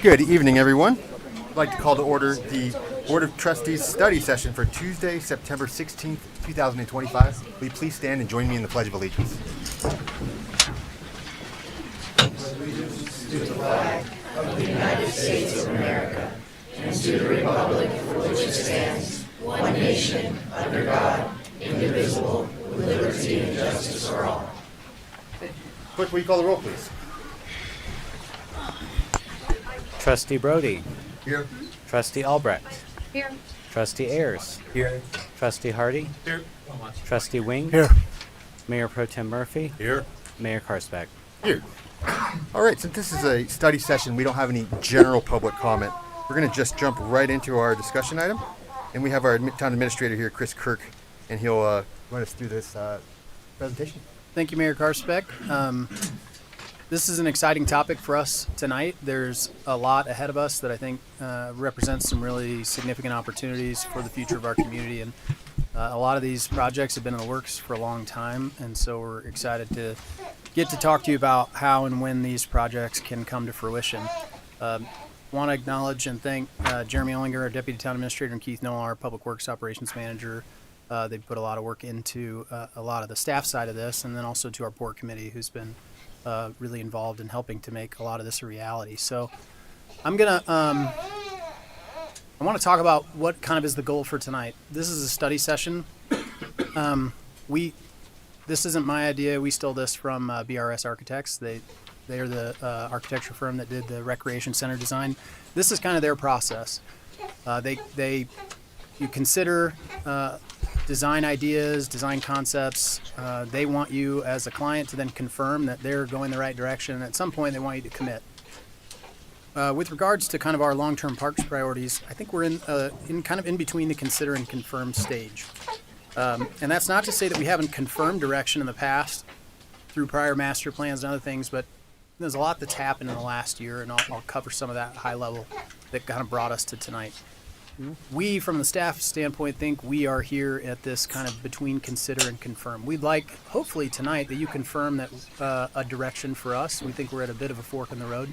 Good evening, everyone. I'd like to call to order the Board of Trustees study session for Tuesday, September 16th, 2025. Will you please stand and join me in the Pledge of Allegiance? To the flag of the United States of America and to the republic for which it stands, one nation, under God, indivisible, with liberty and justice for all. Clerk, will you call the roll, please? Trustee Brody. Here. Trustee Albrecht. Here. Trustee Ayers. Here. Trustee Hardy. Here. Trustee Wing. Here. Mayor Pro Tem Murphy. Here. Mayor Karsbeck. Here. All right, since this is a study session, we don't have any general public comment. We're going to just jump right into our discussion item. And we have our town administrator here, Chris Kirk, and he'll run us through this presentation. Thank you, Mayor Karsbeck. This is an exciting topic for us tonight. There's a lot ahead of us that I think represents some really significant opportunities for the future of our community. And a lot of these projects have been in the works for a long time, and so we're excited to get to talk to you about how and when these projects can come to fruition. Want to acknowledge and thank Jeremy Ollinger, our Deputy Town Administrator, and Keith Noel, our Public Works Operations Manager. They've put a lot of work into a lot of the staff side of this, and then also to our Port Committee, who's been really involved in helping to make a lot of this a reality. So I'm gonna I want to talk about what kind of is the goal for tonight. This is a study session. This isn't my idea. We stole this from BRS Architects. They are the architecture firm that did the recreation center design. This is kind of their process. You consider design ideas, design concepts. They want you as a client to then confirm that they're going the right direction. And at some point, they want you to commit. With regards to kind of our long-term parks priorities, I think we're in kind of in between the consider and confirm stage. And that's not to say that we haven't confirmed direction in the past through prior master plans and other things, but there's a lot that's happened in the last year, and I'll cover some of that high level that kind of brought us to tonight. We, from the staff standpoint, think we are here at this kind of between consider and confirm. We'd like, hopefully tonight, that you confirm that a direction for us. We think we're at a bit of a fork in the road.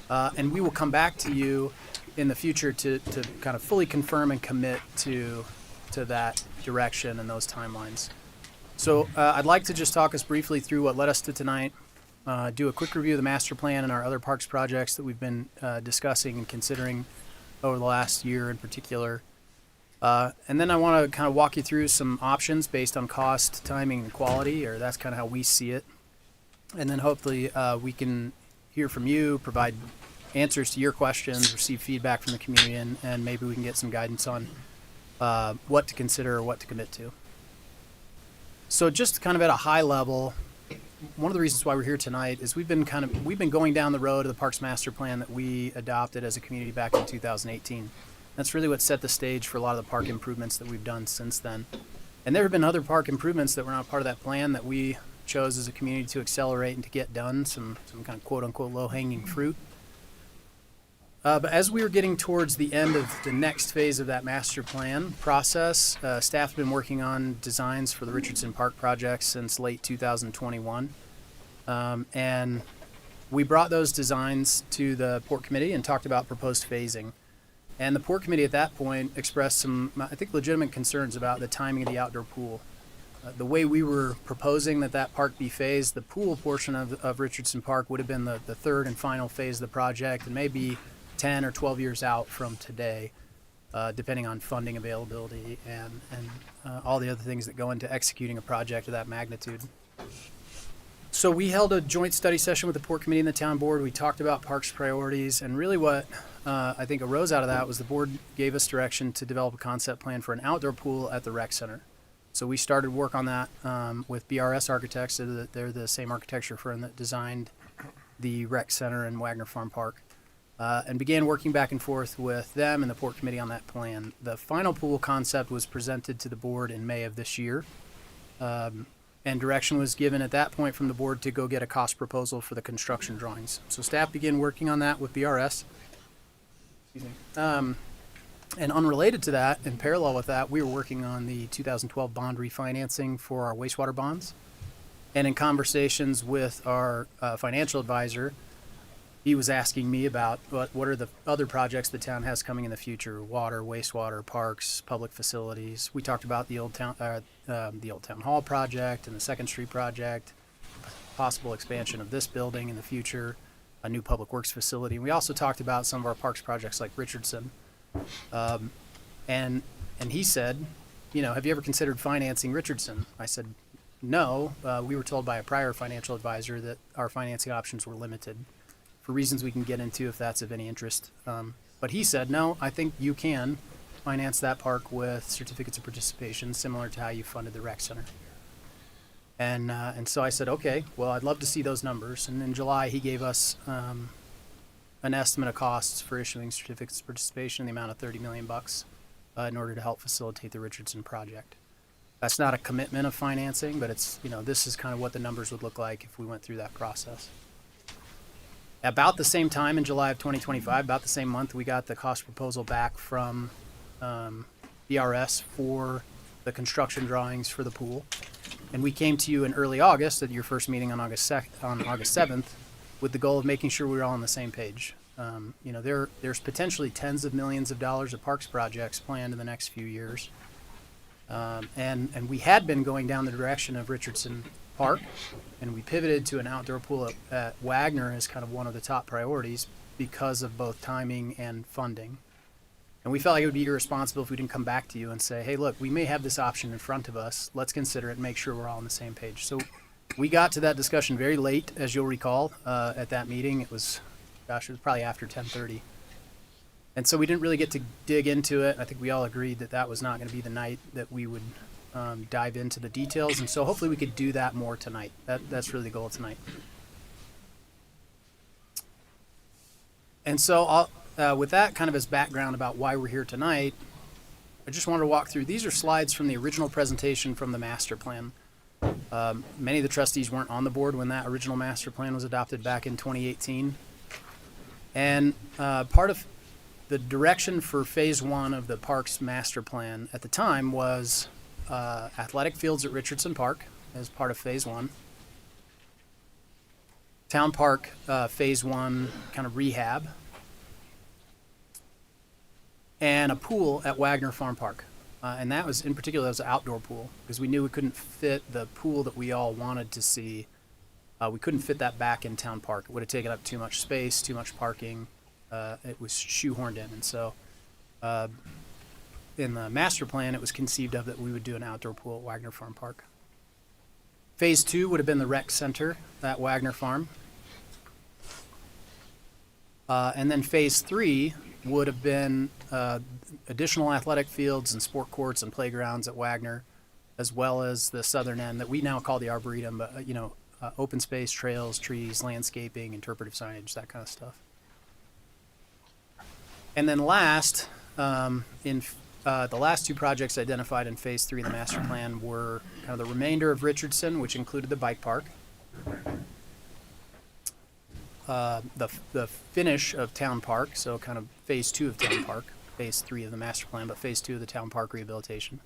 And we will come back to you in the future to kind of fully confirm and commit to that direction and those timelines. So I'd like to just talk us briefly through what led us to tonight, do a quick review of the master plan and our other parks projects that we've been discussing and considering over the last year in particular. And then I want to kind of walk you through some options based on cost, timing, and quality, or that's kind of how we see it. And then hopefully we can hear from you, provide answers to your questions, receive feedback from the community, and maybe we can get some guidance on what to consider or what to commit to. So just kind of at a high level, one of the reasons why we're here tonight is we've been going down the road of the Parks Master Plan that we adopted as a community back in 2018. That's really what set the stage for a lot of the park improvements that we've done since then. And there have been other park improvements that were not part of that plan that we chose as a community to accelerate and to get done, some kind of quote-unquote low-hanging fruit. But as we were getting towards the end of the next phase of that master plan process, staff have been working on designs for the Richardson Park project since late 2021. And we brought those designs to the Port Committee and talked about proposed phasing. And the Port Committee at that point expressed some, I think, legitimate concerns about the timing of the outdoor pool. The way we were proposing that park be phased, the pool portion of Richardson Park would have been the third and final phase of the project, and maybe 10 or 12 years out from today, depending on funding availability and all the other things that go into executing a project of that magnitude. So we held a joint study session with the Port Committee and the Town Board. We talked about parks priorities, and really what I think arose out of that was the board gave us direction to develop a concept plan for an outdoor pool at the rec center. So we started work on that with BRS Architects. They're the same architecture firm that designed the rec center in Wagner Farm Park. And began working back and forth with them and the Port Committee on that plan. The final pool concept was presented to the board in May of this year. And direction was given at that point from the board to go get a cost proposal for the construction drawings. So staff began working on that with BRS. Excuse me. And unrelated to that, in parallel with that, we were working on the 2012 bond refinancing for our wastewater bonds. And in conversations with our financial advisor, he was asking me about what are the other projects the town has coming in the future: water, wastewater, parks, public facilities. We talked about the old town hall project and the Second Street project, possible expansion of this building in the future, a new public works facility. And we also talked about some of our parks projects like Richardson. And he said, have you ever considered financing Richardson? I said, no. We were told by a prior financial advisor that our financing options were limited, for reasons we can get into if that's of any interest. But he said, no, I think you can finance that park with certificates of participation, similar to how you funded the rec center. And so I said, okay, well, I'd love to see those numbers. And in July, he gave us an estimate of costs for issuing certificates of participation in the amount of $30 million in order to help facilitate the Richardson project. That's not a commitment of financing, but it's, this is kind of what the numbers would look like if we went through that process. About the same time in July of 2025, about the same month, we got the cost proposal back from BRS for the construction drawings for the pool. And we came to you in early August at your first meeting on August 7th with the goal of making sure we were all on the same page. There's potentially tens of millions of dollars of parks projects planned in the next few years. And we had been going down the direction of Richardson Park, and we pivoted to an outdoor pool at Wagner as kind of one of the top priorities because of both timing and funding. And we felt like it would be irresponsible if we didn't come back to you and say, hey, look, we may have this option in front of us. Let's consider it and make sure we're all on the same page. So we got to that discussion very late, as you'll recall, at that meeting. It was probably after 10:30. And so we didn't really get to dig into it. I think we all agreed that that was not going to be the night that we would dive into the details. And so hopefully we could do that more tonight. That's really the goal tonight. And so with that kind of as background about why we're here tonight, I just wanted to walk through. These are slides from the original presentation from the master plan. Many of the trustees weren't on the board when that original master plan was adopted back in 2018. And part of the direction for phase one of the parks master plan at the time was athletic fields at Richardson Park as part of phase one. Town Park phase one kind of rehab. And a pool at Wagner Farm Park. And that was, in particular, that was an outdoor pool because we knew we couldn't fit the pool that we all wanted to see. We couldn't fit that back in Town Park. It would have taken up too much space, too much parking. It was shoehorned in. And so in the master plan, it was conceived of that we would do an outdoor pool at Wagner Farm Park. Phase two would have been the rec center at Wagner Farm. And then phase three would have been additional athletic fields and sport courts and playgrounds at Wagner, as well as the southern end that we now call the Arboretum, but open space, trails, trees, landscaping, interpretive signage, that kind of stuff. And then last, in the last two projects identified in phase three of the master plan were kind of the remainder of Richardson, which included the bike park, the finish of Town Park, so kind of phase two of Town Park, phase three of the master plan, but phase two of the Town Park rehabilitation.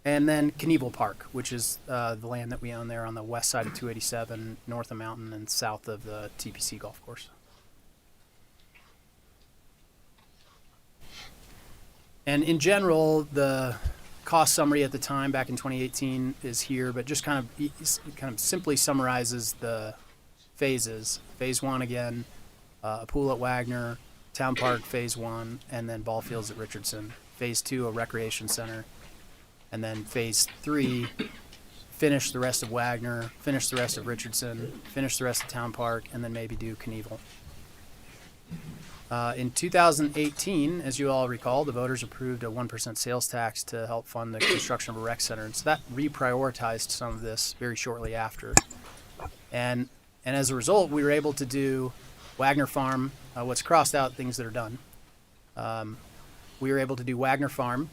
And then Knievel Park, which is the land that we own there on the west side of 287, north of Mountain and south of the TPC golf course. And in general, the cost summary at the time back in 2018 is here, but just kind of simply summarizes the phases. Phase one again, a pool at Wagner, Town Park phase one, and then ball fields at Richardson. Phase two, a recreation center, and then phase three, finish the rest of Wagner, finish the rest of Richardson, finish the rest of Town Park, and then maybe do Knievel. In 2018, as you all recall, the voters approved a 1% sales tax to help fund the construction of a rec center. And so that reprioritized some of this very shortly after. And as a result, we were able to do Wagner Farm, what's crossed out things that are done. We were able to do Wagner Farm,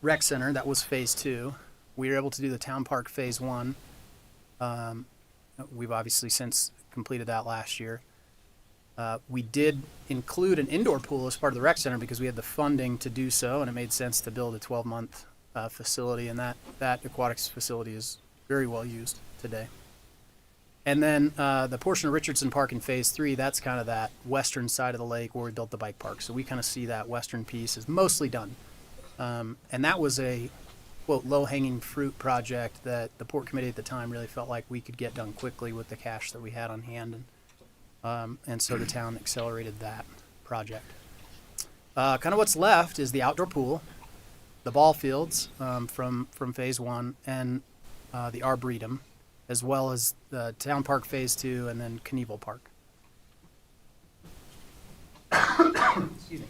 rec center, that was phase two. We were able to do the Town Park phase one. We've obviously since completed that last year. We did include an indoor pool as part of the rec center because we had the funding to do so, and it made sense to build a 12-month facility, and that aquatics facility is very well used today. And then the portion of Richardson Park in Phase 3, that's kind of that western side of the lake where we built the bike park. So we kind of see that western piece is mostly done. And that was a, quote, low-hanging fruit project that the Port Committee at the time really felt like we could get done quickly with the cash that we had on hand. And so the town accelerated that project. Kind of what's left is the outdoor pool, the ball fields from Phase 1, and the Arboretum, as well as the Town Park Phase 2 and then Knievel Park. Excuse me.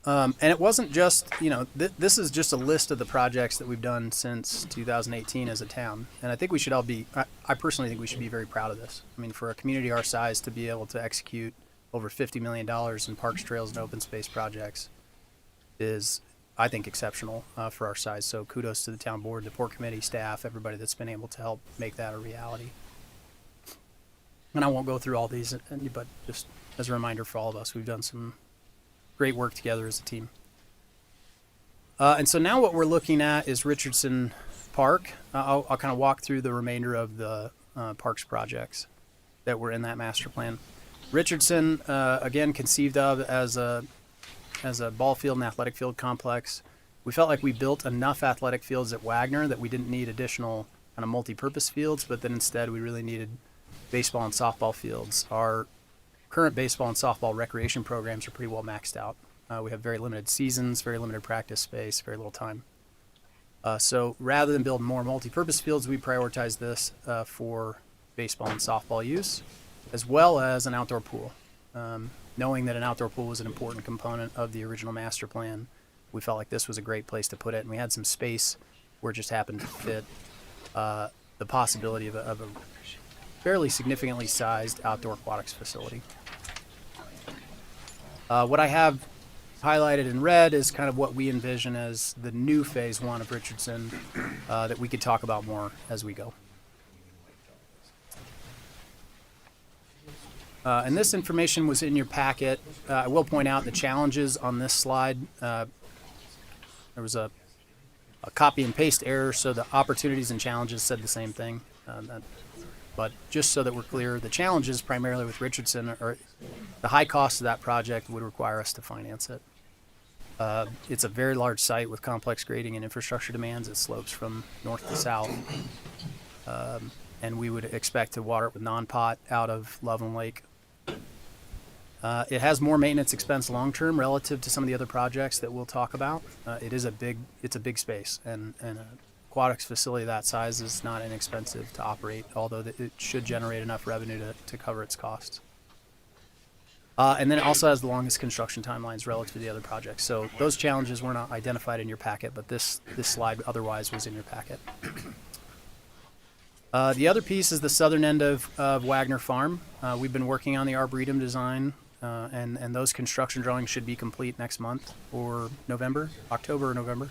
And it wasn't just, this is just a list of the projects that we've done since 2018 as a town. And I think we should all be, I personally think we should be very proud of this. I mean, for a community our size to be able to execute over $50 million in parks, trails, and open space projects is, I think, exceptional for our size. So kudos to the town board, the Port Committee staff, everybody that's been able to help make that a reality. And I won't go through all these, but just as a reminder for all of us, we've done some great work together as a team. And so now what we're looking at is Richardson Park. I'll kind of walk through the remainder of the parks projects that were in that master plan. Richardson, again, conceived of as a ball field and athletic field complex. We felt like we built enough athletic fields at Wagner that we didn't need additional kind of multi-purpose fields, but then instead we really needed baseball and softball fields. Our current baseball and softball recreation programs are pretty well maxed out. We have very limited seasons, very limited practice space, very little time. So rather than build more multi-purpose fields, we prioritize this for baseball and softball use, as well as an outdoor pool. Knowing that an outdoor pool was an important component of the original master plan, we felt like this was a great place to put it, and we had some space where it just happened to fit the possibility of a fairly significantly sized outdoor aquatics facility. What I have highlighted in red is kind of what we envision as the new Phase 1 of Richardson that we could talk about more as we go. And this information was in your packet. I will point out the challenges on this slide. There was a copy and paste error, so the opportunities and challenges said the same thing. But just so that we're clear, the challenges primarily with Richardson are the high cost of that project would require us to finance it. It's a very large site with complex grading and infrastructure demands. It slopes from north to south. And we would expect to water it with non-pot out of Loveland Lake. It has more maintenance expense long-term relative to some of the other projects that we'll talk about. It's a big space, and an aquatics facility that size is not inexpensive to operate, although it should generate enough revenue to cover its costs. And then it also has the longest construction timelines relative to the other projects. So those challenges were not identified in your packet, but this slide otherwise was in your packet. The other piece is the southern end of Wagner Farm. We've been working on the Arboretum design, and those construction drawings should be complete next month or October or November.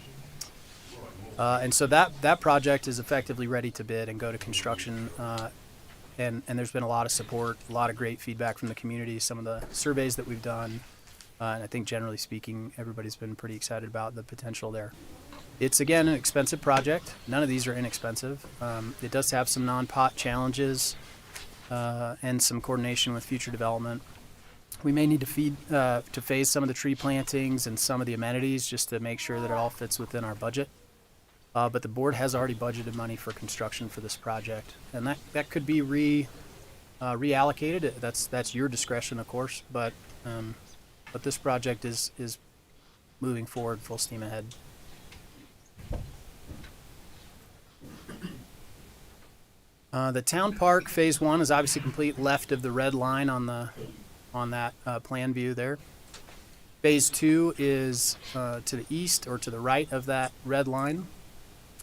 And so that project is effectively ready to bid and go to construction. And there's been a lot of support, a lot of great feedback from the community, some of the surveys that we've done. And I think generally speaking, everybody's been pretty excited about the potential there. It's, again, an expensive project. None of these are inexpensive. It does have some non-pot challenges and some coordination with future development. We may need to phase some of the tree plantings and some of the amenities just to make sure that it all fits within our budget. But the board has already budgeted money for construction for this project, and that could be reallocated. That's your discretion, of course. But this project is moving forward full steam ahead. The town park Phase 1 is obviously complete left of the red line on that plan view there. Phase 2 is to the east or to the right of that red line.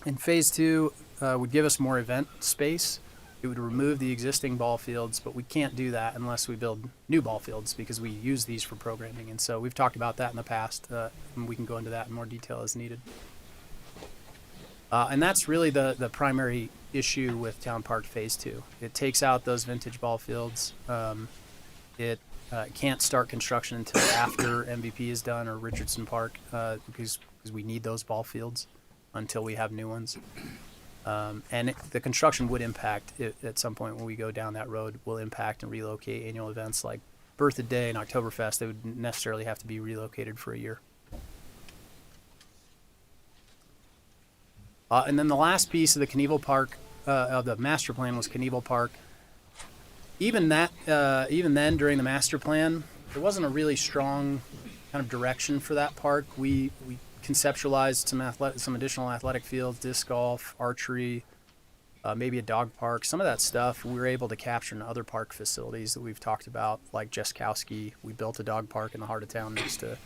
And Phase 2 would give us more event space. It would remove the existing ball fields, but we can't do that unless we build new ball fields because we use these for programming. And so we've talked about that in the past, and we can go into that in more detail as needed. And that's really the primary issue with Town Park Phase 2. It takes out those vintage ball fields. It can't start construction until after MVP is done or Richardson Park because because we need those ball fields until we have new ones. The construction would impact it at some point when we go down that road. Will impact and relocate annual events like Birthday Day and Oktoberfest. They would necessarily have to be relocated for a year. And then the last piece of the Knievel Park of the master plan was Knievel Park. Even then during the master plan, there wasn't a really strong kind of direction for that park. We conceptualized some additional athletic fields, disc golf, archery, maybe a dog park. Some of that stuff we were able to capture in other park facilities that we've talked about, like Jeskowski. We built a dog park in the heart of town next to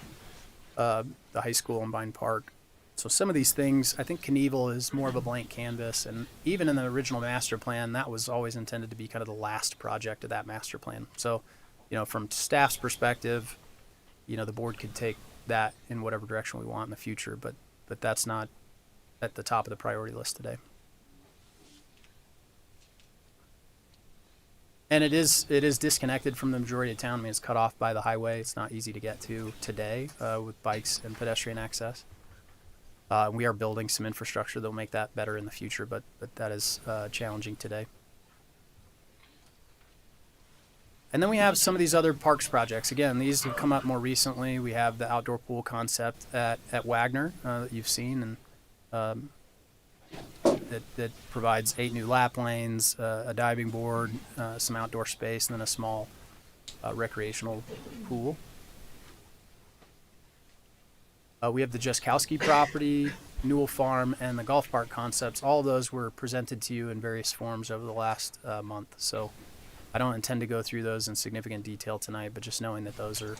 the high school in Vine Park. So some of these things, I think Knievel is more of a blank canvas, and even in the original master plan, that was always intended to be kind of the last project of that master plan. So, from staff's perspective, the board could take that in whatever direction we want in the future, but that's not at the top of the priority list today. And it is disconnected from the majority of town. I mean, it's cut off by the highway. It's not easy to get to today with bikes and pedestrian access. We are building some infrastructure that will make that better in the future, but that is challenging today. And then we have some of these other parks projects. Again, these have come up more recently. We have the outdoor pool concept at Wagner that you've seen, and that provides 8 new lap lanes, a diving board, some outdoor space, and then a small recreational pool. We have the Jeskowski property, Newell Farm, and the golf park concepts. All of those were presented to you in various forms over the last month. So I don't intend to go through those in significant detail tonight, but just knowing that those are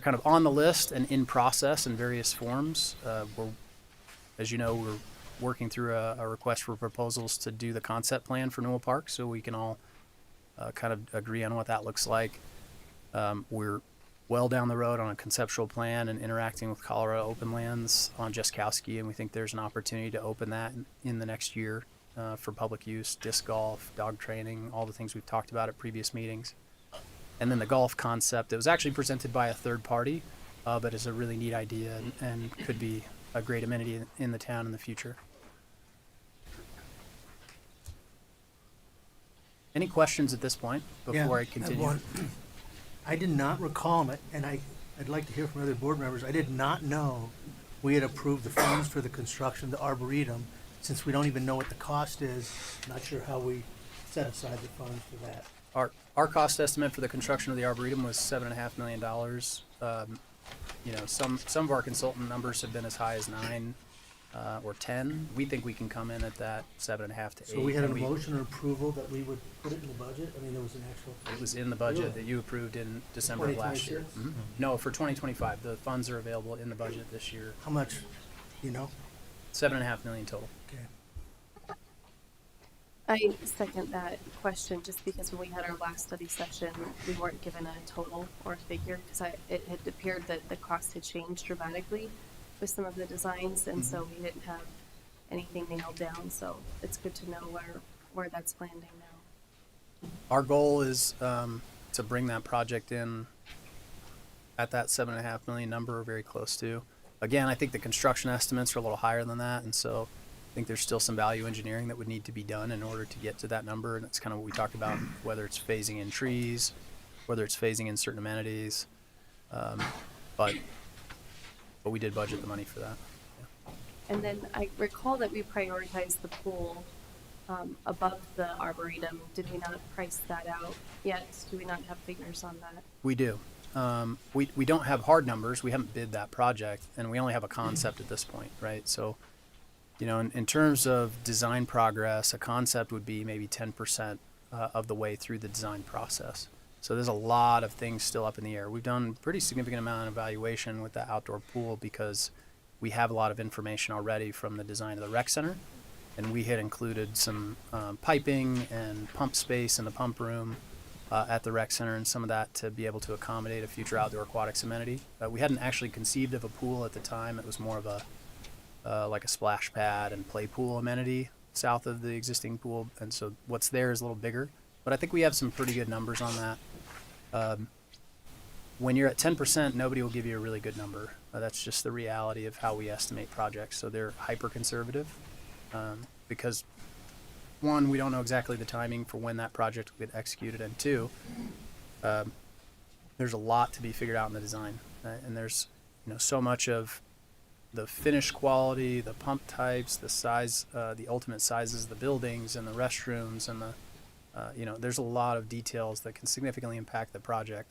kind of on the list and in process in various forms. As you know, we're working through a request for proposals to do the concept plan for Newell Park, so we can all kind of agree on what that looks like. We're well down the road on a conceptual plan and interacting with Colorado Open Lands on Jeskowski, and we think there's an opportunity to open that in the next year for public use, disc golf, dog training, all the things we've talked about at previous meetings. And then the golf concept, it was actually presented by a third party, but is a really neat idea and could be a great amenity in the town in the future. Any questions at this point before I continue? I did not recall it, and I'd like to hear from other board members. I did not know we had approved the funds for the construction of the Arboretum, since we don't even know what the cost is. Not sure how we set aside the funds for that. Our cost estimate for the construction of the Arboretum was $7.5 million. Some of our consultant numbers have been as high as 9 or 10. We think we can come in at that 7.5 to 8. So we had a motion or approval that we would put it in the budget? I mean, there was an actual... It was in the budget that you approved in December of last year. 2026? Mm-hmm. No, for 2025. The funds are available in the budget this year. How much, you know? $7.5 million total. Okay. I second that question, just because when we had our last study session, we weren't given a total or a figure, because it had appeared that the cost had changed dramatically with some of the designs, and so we didn't have anything nailed down. So it's good to know where that's landing now. Our goal is to bring that project in at that $7.5 million number, or very close to. Again, I think the construction estimates are a little higher than that, and so I think there's still some value engineering that would need to be done in order to get to that number, and that's kind of what we talked about, whether it's phasing in trees, whether it's phasing in certain amenities, but we did budget the money for that. Yeah. And then I recall that we prioritized the pool above the Arboretum. Did we not price that out yet? Do we not have figures on that? We do. We don't have hard numbers. We haven't bid that project, and we only have a concept at this point, right? So, in terms of design progress, a concept would be maybe 10% of the way through the design process. So there's a lot of things still up in the air. We've done a pretty significant amount of evaluation with the outdoor pool because we have a lot of information already from the design of the rec center, and we had included some piping and pump space in the pump room at the rec center, and some of that to be able to accommodate a future outdoor aquatics amenity. We hadn't actually conceived of a pool at the time. It was more of a like a splash pad and play pool amenity south of the existing pool, and so what's there is a little bigger. But I think we have some pretty good numbers on that. when you're at 10%, nobody will give you a really good number. That's just the reality of how we estimate projects. So they're hyper conservative because one, we don't know exactly the timing for when that project will get executed, and two, there's a lot to be figured out in the design, and there's so much of the finish quality, the pump types, the size, the ultimate sizes of the buildings and the restrooms, and there's a lot of details that can significantly impact the project.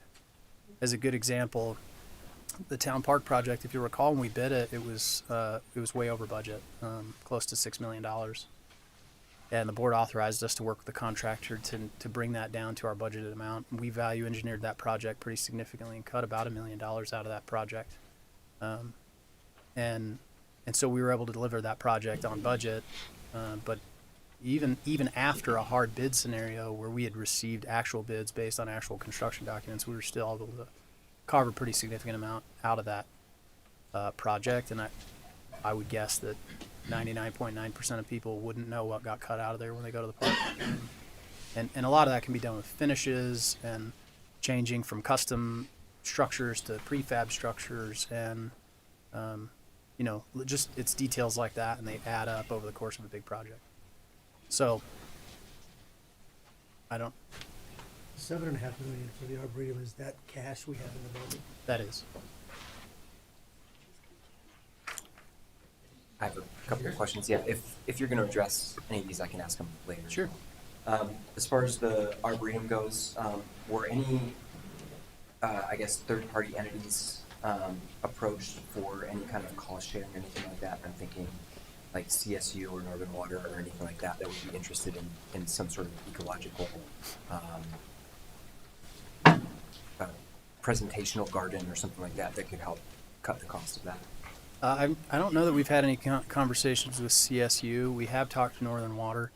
As a good example, the town park project, if you recall, when we bid it, it was way over budget, close to $6 million. And the board authorized us to work with the contractor to bring that down to our budgeted amount. We value engineered that project pretty significantly and cut about $1 million out of that project. And so we were able to deliver that project on budget, but even after a hard bid scenario where we had received actual bids based on actual construction documents, we were still able to carve a pretty significant amount out of that project. And I would guess that 99.9% of people wouldn't know what got cut out of there when they go to the park. And a lot of that can be done with finishes and changing from custom structures to prefab structures, and just it's details like that, and they add up over the course of a big project. So I don't. $7.5 million for the Arboretum, is that cash we have in the budget? That is. I have a couple of questions. Yeah, if you're going to address any of these, I can ask them later. Sure. As far as the Arboretum goes, were any, third-party entities approached for any kind of cost sharing or anything like that? I'm thinking like CSU or Northern Water or anything like that would be interested in some sort of ecological presentational garden or something like that could help cut the cost of that. I don't know that we've had any conversations with CSU. We have talked to Northern Water.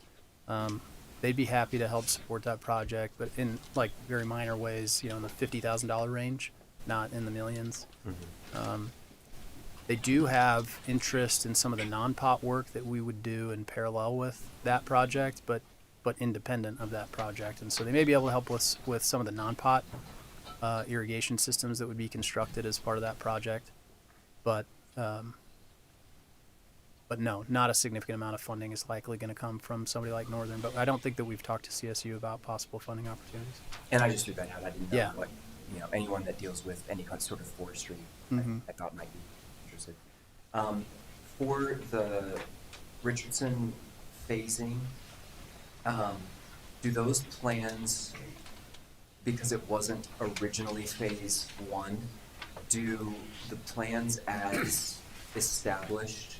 They'd be happy to help support that project, but in like very minor ways, in the $50,000 range, not in the millions. Mm-hmm. They do have interest in some of the non-pot work that we would do in parallel with that project, but independent of that project. And so they may be able to help us with some of the non-pot irrigation systems that would be constructed as part of that project. But no, not a significant amount of funding is likely going to come from somebody like Northern. But I don't think that we've talked to CSU about possible funding opportunities. And I just threw that out. I didn't know Yeah. what, anyone that deals with any kind of sort of forestry, Mm-hmm. I thought might be interested. For the Richardson phasing, do those plans, because it wasn't originally phase one, do the plans as established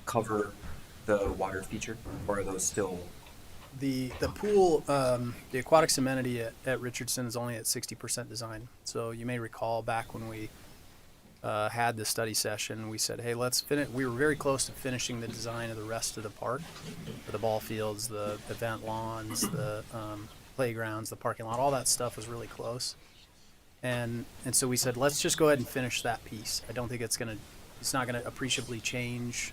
cover the water feature, or are those still? The pool, the aquatics amenity at Richardson is only at 60% design. So you may recall back when we had the study session, we said, hey, let's finish. We were very close to finishing the design of the rest of the park, the ball fields, the event lawns, the playgrounds, the parking lot, all that stuff was really close. And so we said, let's just go ahead and finish that piece. I don't think it's not gonna appreciably change,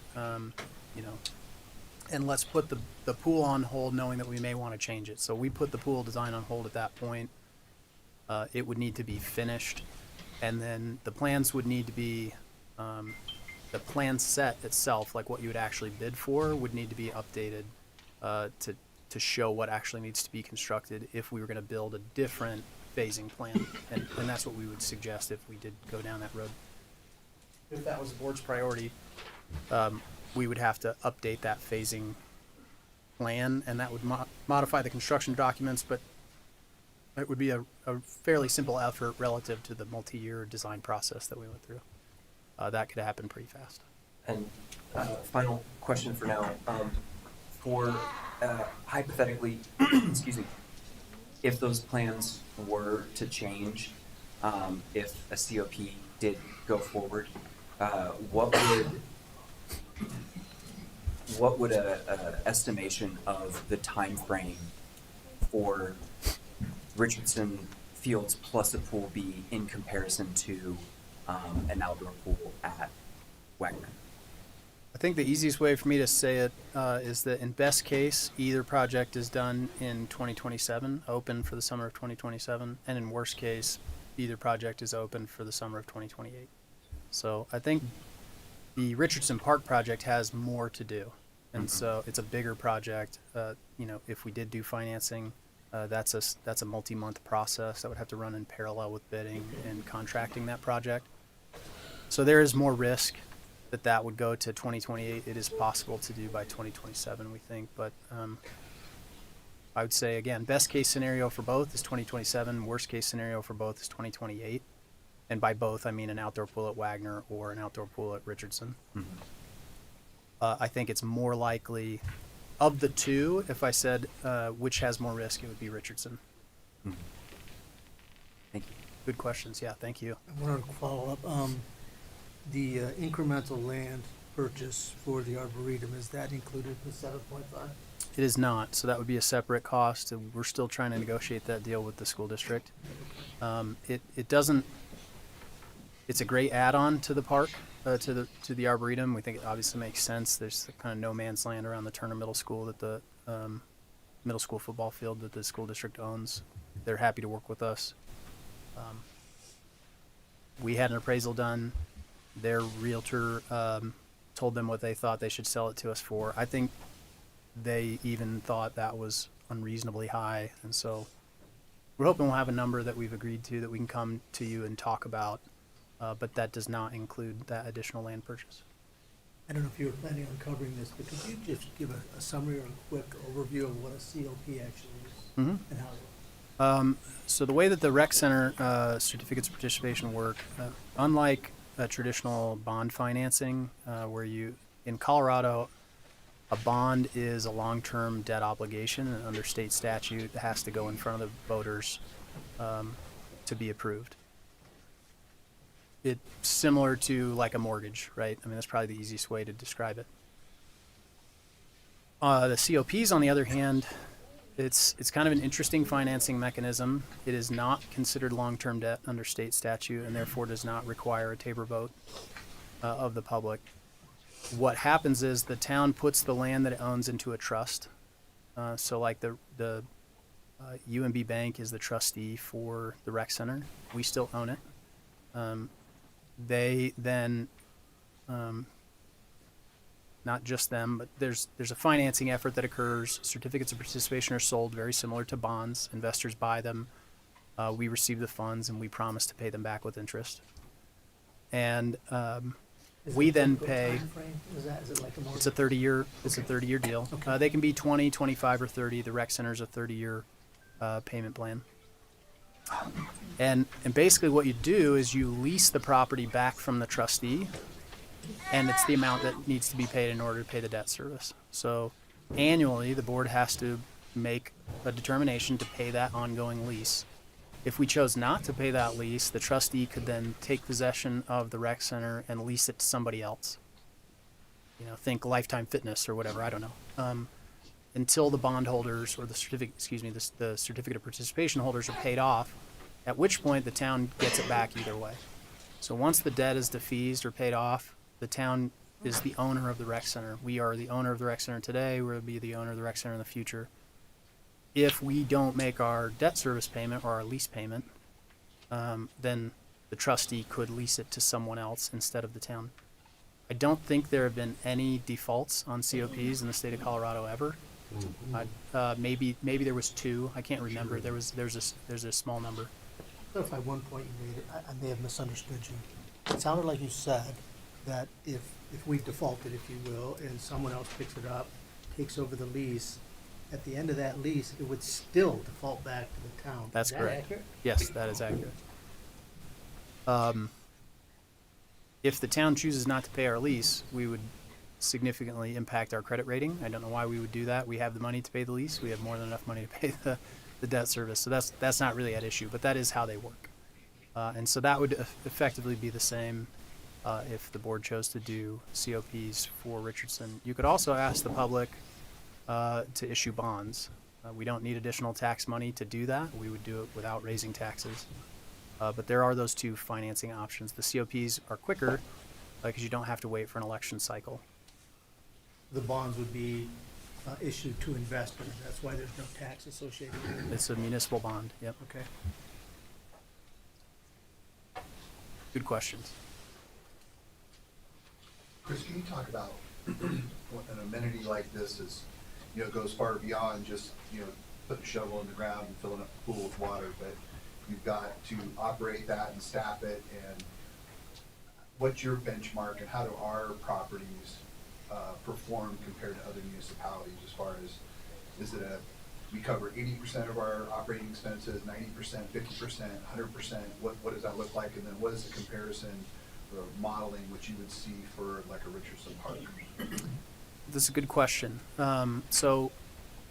and let's put the pool on hold, knowing that we may want to change it. So we put the pool design on hold at that point. It would need to be finished, and then the plans would need to be, the plan set itself, like what you would actually bid for, would need to be updated to show what actually needs to be constructed if we were going to build a different phasing plan, and that's what we would suggest if we did go down that road. If that was the board's priority, we would have to update that phasing plan, and that would modify the construction documents, but it would be a fairly simple effort relative to the multi-year design process that we went through. That could happen pretty fast. And final question for now. For hypothetically, excuse me, if those plans were to change, if a COP did go forward, what would a estimation of the time frame for Richardson Fields plus a pool be in comparison to an outdoor pool at Wagner? I think the easiest way for me to say it is that in best case, either project is done in 2027, open for the summer of 2027, and in worst case, either project is open for the summer of 2028. So I think the Richardson Park project has more to do, and so it's a bigger project. If we did do financing, that's a multi-month process that would have to run in parallel with bidding and contracting that project. So there is more risk that would go to 2028. It is possible to do by 2027, we think, but I would say, again, best case scenario for both is 2027, worst case scenario for both is 2028. And by both, I mean an outdoor pool at Wagner or an outdoor pool at Richardson. I think it's more likely, of the two, if I said which has more risk, it would be Richardson. Thank you. Good questions. Yeah, thank you. I wanted to follow up. The incremental land purchase for the Arboretum, is that included in the 7.5? It is not, so that would be a separate cost. And we're still trying to negotiate that deal with the school district. It doesn't. It's a great add-on to the park, to the Arboretum. We think it obviously makes sense. There's kind of no man's land around the Turner Middle School that the middle school football field that the school district owns. They're happy to work with us. We had an appraisal done. Their realtor told them what they thought they should sell it to us for. I think they even thought that was unreasonably high, and so we're hoping we'll have a number that we've agreed to that we can come to you and talk about, but that does not include that additional land purchase. I don't know if you were planning on covering this, but could you just give a summary or a quick overview of what a COP actually is and how it works? So the way that the rec center certificates of participation work, unlike traditional bond financing, where in Colorado, a bond is a long-term debt obligation, and under state statute, it has to go in front of the voters to be approved. It's similar to like a mortgage, right? I mean, that's probably the easiest way to describe it. The COPs, on the other hand, it's kind of an interesting financing mechanism. It is not considered long-term debt under state statute, and therefore does not require a tabor vote of the public. What happens is the town puts the land that it owns into a trust. So like the UMB Bank is the trustee for the rec center. We still own it. They then, not just them, but there's a financing effort that occurs. Certificates of participation are sold very similar to bonds. Investors buy them. We receive the funds, and we promise to pay them back with interest. And we then pay. Is it like a mortgage? It's a 30-year deal. Okay. They can be 20, 25, or 30. The rec center's a 30-year payment plan. And basically what you do is you lease the property back from the trustee, and it's the amount that needs to be paid in order to pay the debt service. So annually, the board has to make a determination to pay that ongoing lease. If we chose not to pay that lease, the trustee could then take possession of the rec center and lease it to somebody else. Think Lifetime Fitness or whatever, I don't know. Until the bondholders or the certificate of participation holders are paid off, at which point the town gets it back either way. So once the debt is defeased or paid off, the town is the owner of the rec center. We are the owner of the rec center today. We'll be the owner of the rec center in the future. If we don't make our debt service payment or our lease payment, then the trustee could lease it to someone else instead of the town. I don't think there have been any defaults on COPs in the state of Colorado ever. Maybe there was 2. I can't remember. There's a small number. Clarify one point you made. I may have misunderstood you. It sounded like you said that if we defaulted, if you will, and someone else picks it up, takes over the lease, at the end of that lease, it would still default back to the town. That's Is that correct. accurate? Yes, that is accurate. If the town chooses not to pay our lease, we would significantly impact our credit rating. I don't know why we would do that. We have the money to pay the lease. We have more than enough money to pay the debt service. So that's not really at issue, but that is how they work. And so that would effectively be the same if the board chose to do COPs for Richardson. You could also ask the public to issue bonds. We don't need additional tax money to do that. We would do it without raising taxes. But there are those 2 financing options. The COPs are quicker because you don't have to wait for an election cycle. the bonds would be issued to investors. That's why there's no tax associated with it. It's a municipal bond. Yep. Okay. Good questions. Chris, can you talk about what an amenity like this is, goes far beyond just, putting a shovel in the ground and filling up the pool with water, but you've got to operate that and staff it, and what's your benchmark and how do our properties perform compared to other municipalities as far as, we cover 80% of our operating expenses, 90%, 50%, 100%, what does that look like? And then what is the comparison or modeling which you would see for like a Richardson Park? This is a good question. So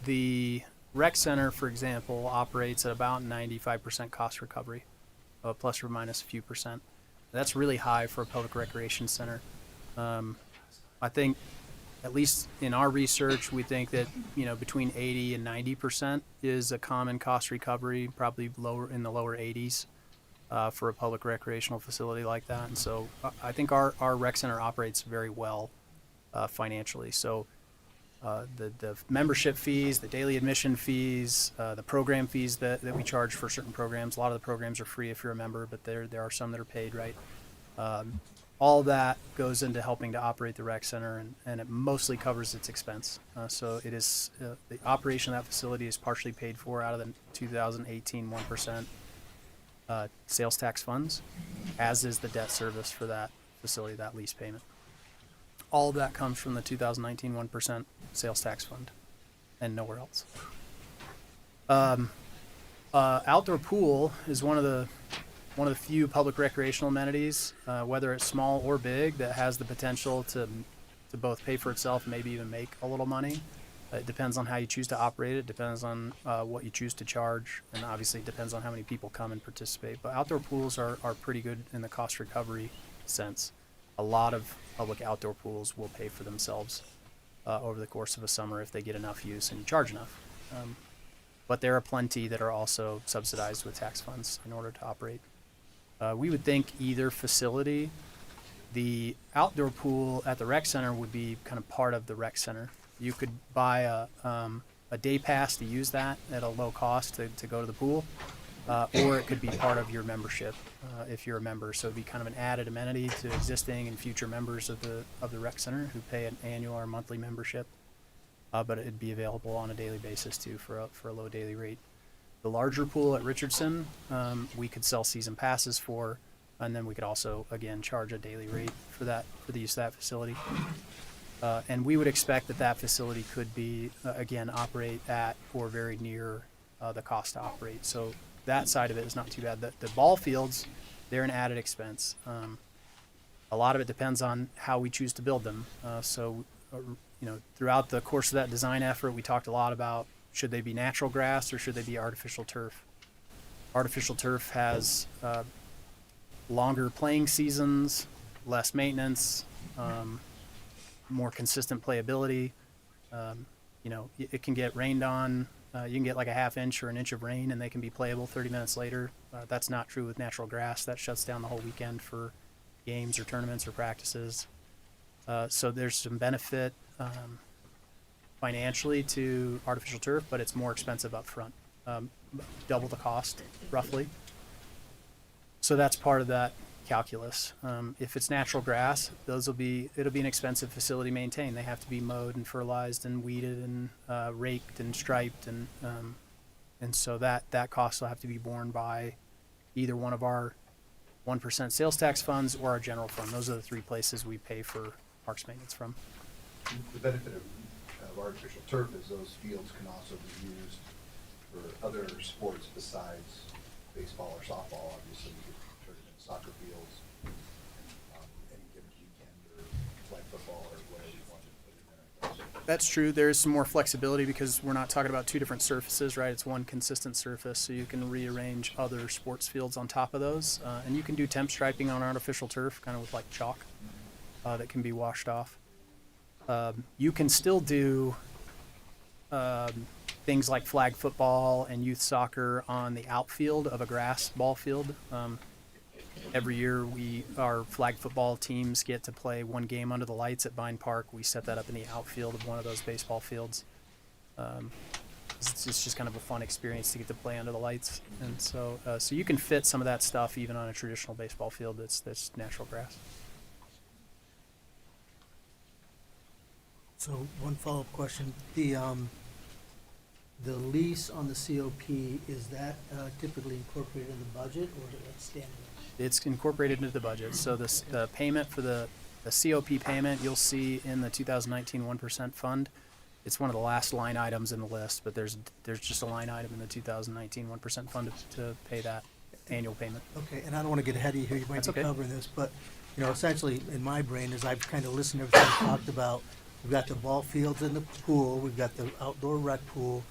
the rec center, for example, operates at about 95% cost recovery, plus or minus a few percent. That's really high for a public recreation center. I think, at least in our research, we think that between 80 and 90% is a common cost recovery, probably lower in the lower 80s for a public recreational facility like that. And so I think our rec center operates very well financially. So the membership fees, the daily admission fees, the program fees that we charge for certain programs. A lot of the programs are free if you're a member, but there are some that are paid, right? All that goes into helping to operate the rec center, and it mostly covers its expense. So it is the operation of that facility is partially paid for out of the 2018 1% sales tax funds, as is the debt service for that facility, that lease payment. All of that comes from the 2019 1% sales tax fund, and nowhere else. Outdoor pool is one of the few public recreational amenities, whether it's small or big, that has the potential to both pay for itself and maybe even make a little money. It depends on how you choose to operate it, depends on what you choose to charge, and obviously it depends on how many people come and participate. But outdoor pools are pretty good in the cost recovery sense. A lot of public outdoor pools will pay for themselves over the course of a summer if they get enough use and you charge enough. But there are plenty that are also subsidized with tax funds in order to operate. We would think either facility, the outdoor pool at the rec center would be kind of part of the rec center. You could buy a day pass to use that at a low cost to go to the pool, or it could be part of your membership if you're a member. So it'd be kind of an added amenity to existing and future members of the rec center who pay an annual or monthly membership. But it'd be available on a daily basis too for a low daily rate. The larger pool at Richardson, we could sell season passes for, and then we could also, again, charge a daily rate for the use of that facility. And we would expect that facility could be, again, operate at or very near the cost to operate. So that side of it is not too bad. The ball fields, they're an added expense. A lot of it depends on how we choose to build them. Throughout the course of that design effort, we talked a lot about, should they be natural grass or should they be artificial turf? Artificial turf has longer playing seasons, less maintenance, more consistent playability. It can get rained on. You can get like a half inch or an inch of rain and they can be playable 30 minutes later. That's not true with natural grass. That shuts down the whole weekend for games or tournaments or practices. So there's some benefit financially to artificial turf, but it's more expensive up front, double the cost roughly. So that's part of that calculus. If it's natural grass, it'll be an expensive facility to maintain. They have to be mowed and fertilized and weeded and raked and striped, and so that cost will have to be borne by either one of our 1% sales tax funds or our general fund. Those are the three places we pay for parks maintenance from. The benefit of artificial turf is those fields can also be used for other sports besides baseball or softball. Obviously, you could turn it into soccer fields, any given weekend, or flag football, or whatever you want to put in there. That's true. There's some more flexibility because we're not talking about two different surfaces, right? It's one consistent surface, so you can rearrange other sports fields on top of those. And you can do temp striping on artificial turf, kind of with like chalk, that can be washed off. You can still do things like flag football and youth soccer on the outfield of a grass ball field. Every year, our flag football teams get to play one game under the lights at Vine Park. We set that up in the outfield of one of those baseball fields. It's just kind of a fun experience to get to play under the lights, and so you can fit some of that stuff even on a traditional baseball field that's natural grass. So one follow-up question, the lease on the COP, is that typically incorporated in the budget, or is it standalone? It's incorporated into the budget. So the payment for the COP payment you'll see in the 2019 1% fund. It's one of the last line items in the list, but there's just a line item in the 2019 1% fund to pay that annual payment. Okay, and I don't want to get ahead of you here, you might That's be okay. covering this, but, essentially, in my brain, as I've kind of listened to everything you talked about, we've got the ball fields and the pool, we've got the outdoor rec pool,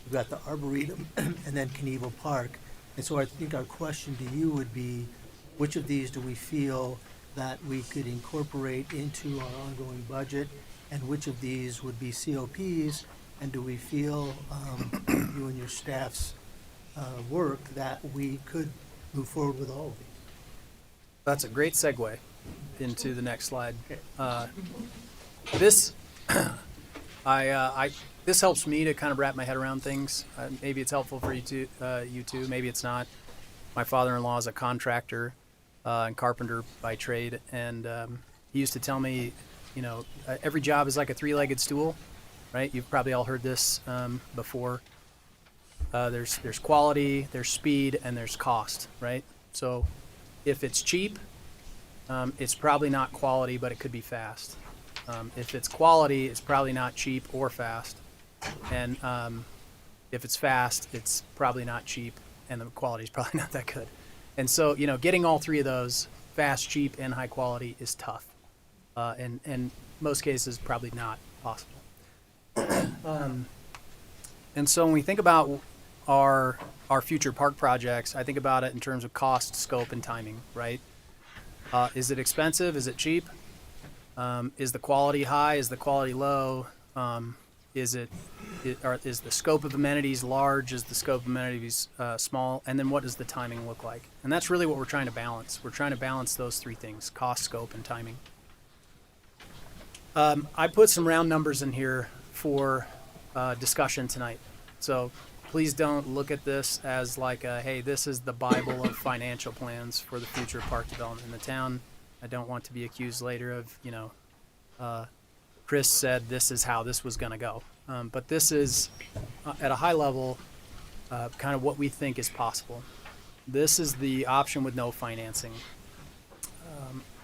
we've got the arboretum, and then Knievel Park. And so I think our question to you would be, which of these do we feel that we could incorporate into our ongoing budget, and which of these would be COPs, and do we feel, you and your staff's work, that we could move forward with all of these? That's a great segue into the next slide. This this helps me to kind of wrap my head around things. Maybe it's helpful for you too. Maybe it's not. My father-in-law is a contractor and carpenter by trade, and he used to tell me, every job is like a three-legged stool, right? You've probably all heard this before. There's quality, there's speed, and there's cost, right? So if it's cheap, it's probably not quality, but it could be fast. If it's quality, it's probably not cheap or fast. And if it's fast, it's probably not cheap, and the quality is probably not that good. And so, getting all three of those, fast, cheap, and high quality, is tough. And in most cases, probably not possible. And so when we think about our future park projects, I think about it in terms of cost, scope, and timing, right? Is it expensive? Is it cheap? Is the quality high? Is the quality low? Is the scope of amenities large? Is the scope of amenities small? And then what does the timing look like? And that's really what we're trying to balance. We're trying to balance those three things: cost, scope, and timing. I put some round numbers in here for discussion tonight. So please don't look at this as like, hey, this is the Bible of financial plans for the future park development in the town. I don't want to be accused later of, Chris said this is how this was going to go. But this is, at a high level, kind of what we think is possible. This is the option with no financing.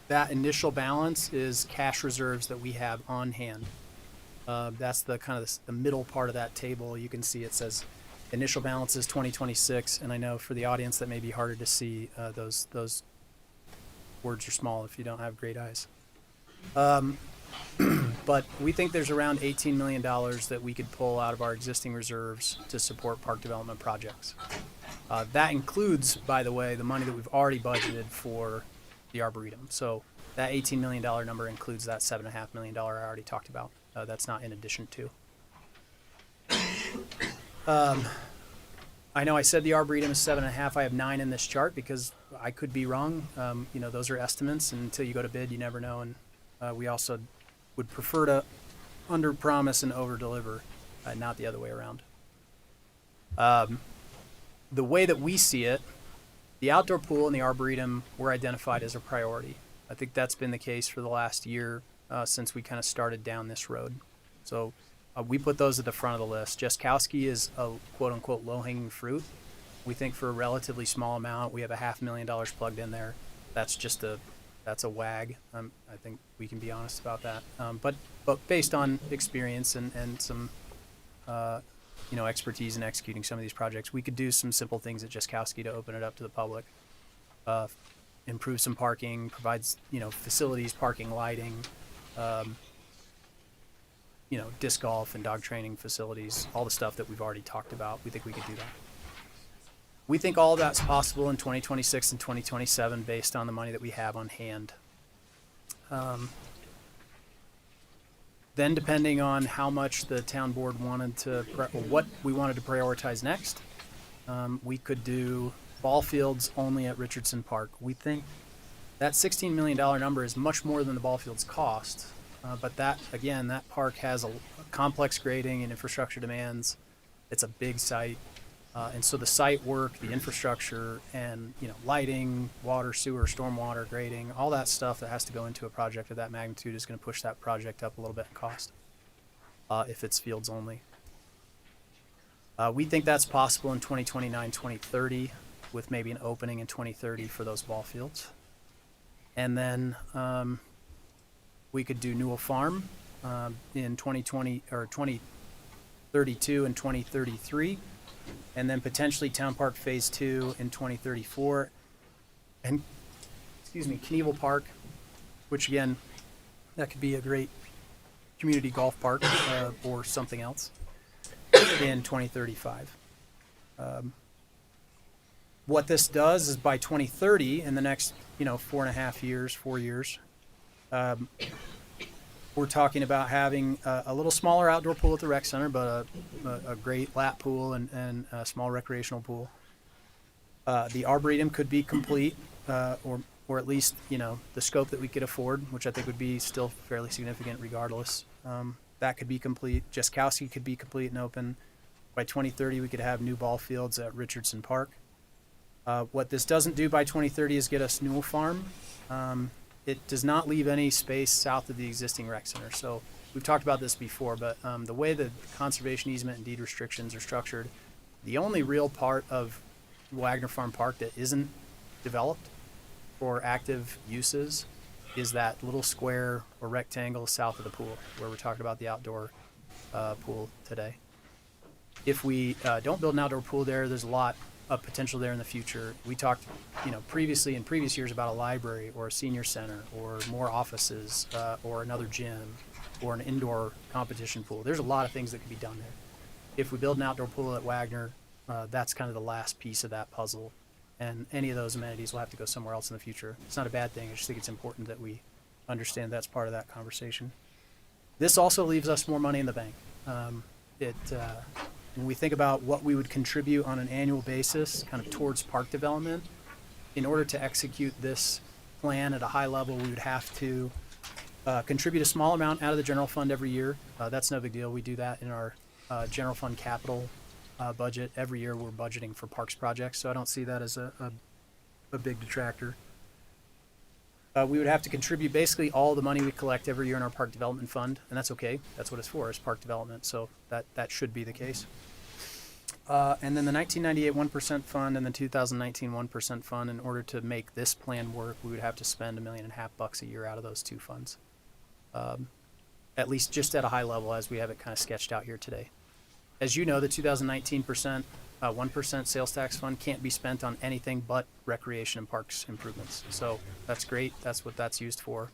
That initial balance is cash reserves that we have on hand. That's the kind of the middle part of that table. You can see it says initial balance is 2026, and I know for the audience that may be harder to see. Those words are small if you don't have great eyes. But we think there's around $18 million that we could pull out of our existing reserves to support park development projects. That includes, by the way, the money that we've already budgeted for the Arboretum. So that $18 million number includes that $7.5 million I already talked about. That's not in addition to. I know I said the Arboretum is 7.5. I have 9 in this chart because I could be wrong. Those are estimates, and until you go to bid, you never know. And we also would prefer to under-promise and over-deliver, not the other way around. The way that we see it, the outdoor pool and the Arboretum were identified as a priority. I think that's been the case for the last year since we kind of started down this road. So we put those at the front of the list. Jaskowski is a quote-unquote low-hanging fruit. We think for a relatively small amount, we have $500,000 plugged in there. That's a wag. I think we can be honest about that. But based on experience and some expertise in executing some of these projects, we could do some simple things at Jaskowski to open it up to the public. Improve some parking, provides facilities, parking, lighting, disc golf and dog training facilities, all the stuff that we've already talked about. We think we could do that. We think all of that's possible in 2026 and 2027 based on the money that we have on hand. Then depending on how much the town board wanted to, what we wanted to prioritize next, we could do ball fields only at Richardson Park. We think That $16 million number is much more than the ball fields cost. But that, again, that park has a complex grading and infrastructure demands. It's a big site. And so the site work, the infrastructure, and lighting, water, sewer, stormwater, grading, all that stuff that has to go into a project of that magnitude is going to push that project up a little bit in cost if it's fields only. We think that's possible in 2029, 2030, with maybe an opening in 2030 for those ball fields. And then we could do Newell Farm in 2020 or 2032 and 2033. And then potentially Town Park Phase 2 in 2034. And, Knievel Park, which again, that could be a great community golf park or something else in 2035. What this does is by 2030, in the next, 4 years, we're talking about having a little smaller outdoor pool at the rec center, but a great lap pool and a small recreational pool. The Arboretum could be complete, or at least, the scope that we could afford, which I think would be still fairly significant regardless. That could be complete. Jaskowski could be complete and open. By 2030, we could have new ball fields at Richardson Park. What this doesn't do by 2030 is get us Newell Farm. It does not leave any space south of the existing rec center. So we've talked about this before, but the way the conservation easement and deed restrictions are structured, the only real part of Wagner Farm Park that isn't developed for active uses is that little square or rectangle south of the pool where we're talking about the outdoor pool today. If we don't build an outdoor pool there, there's a lot of potential there in the future. We talked, previously in previous years about a library or a senior center or more offices or another gym or an indoor competition pool. There's a lot of things that could be done there. If we build an outdoor pool at Wagner, that's kind of the last piece of that puzzle. And any of those amenities will have to go somewhere else in the future. It's not a bad thing. I just think it's important that we understand that's part of that conversation. This also leaves us more money in the bank. When we think about what we would contribute on an annual basis kind of towards park development, in order to execute this plan at a high level, we would have to contribute a small amount out of the general fund every year. That's no big deal. We do that in our general fund capital budget. Every year we're budgeting for parks projects, so I don't see that as a big detractor. We would have to contribute basically all the money we collect every year in our park development fund, and that's okay. That's what it's for, is park development, so that should be the case. And then the 1998 1% fund and the 2019 1% fund, in order to make this plan work, we would have to spend $1.5 million a year out of those two funds. At least just at a high level as we have it kind of sketched out here today. As you know, the 2019 1% sales tax fund can't be spent on anything but recreation and parks improvements. So that's great. That's what that's used for.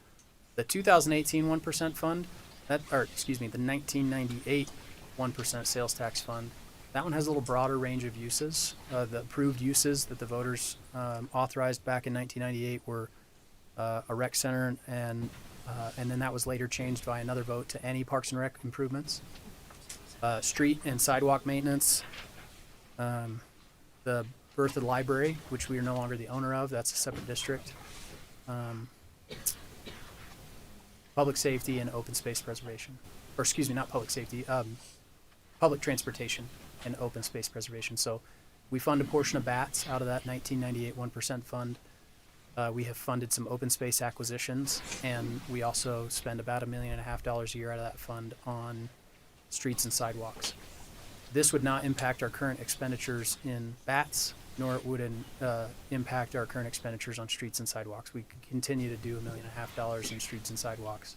The 2018 1% fund, the 1998 1% sales tax fund, that one has a little broader range of uses. The approved uses that the voters authorized back in 1998 were a rec center, and then that was later changed by another vote to any parks and rec improvements. Street and sidewalk maintenance, the Berthoud Library, which we are no longer the owner of, that's a separate district. Public safety and open space preservation, or excuse me, not public safety, public transportation and open space preservation. So we fund a portion of BATS out of that 1998 1% fund. We have funded some open space acquisitions, and we also spend about $1.5 million a year out of that fund on streets and sidewalks. This would not impact our current expenditures in BATS, nor would it impact our current expenditures on streets and sidewalks. We could continue to do $1.5 million in streets and sidewalks,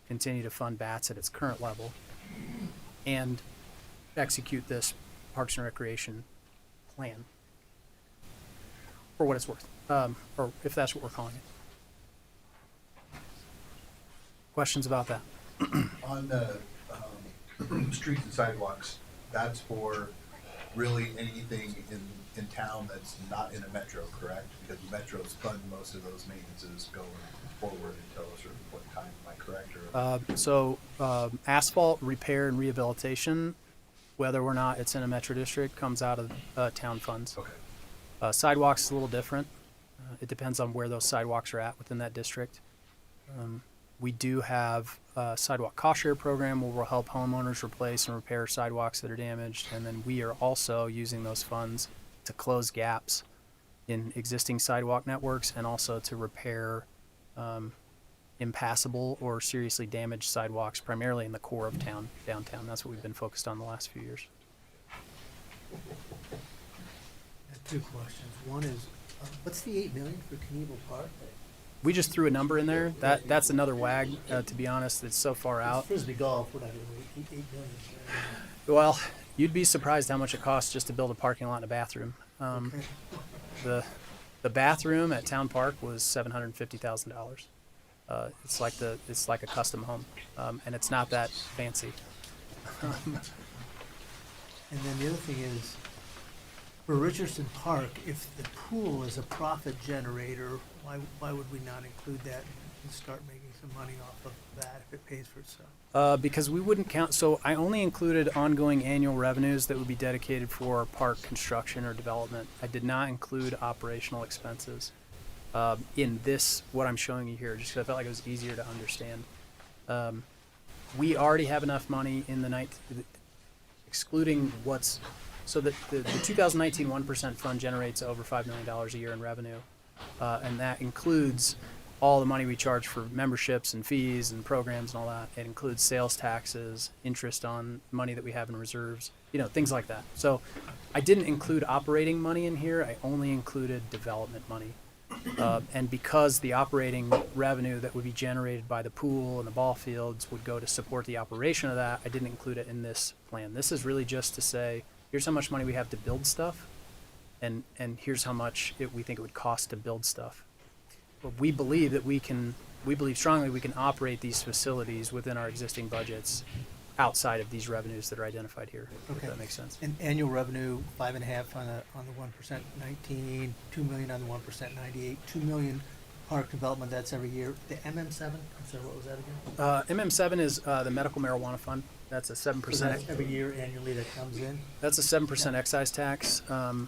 continue to fund BATS at its current level, and execute this Parks and Recreation plan for what it's worth, or if that's what we're calling it. Questions about that? On the streets and sidewalks, that's for really anything in town that's not in a metro, correct? Because the metros fund most of those maintenances going forward until a certain point in time, am I correct? Asphalt repair and rehabilitation, whether or not it's in a metro district, comes out of town funds. Okay. Sidewalks is a little different. It depends on where those sidewalks are at within that district. We do have a sidewalk cost share program where we'll help homeowners replace and repair sidewalks that are damaged. And then we are also using those funds to close gaps in existing sidewalk networks and also to repair impassable or seriously damaged sidewalks, primarily in the core of town, downtown. That's what we've been focused on the last few years. I have two questions. One is, what's the 8 million for Knievel Park? We just threw a number in there. That's another wag, to be honest. It's so far It's out. Frisbee golf, what I do, 8 million. Well, you'd be surprised how much it costs just to build a parking lot and a bathroom. Okay. The bathroom at Town Park was $750,000. It's like a custom home, and it's not that fancy. And then the other thing is, for Richardson Park, if the pool is a profit generator, why would we not include that and start making some money off of that if it pays for itself? Because we wouldn't count. So I only included ongoing annual revenues that would be dedicated for park construction or development. I did not include operational expenses in this, what I'm showing you here, just because I felt like it was easier to understand. We already have enough money in the night, excluding what's, so that the 2019 1% fund generates over $5 million a year in revenue. And that includes all the money we charge for memberships and fees and programs and all that. It includes sales taxes, interest on money that we have in reserves, things like that. So I didn't include operating money in here. I only included development money. And because the operating revenue that would be generated by the pool and the ball fields would go to support the operation of that, I didn't include it in this plan. This is really just to say, here's how much money we have to build stuff, and here's how much we think it would cost to build stuff. But we believe strongly we can operate these facilities within our existing budgets outside of these revenues that are identified here. If Okay. that makes sense. And annual revenue, 5.5 on the 1%, 19, 2 million on the 1%, 98, 2 million park development, that's every year. The MM7, I'm sorry, what was that again? MM7 is the medical marijuana fund. That's a 7%. So that's every year annually that comes in? That's a 7% excise tax on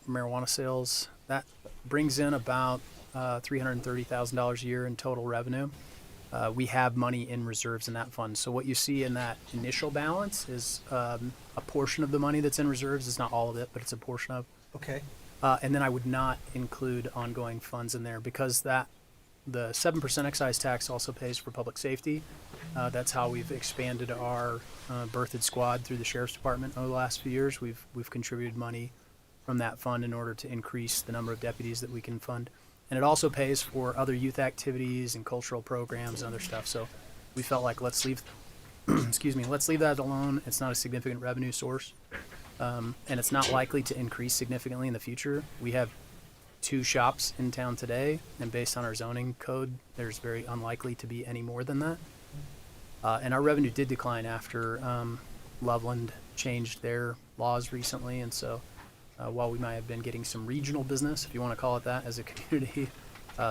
marijuana sales. That brings in about $330,000 a year in total revenue. We have money in reserves in that fund. So what you see in that initial balance is a portion of the money that's in reserves. It's not all of it, but it's a portion of. Okay. And then I would not include ongoing funds in there because the 7% excise tax also pays for public safety. That's how we've expanded our berthed squad through the sheriff's department over the last few years. We've contributed money from that fund in order to increase the number of deputies that we can fund. And it also pays for other youth activities and cultural programs and other stuff. So we felt like let's leave that alone. It's not a significant revenue source. And it's not likely to increase significantly in the future. We have 2 shops in town today, and based on our zoning code, there's very unlikely to be any more than that. And our revenue did decline after Loveland changed their laws recently, and so while we might have been getting some regional business, if you want to call it that, as a community,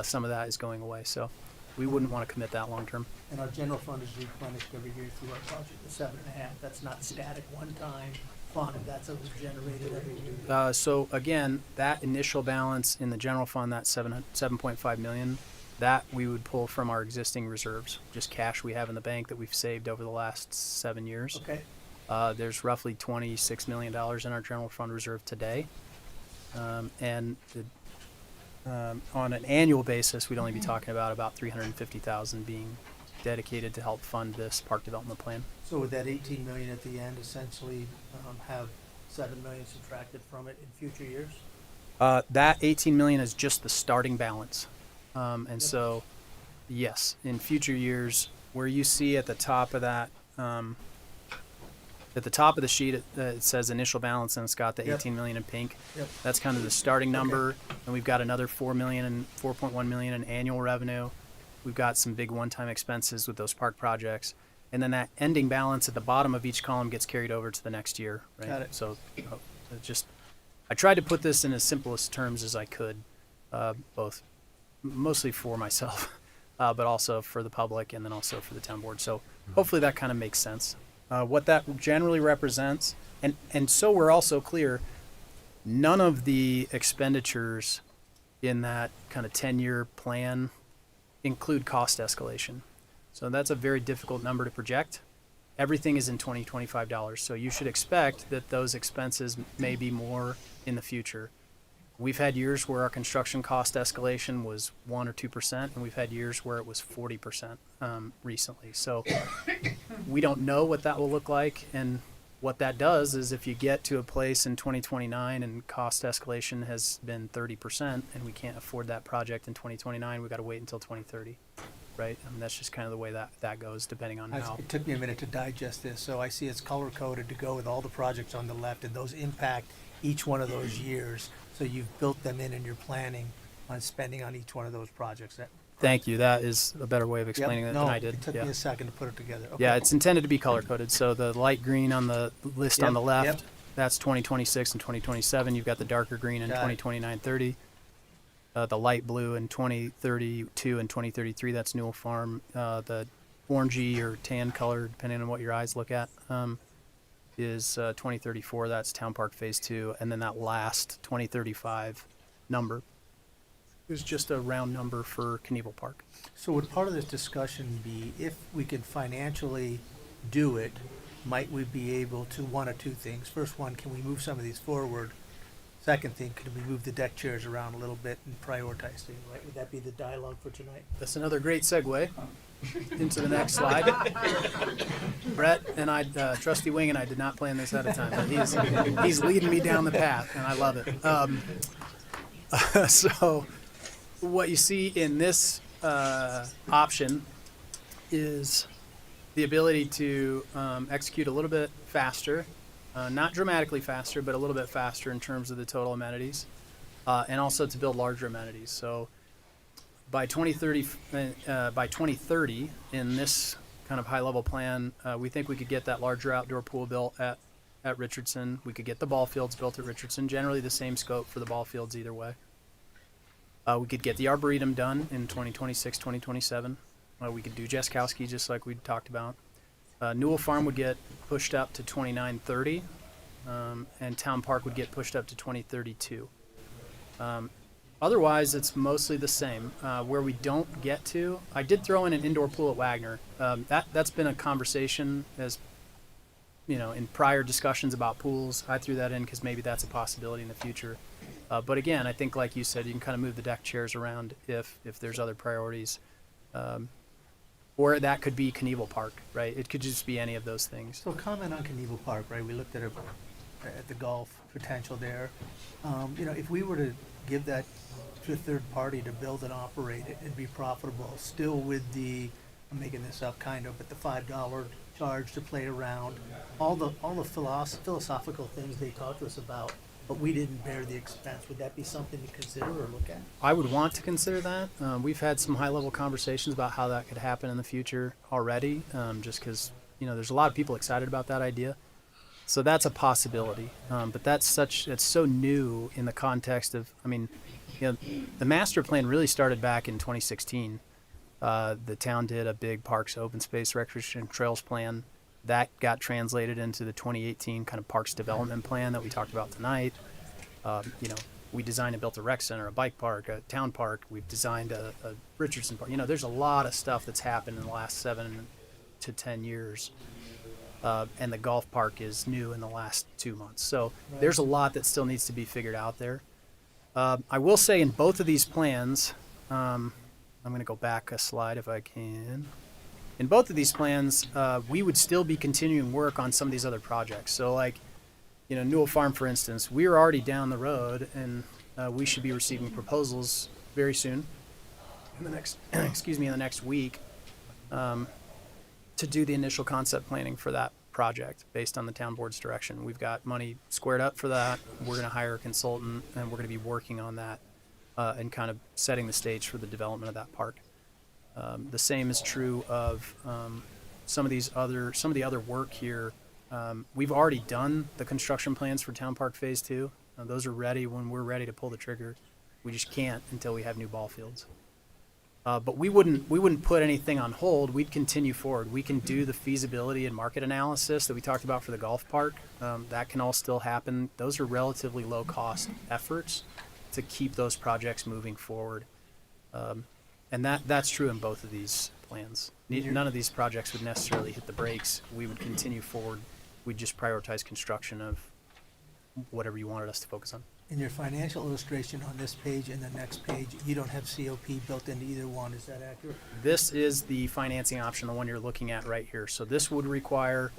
some of that is going away. So we wouldn't want to commit that long term. And our general fund is replenished every year through our budget, the 7.5. That's not static one-time fund. That's what was generated every year. So again, that initial balance in the general fund, that 7.5 million, that we would pull from our existing reserves, just cash we have in the bank that we've saved over the last 7 years. Okay. There's roughly $26 million in our general fund reserve today. And on an annual basis, we'd only be talking about $350,000 being dedicated to help fund this park development plan. So would that 18 million at the end essentially have 7 million subtracted from it in future years? That 18 million is just the starting balance. And so, yes, in future years, where you see at the top of that, at the top of the sheet, it says initial balance, and it's got the 18 million in pink. Yep. That's kind of the starting number, and we've got another 4.1 million in annual revenue. We've got some big one-time expenses with those park projects, and then that ending balance at the bottom of each column gets carried over to the next year. Right? Got it. So, I tried to put this in as simplest terms as I could, both mostly for myself, but also for the public, and then also for the town board. So hopefully that kind of makes sense. What that generally represents, and so we're also clear, none of the expenditures in that kind of 10-year plan include cost escalation. So that's a very difficult number to project. Everything is in $2025, so you should expect that those expenses may be more in the future. We've had years where our construction cost escalation was 1 or 2%, and we've had years where it was 40% recently. So we don't know what that will look like, and what that does is if you get to a place in 2029 and cost escalation has been 30% and we can't afford that project in 2029, we've got to wait until 2030, right? I mean, that's just kind of the way that goes, depending on how. It took me a minute to digest this, so I see it's color-coded to go with all the projects on the left, and those impact each one of those years. So you've built them in your planning on spending on each one of those projects. Thank you. That is a better way of explaining it than I did. It took me a second to put it together. Okay. Yeah, it's intended to be color-coded. So the light green on the list on the left, yep. that's 2026 and 2027. You've got the darker green in Got it. 2029, 30. The light blue in 2032 and 2033, that's Newell Farm. The orangey or tan color, depending on what your eyes look at, is 2034. That's Town Park Phase 2. And then that last 2035 number is just a round number for Knievel Park. So would part of this discussion be, if we could financially do it, might we be able to, one or two things? First one, can we move some of these forward? Second thing, could we move the deck chairs around a little bit and prioritize things, right? Would that be the dialogue for tonight? That's another great segue into the next slide. Brett and I, Trustee Wing and I did not plan this at a time, but he's leading me down the path, and I love it. So what you see in this option is the ability to execute a little bit faster, not dramatically faster, but a little bit faster in terms of the total amenities, and also to build larger amenities. So by 2030, in this kind of high-level plan, we think we could get that larger outdoor pool built at Richardson. We could get the ball fields built at Richardson, generally the same scope for the ball fields either way. We could get the Arboretum done in 2026, 2027. We could do Jaskowski just like we talked about. Newell Farm would get pushed up to 2930, and Town Park would get pushed up to 2032. Otherwise, it's mostly the same. Where we don't get to, I did throw in an indoor pool at Wagner. That's been a conversation, as you know, in prior discussions about pools. I threw that in because maybe that's a possibility in the future. But again, I think, like you said, you can kind of move the deck chairs around if there's other priorities. Or that could be Knievel Park, right? It could just be any of those things. So comment on Knievel Park, right? We looked at the golf potential there. You know, if we were to give that to a third party to build and operate it, it'd be profitable, still with the, I'm making this up kind of, but the $5 charge to play around, all the philosophical things they talked to us about, but we didn't bear the expense. Would that be something to consider or look at? I would want to consider that. We've had some high-level conversations about how that could happen in the future already, just because, you know, there's a lot of people excited about that idea. So that's a possibility. But it's so new in the context of, I mean, you know, the master plan really started back in 2016. The town did a big parks, open space, recreation trails plan. That got translated into the 2018 kind of parks development plan that we talked about tonight. You know, we designed and built a rec center, a bike park, a town park. We've designed a Richardson Park. You know, there's a lot of stuff that's happened in the last 7 to 10 years. And the golf park is new in the last 2 months. So there's a lot that still needs to be figured out there. I will say in both of these plans, I'm going to go back a slide if I can. In both of these plans, we would still be continuing work on some of these other projects. So like, you know, Newell Farm, for instance, we are already down the road, and we should be receiving proposals very soon, in the next, in the next week, to do the initial concept planning for that project based on the town board's direction. We've got money squared up for that. We're going to hire a consultant, and we're going to be working on that and kind of setting the stage for the development of that park. The same is true of some of the other work here. We've already done the construction plans for Town Park Phase 2. Those are ready when we're ready to pull the trigger. We just can't until we have new ball fields. But we wouldn't put anything on hold. We'd continue forward. We can do the feasibility and market analysis that we talked about for the golf park. That can all still happen. Those are relatively low cost efforts. to keep those projects moving forward. And that's true in both of these plans. None of these projects would necessarily hit the brakes. We would continue forward. We'd just prioritize construction of whatever you wanted us to focus on. In your financial illustration on this page and the next page, you don't have COP built into either one, is that accurate? This is the financing option, the one you're looking at right here. So this would require,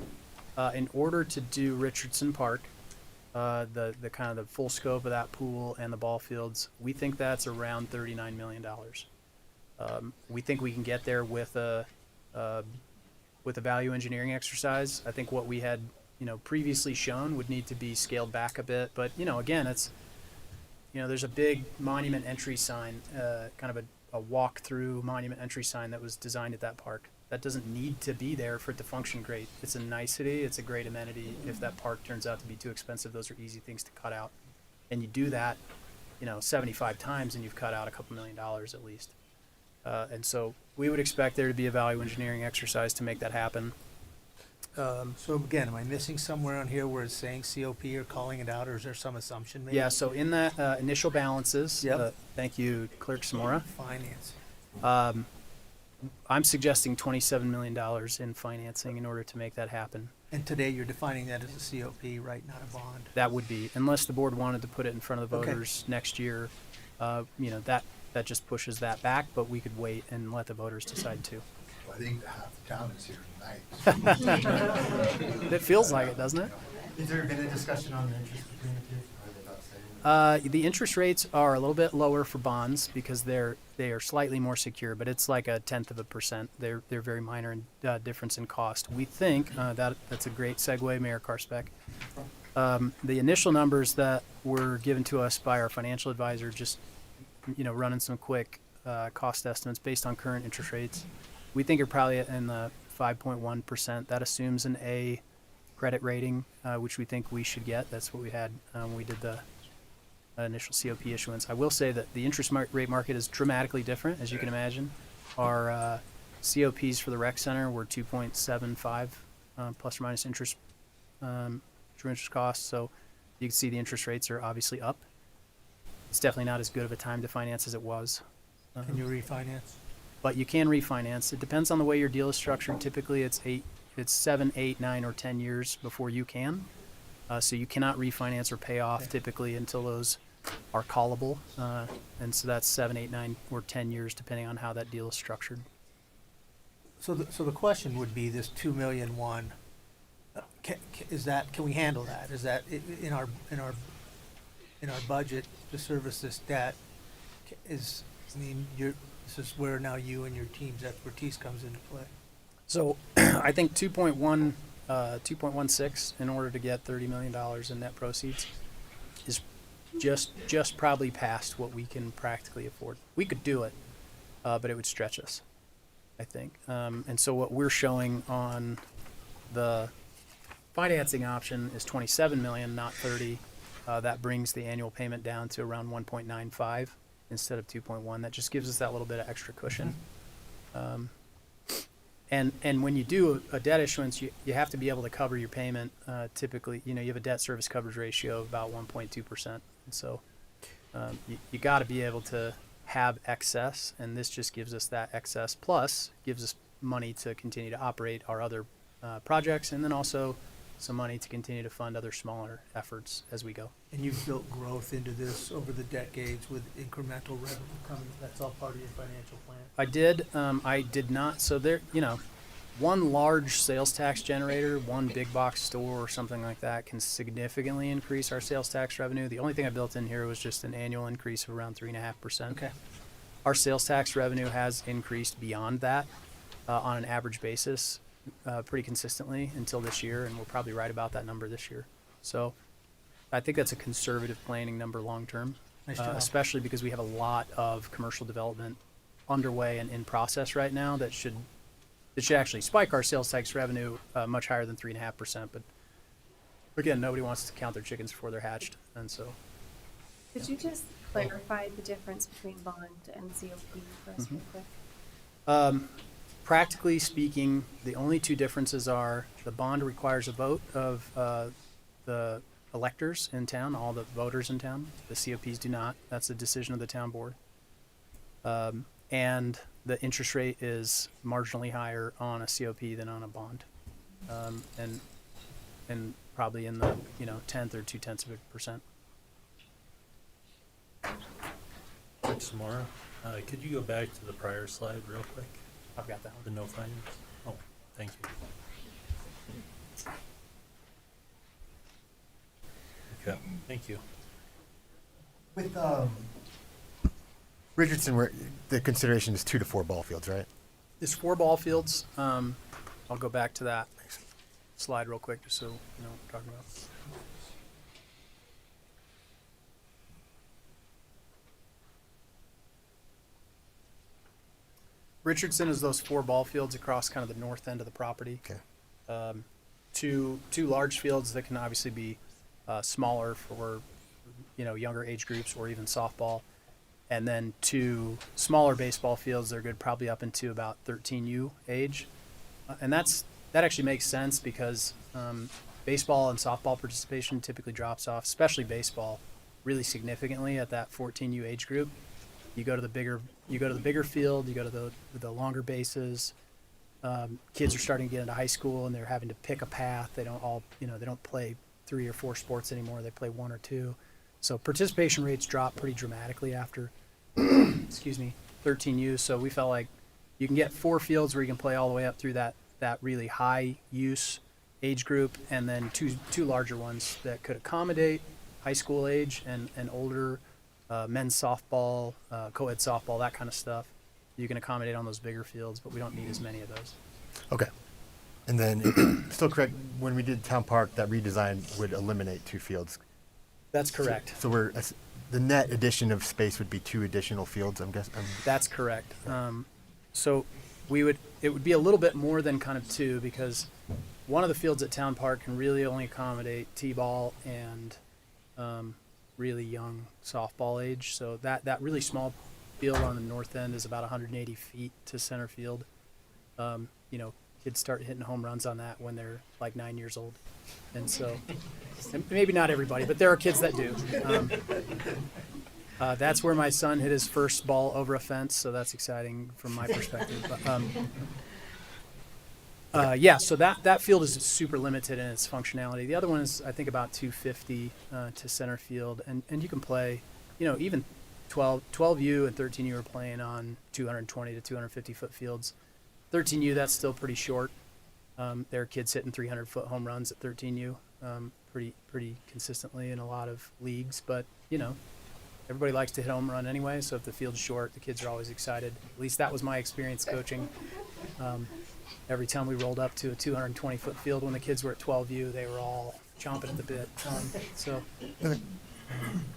in order to do Richardson Park, the kind of the full scope of that pool and the ball fields, we think that's around $39 million. We think we can get there with a value engineering exercise. I think what we had, previously shown would need to be scaled back a bit. But, again, it's, there's a big monument entry sign, kind of a walk-through monument entry sign that was designed at that park. That doesn't need to be there for it to function great. It's a nicety. It's a great amenity. If that park turns out to be too expensive, those are easy things to cut out. And you do that, 75 times and you've cut out a couple $1 million at least. And so we would expect there to be a value engineering exercise to make that happen. So again, am I missing somewhere on here where it's saying COP or calling it out, or is there some assumption maybe? Yeah, so in that initial balances, Yep. Thank you, Clerk Samora. Finance. I'm suggesting $27 million in financing in order to make that happen. And today you're defining that as a COP, right, not a bond? That would be, unless the board wanted to put it in front of the Okay. voters next year, that just pushes that back, but we could wait and let the voters decide too. I think half the town is here tonight. It feels like it, doesn't it? Has there been a discussion on the interest between the two? Or are they about the same? The interest rates are a little bit lower for bonds because they are slightly more secure, but it's like 0.1%. They're very minor in difference in cost. We think that's a great segue, Mayor Karspeck. The initial numbers that were given to us by our financial advisor, just running some quick cost estimates based on current interest rates, we think are probably in the 5.1%. That assumes an A credit rating, which we think we should get. That's what we had when we did the initial COP issuance. I will say that the interest rate market is dramatically different, as you can imagine. Our COPs for the rec center were 2.75 plus or minus interest, true interest costs. So you can see the interest rates are obviously up. It's definitely not as good of a time to finance as it was. Can you refinance? But you can refinance. It depends on the way your deal is structured. Typically, it's 7, 8, 9, or 10 years before you can. So you cannot refinance or pay off typically until those are callable. And so that's 7, 8, 9, or 10 years, depending on how that deal is structured. So the question would be this 2 million one. Can we handle that? Is that in our budget to service this debt? This is where now you and your team's expertise comes into play. So I think 2.16 in order to get $30 million in net proceeds is just probably past what we can practically afford. We could do it, but it would stretch us, I think. And so what we're showing on the financing option is 27 million, not 30. That brings the annual payment down to around 1.95 instead of 2.1. That just gives us that little bit of extra cushion. And when you do a debt issuance, you have to be able to cover your payment. Typically, you have a debt service coverage ratio of about 1.2%. And so you got to be able to have excess, and this just gives us that excess, plus gives us money to continue to operate our other projects, and then also some money to continue to fund other smaller efforts as we go. And you've built growth into this over the decades with incremental revenue coming. That's all part of your financial plan. I did not. So there, one large sales tax generator, one big box store or something like that can significantly increase our sales tax revenue. The only thing I built in here was just an annual increase of around 3.5%. Okay. Our sales tax revenue has increased beyond that on an average basis pretty consistently until this year, and we're probably right about that number this year. So I think that's a conservative planning number long term, Nice job. especially because we have a lot of commercial development underway and in process right now that should actually spike our sales tax revenue much higher than 3.5%. But again, nobody wants to count their chickens before they're hatched, and so. Could you just clarify the difference between bond and COP for us real quick? Practically speaking, the only two differences are the bond requires a vote of the electors in town, all the voters in town. The COPs do not. That's a decision of the town board. And the interest rate is marginally higher on a COP than on a bond, and probably in the 1/10 or 0.2%. Rich Samara, could you go back to the prior slide real quick? I've got that one. The no findings? Oh, thank you. Okay, thank you. With Richardson, the consideration is 2 to 4 ball fields, right? There's 4 ball fields. I'll go back to that slide real quick just so you know what we're talking about. Richardson is those 4 ball fields across kind of the north end of the property. Okay. Two large fields that can obviously be smaller for younger age groups or even softball, and then 2 smaller baseball fields that are good probably up into about 13U age, and that actually makes sense because baseball and softball participation typically drops off, especially baseball, really significantly at that 14U age group. You go to the bigger field, you go to the longer bases. Kids are starting to get into high school and they're having to pick a path. They don't play 3 or 4 sports anymore. They play 1 or 2. So participation rates drop pretty dramatically after, 13U. So we felt like you can get 4 fields where you can play all the way up through that really high use age group, and then two larger ones that could accommodate high school age and older men's softball, co-ed softball, that kind of stuff. You can accommodate on those bigger fields, but we don't need as many of those. Okay. And then, still correct, when we did Town Park, that redesign would eliminate 2 fields. That's correct. So the net addition of space would be 2 additional fields, I'm guessing? That's correct. So it would be a little bit more than kind of 2, because one of the fields at Town Park can really only accommodate T-ball and really young softball age. So that really small field on the north end is about 180 feet to center field. Kids start hitting home runs on that when they're like 9 years old. And so, and maybe not everybody, but there are kids that do. That's where my son hit his first ball over a fence, so that's exciting from my perspective. But, so that field is super limited in its functionality. The other one is, I think, about 250 to center field, and you can play, even 12U and 13U are playing on 220 to 250 foot fields. 13U, that's still pretty short. There are kids hitting 300-foot home runs at 13U pretty consistently in a lot of leagues. But, everybody likes to hit a home run anyway, so if the field's short, the kids are always excited. At least that was my experience coaching. Every time we rolled up to a 220-foot field when the kids were at 12U, they were all chomping at the bit.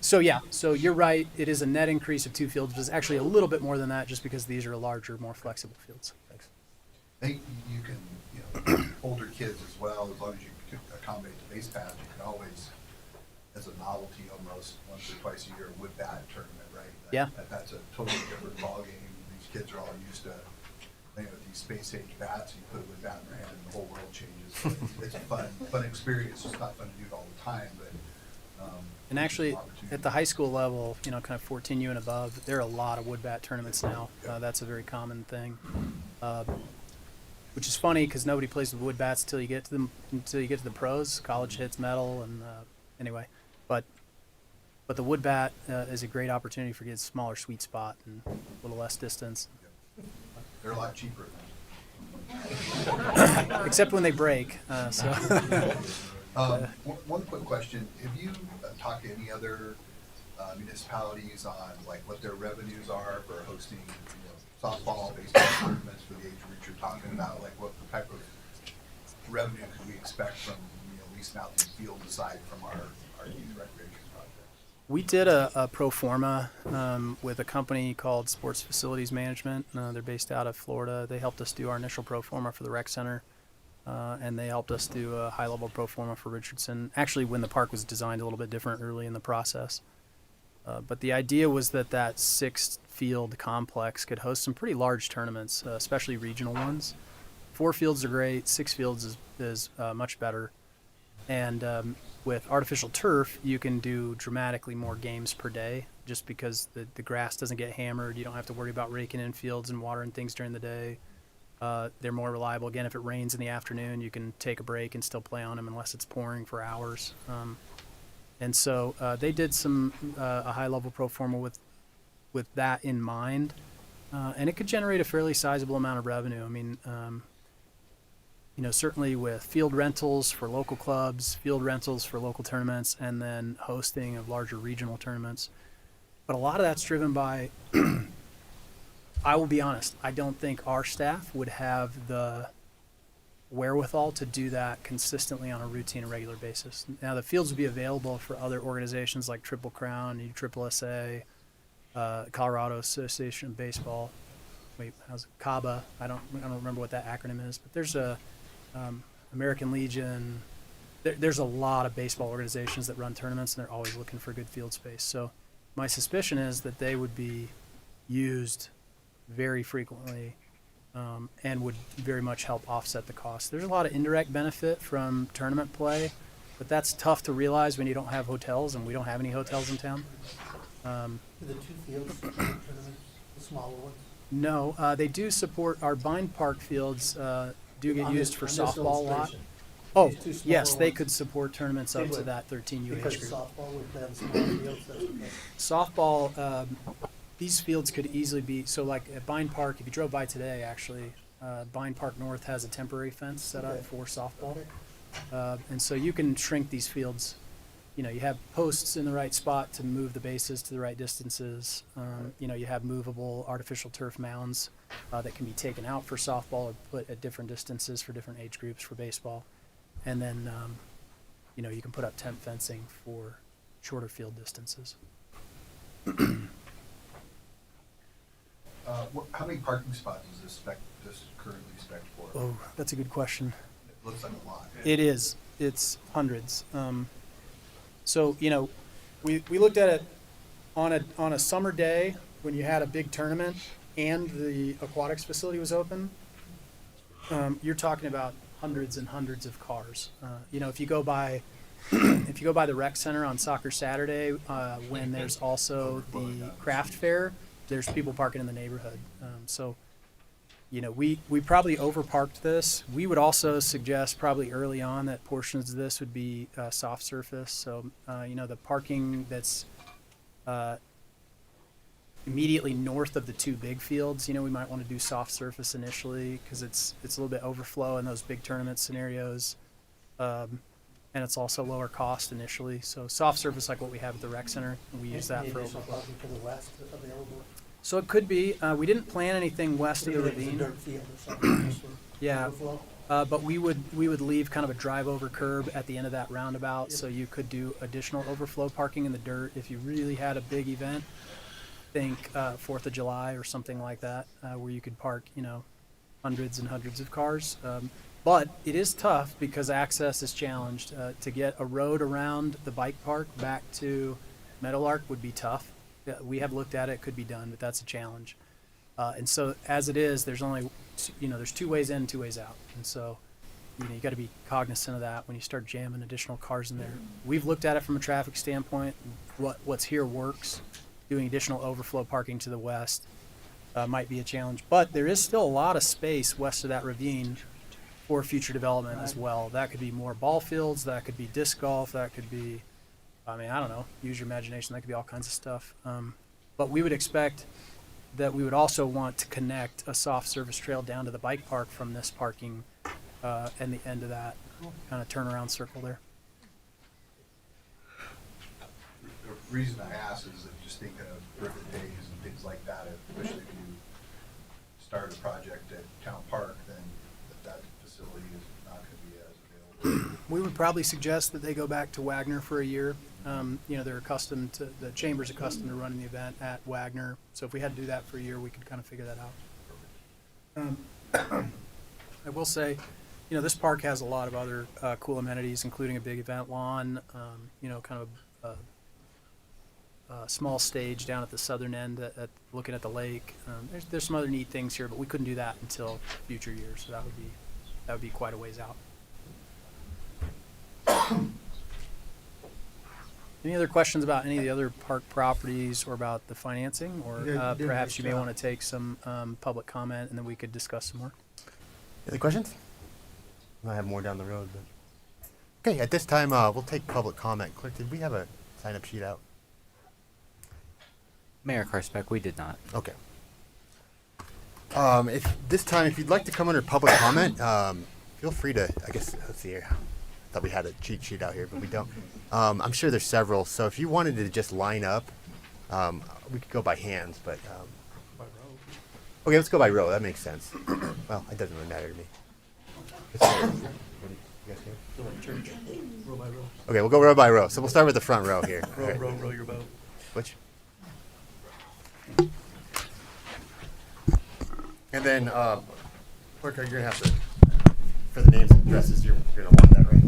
So you're right. It is a net increase of 2 fields, but it's actually a little bit more than that just because these are larger, more flexible fields. Thanks. I think you can, older kids as well, as long as you can accommodate the base paths, you can always, as a novelty almost, once or twice a year, wood bat tournament, right? Yeah. That's a totally different ballgame. These kids are all used to playing with these space age bats. You put a wood bat in their hand and the whole world changes. So it's a fun experience. It's not fun to do it all the time, but and actually, at the high school level, kind of 14U and above, there are a lot of wood bat tournaments now. That's a very common thing, which is funny because nobody plays with wood bats until you get to the pros. College hits metal, and anyway, but the wood bat is a great opportunity for getting a smaller sweet spot and a little less distance. they're a lot cheaper. Except when they break. One quick question: have you talked to any other municipalities on what their revenues are for hosting softball, baseball tournaments for the age group you're talking about? What type of revenue could we expect from leasing out these fields aside from our youth recreation projects? We did a pro forma with a company called Sports Facilities Management. They're based out of Florida. They helped us do our initial pro forma for the rec center. And they helped us do a high-level pro forma for Richardson. Actually, when the park was designed a little bit different early in the process. But the idea was that 6-field complex could host some pretty large tournaments, especially regional ones. 4 fields are great. 6 fields is much better. And With artificial turf, you can do dramatically more games per day just because the grass doesn't get hammered. You don't have to worry about raking in fields and watering things during the day. They're more reliable. Again, if it rains in the afternoon, you can take a break and still play on them unless it's pouring for hours. And so they did a high-level pro forma with that in mind, and it could generate a fairly sizable amount of revenue. I mean, certainly with field rentals for local clubs, field rentals for local tournaments, and then hosting of larger regional tournaments. But a lot of that's driven by, I will be honest, I don't think our staff would have the wherewithal to do that consistently on a routine and regular basis. Now, the fields would be available for other organizations like Triple Crown, USSSA, Colorado Association of Baseball. Wait, how's it? CABA. I don't remember what that acronym is, but there's a American Legion. There's a lot of baseball organizations that run tournaments, and they're always looking for good field space. So my suspicion is that they would be used very frequently and would very much help offset the cost. There's a lot of indirect benefit from tournament play, but that's tough to realize when you don't have hotels, and we don't have any hotels in town. The two fields, tournaments, the smaller ones. No, they do support our Bind Park fields. Do get used for softball a lot. Oh, These two smaller yes, they ones. could support tournaments They up to would. that 13 Because UH group. softball would play on smaller fields, that's okay. Softball, these fields could easily be, so like at Bind Park, if you drove by today, actually, Bind Park North has a temporary fence set up Okay. for softball. And so you can shrink these fields. You have posts in the right spot to move the bases to the right distances. You have movable artificial turf mounds that can be taken out for softball or put at different distances for different age groups for baseball. And then, you can put up tent fencing for shorter field distances. How many parking spots is this currently spec for? Oh, that's a good question. It looks like a lot. It is. It's hundreds. So we looked at it on a summer day when you had a big tournament and the aquatics facility was open. You're talking about hundreds and hundreds of cars. If you go by the rec center on Soccer Saturday, when there's also the craft fair, there's people parking in the neighborhood. We probably overparked this. We would also suggest probably early on that portions of this would be soft surface. So, the parking that's immediately north of the two big fields, we might want to do soft surface initially because it's a little bit overflow in those big tournament scenarios. And it's also lower cost initially. So soft surface like what we have at the rec center, and we use that Any for additional overflow. parking to the west available? So it could be. We didn't plan anything west of the Maybe it's a ravine. dirt field or something, just for Yeah. overflow? But we would leave kind of a drive over curb at the end of that roundabout, so you could do additional overflow parking in the dirt if you really had a big event. Think 4th of July or something like that, where you could park hundreds and hundreds of cars. But it is tough because access is challenged. To get a road around the bike park back to Meadowlark would be tough. We have looked at it; could be done, but that's a challenge. And so, as it is, there's only there's two ways in, two ways out, and so you got to be cognizant of that when you start jamming additional cars in there. We've looked at it from a traffic standpoint. What's here works. Doing additional overflow parking to the west might be a challenge, but there is still a lot of space west of that ravine for future development as well. That could be more ball fields, that could be disc golf, that could be, I don't know, use your imagination, that could be all kinds of stuff. But we would expect that we would also want to connect a soft surface trail down to the bike park from this parking and the end of that kind of turnaround circle there. The reason I ask is that just thinking of birthday days and things like that, especially if you start a project at Town Park, then that facility is not going to be as available. We would probably suggest that they go back to Wagner for a year. They're accustomed to, the chamber's accustomed to running the event at Wagner. So if we had to do that for a year, we could kind of figure that out. I will say, this park has a lot of other cool amenities, including a big event lawn, kind of a small stage down at the southern end at looking at the lake. There's some other neat things here, but we couldn't do that until future years. So that would be quite a ways out. Any other questions about any of the other park properties or about the financing? Or You did a perhaps nice you may job. want to take some public comment and then we could discuss some more. Any questions? I have more down the road, but okay. At this time, we'll take public comment. Clerk, did we have a sign-up sheet out? Mayor Karsbeck, we did not. Okay. If you'd like to come under public comment, feel free to. I guess let's see here. I thought we had a cheat sheet out here, but we don't. I'm sure there's several. So if you wanted to just line up, we could go by hands, but. Okay, let's go by row. That makes sense. Well, it doesn't really matter to me. Row by row. Okay, we'll go row by row. So we'll start with the front row here. All right. Row your boat. Which? And then, clerk, you're gonna have to, for the names and addresses, you're gonna want that, right?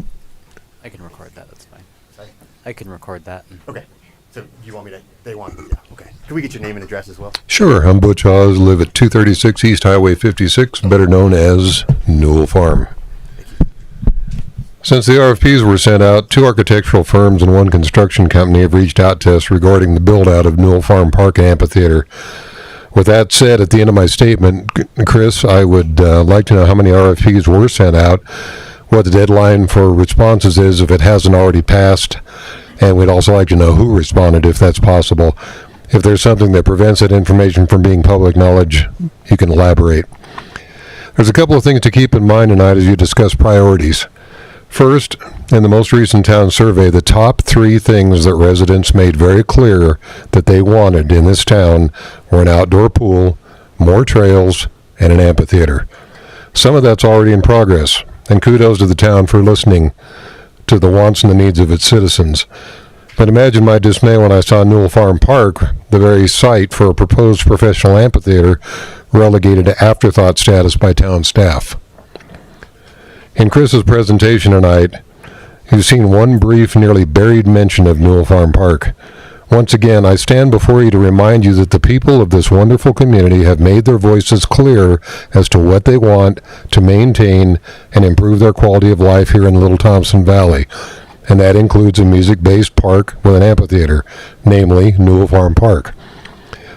I can record that. That's fine. Sorry? I can record that. Okay. So you want me to? They want. Yeah. Okay. Can we get your name and address as well? Sure, I'm Butch Hawes, live at 236 East Highway 56, better known as Newell Farm. Since the RFPs were sent out, 2 architectural firms and 1 construction company have reached out to us regarding the build-out of Newell Farm Park and Amphitheater. With that said, at the end of my statement, Chris, I would like to know how many RFPs were sent out, what the deadline for responses is if it hasn't already passed, and we'd also like to know who responded if that's possible. If there's something that prevents that information from being public knowledge, you can elaborate. There's a couple of things to keep in mind tonight as you discuss priorities. First, in the most recent town survey, the top 3 things that residents made very clear that they wanted in this town were an outdoor pool, more trails, and an amphitheater. Some of that's already in progress, and kudos to the town for listening to the wants and the needs of its citizens. But imagine my dismay when I saw Newell Farm Park, the very site for a proposed professional amphitheater, relegated to afterthought status by town staff. In Chris's presentation tonight, you've seen one brief, nearly buried mention of Newell Farm Park. Once again, I stand before you to remind you that the people of this wonderful community have made their voices clear as to what they want to maintain and improve their quality of life here in Little Thompson Valley. And that includes a music-based park with an amphitheater, namely Newell Farm Park.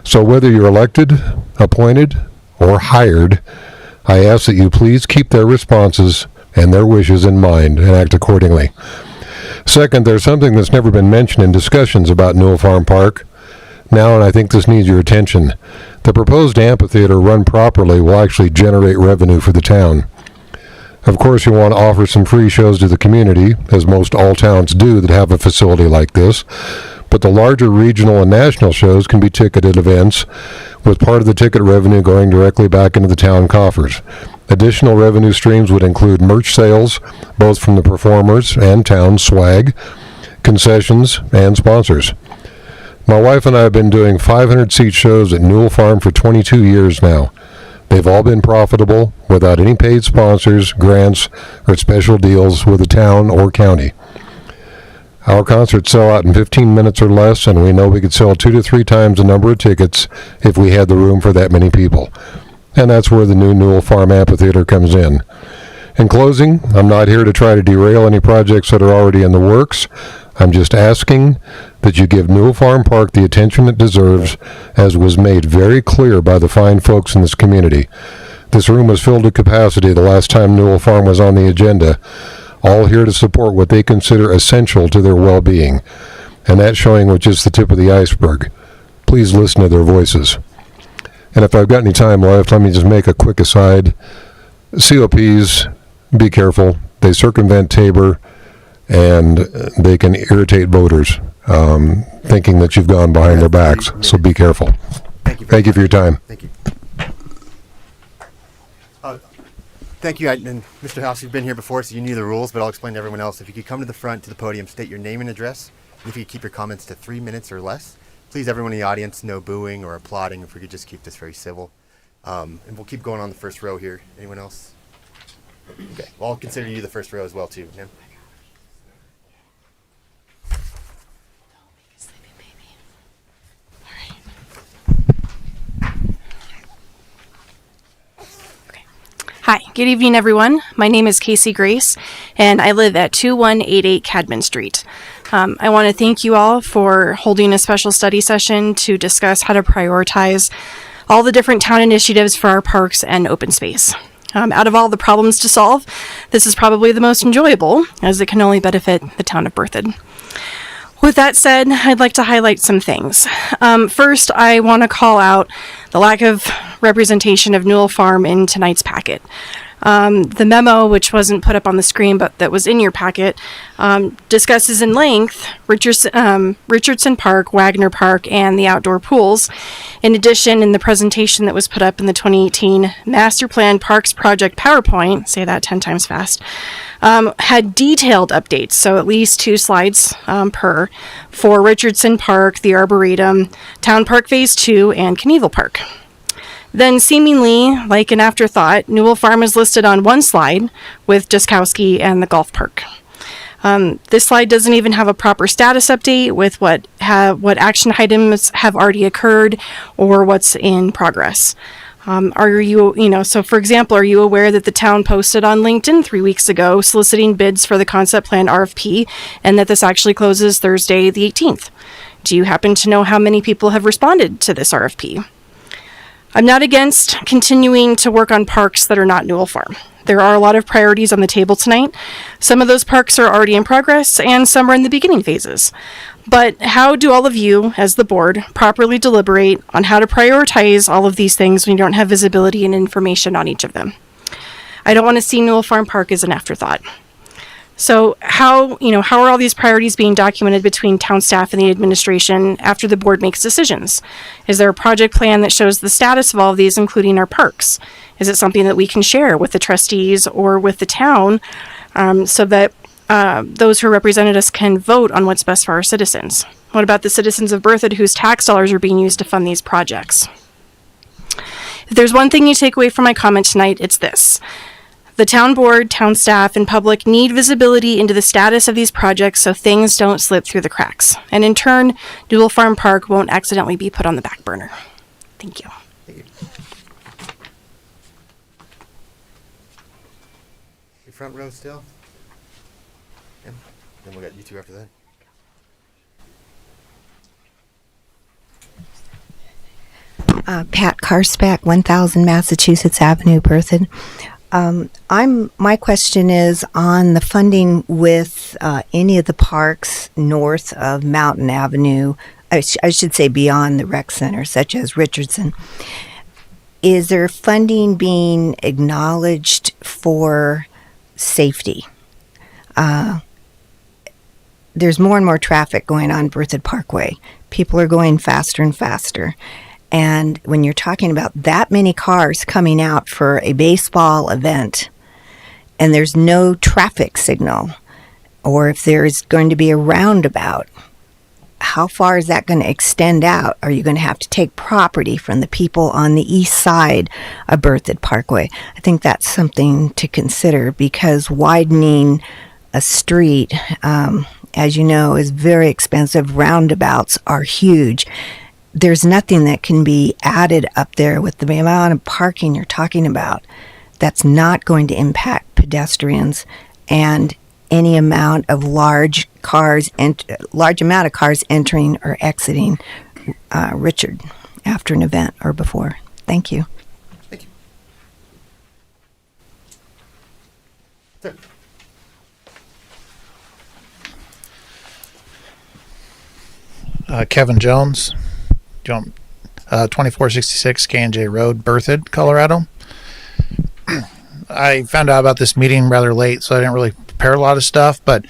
So whether you're elected, appointed, or hired, I ask that you please keep their responses and their wishes in mind and act accordingly. Second, there's something that's never been mentioned in discussions about Newell Farm Park. Now, and I think this needs your attention, the proposed amphitheater run properly will actually generate revenue for the town. Of course, you want to offer some free shows to the community, as most all towns do that have a facility like this, but the larger regional and national shows can be ticketed events, with part of the ticket revenue going directly back into the town coffers. Additional revenue streams would include merch sales, both from the performers and town swag, concessions, and sponsors. My wife and I have been doing 500-seat shows at Newell Farm for 22 years now. They've all been profitable, without any paid sponsors, grants, or special deals with the town or county. Our concerts sell out in 15 minutes or less, and we know we could sell 2 to 3 times the number of tickets if we had the room for that many people. And that's where the new Newell Farm Amphitheater comes in. In closing, I'm not here to try to derail any projects that are already in the works. I'm just asking that you give Newell Farm Park the attention it deserves, as was made very clear by the fine folks in this community. This room was filled to capacity the last time Newell Farm was on the agenda, all here to support what they consider essential to their well-being. And that's showing with just the tip of the iceberg. Please listen to their voices. And if I've got any time left, let me just make a quick aside. COPs, be careful. They circumvent Tabor, and they can irritate voters, thinking that you've gone behind their backs. So be careful. Thank you for your time. Thank you. Thank you. And Mr. House, you've been here before, so you knew the rules, but I'll explain to everyone else. If you could come to the front, to the podium, state your name and address, and if you could keep your comments to 3 minutes or less. Please, everyone in the audience, no booing or applauding, if we could just keep this very civil. And we'll keep going on the first row here. Anyone else? Okay, well, I'll consider you the first row as well, too. Ma'am. Hi, good evening, everyone. My name is Casey Grace, and I live at 2188 Cadman Street. I want to thank you all for holding a special study session to discuss how to prioritize all the different town initiatives for our parks and open space. Out of all the problems to solve, this is probably the most enjoyable, as it can only benefit the town of Berthoud. With that said, I'd like to highlight some things. First, I want to call out the lack of representation of Newell Farm in tonight's packet. The memo, which wasn't put up on the screen but that was in your packet, discusses in length Richardson Park, Wagner Park, and the outdoor pools. In addition, in the presentation that was put up in the 2018 Master Plan Parks Project PowerPoint, say that 10 times fast, had detailed updates, so at least 2 slides per, for Richardson Park, the Arboretum, Town Park Phase 2, and Knievel Park. Then, seemingly like an afterthought, Newell Farm is listed on one slide with Duskowski and the golf park. This slide doesn't even have a proper status update with what action items have already occurred or what's in progress. So for example, are you aware that the town posted on LinkedIn 3 weeks ago soliciting bids for the concept plan RFP and that this actually closes Thursday the 18th? Do you happen to know how many people have responded to this RFP? I'm not against continuing to work on parks that are not Newell Farm. There are a lot of priorities on the table tonight. Some of those parks are already in progress and some are in the beginning phases. But how do all of you, as the board, properly deliberate on how to prioritize all of these things when you don't have visibility and information on each of them? I don't want to see Newell Farm Park as an afterthought. So how are all these priorities being documented between town staff and the administration after the board makes decisions? Is there a project plan that shows the status of all of these, including our parks? Is it something that we can share with the trustees or with the town so that those who represented us can vote on what's best for our citizens? What about the citizens of Berthoud whose tax dollars are being used to fund these projects? If there's one thing you take away from my comment tonight, it's this. The town board, town staff, and public need visibility into the status of these projects so things don't slip through the cracks. And in turn, Newell Farm Park won't accidentally be put on the back burner. Thank you. Your front row still? Yeah. Then we got you two after that. Pat Karspeck, 1000 Massachusetts Avenue, Berthoud. My question is on the funding with any of the parks north of Mountain Avenue, I should say beyond the rec center, such as Richardson. Is there funding being acknowledged for safety? There's more and more traffic going on Berthoud Parkway. People are going faster and faster. And when you're talking about that many cars coming out for a baseball event and there's no traffic signal, or if there's going to be a roundabout, how far is that going to extend out? Are you going to have to take property from the people on the east side of Berthoud Parkway? I think that's something to consider because widening a street, as you know, is very expensive. Roundabouts are huge. There's nothing that can be added up there with the amount of parking you're talking about that's not going to impact pedestrians and any amount of large amount of cars entering or exiting Richard after an event or before. Thank you. Thank you. Sir. Kevin Jones, 2466 K&J Road, Berthoud, Colorado. I found out about this meeting rather late, so I didn't really prepare a lot of stuff, but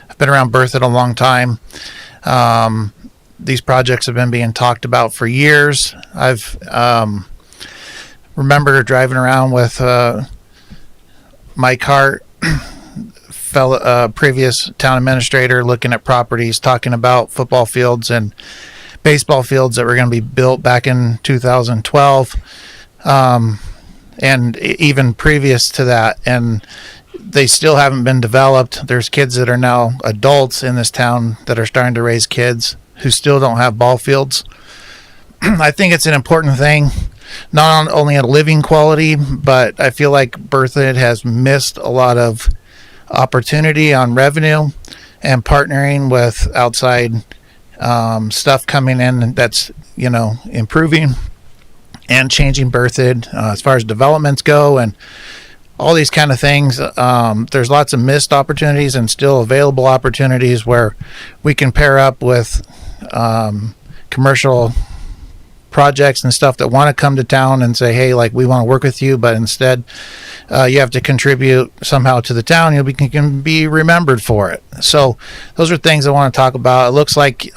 I've been around Berthoud a long time. These projects have been being talked about for years. I've remember driving around with Mike Hart, previous town administrator, looking at properties, talking about football fields and baseball fields that were going to be built back in 2012, and even previous to that, and they still haven't been developed. There's kids that are now adults in this town that are starting to raise kids who still don't have ball fields. I think it's an important thing, not only at living quality, but I feel like Berthoud has missed a lot of opportunity on revenue and partnering with outside stuff coming in that's, improving and changing Berthoud as far as developments go and all these kind of things. There's lots of missed opportunities and still available opportunities where we can pair up with commercial projects and stuff that want to come to town and say, hey, like, we want to work with you, but instead you have to contribute somehow to the town. You can be remembered for it. So those are things I want to talk about. It looks like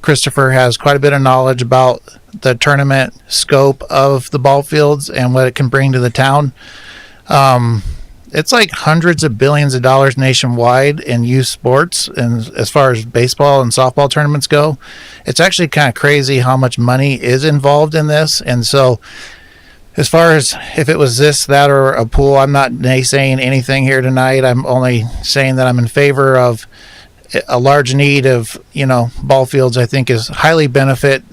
Christopher has quite a bit of knowledge about the tournament scope of the ball fields and what it can bring to the town. It's like hundreds of billions of dollars nationwide in youth sports, and as far as baseball and softball tournaments go, it's actually kind of crazy how much money is involved in this. And so as far as if it was this, that, or a pool, I'm not naysaying anything here tonight. I'm only saying that I'm in favor of a large need of, ball fields. I think is highly benefit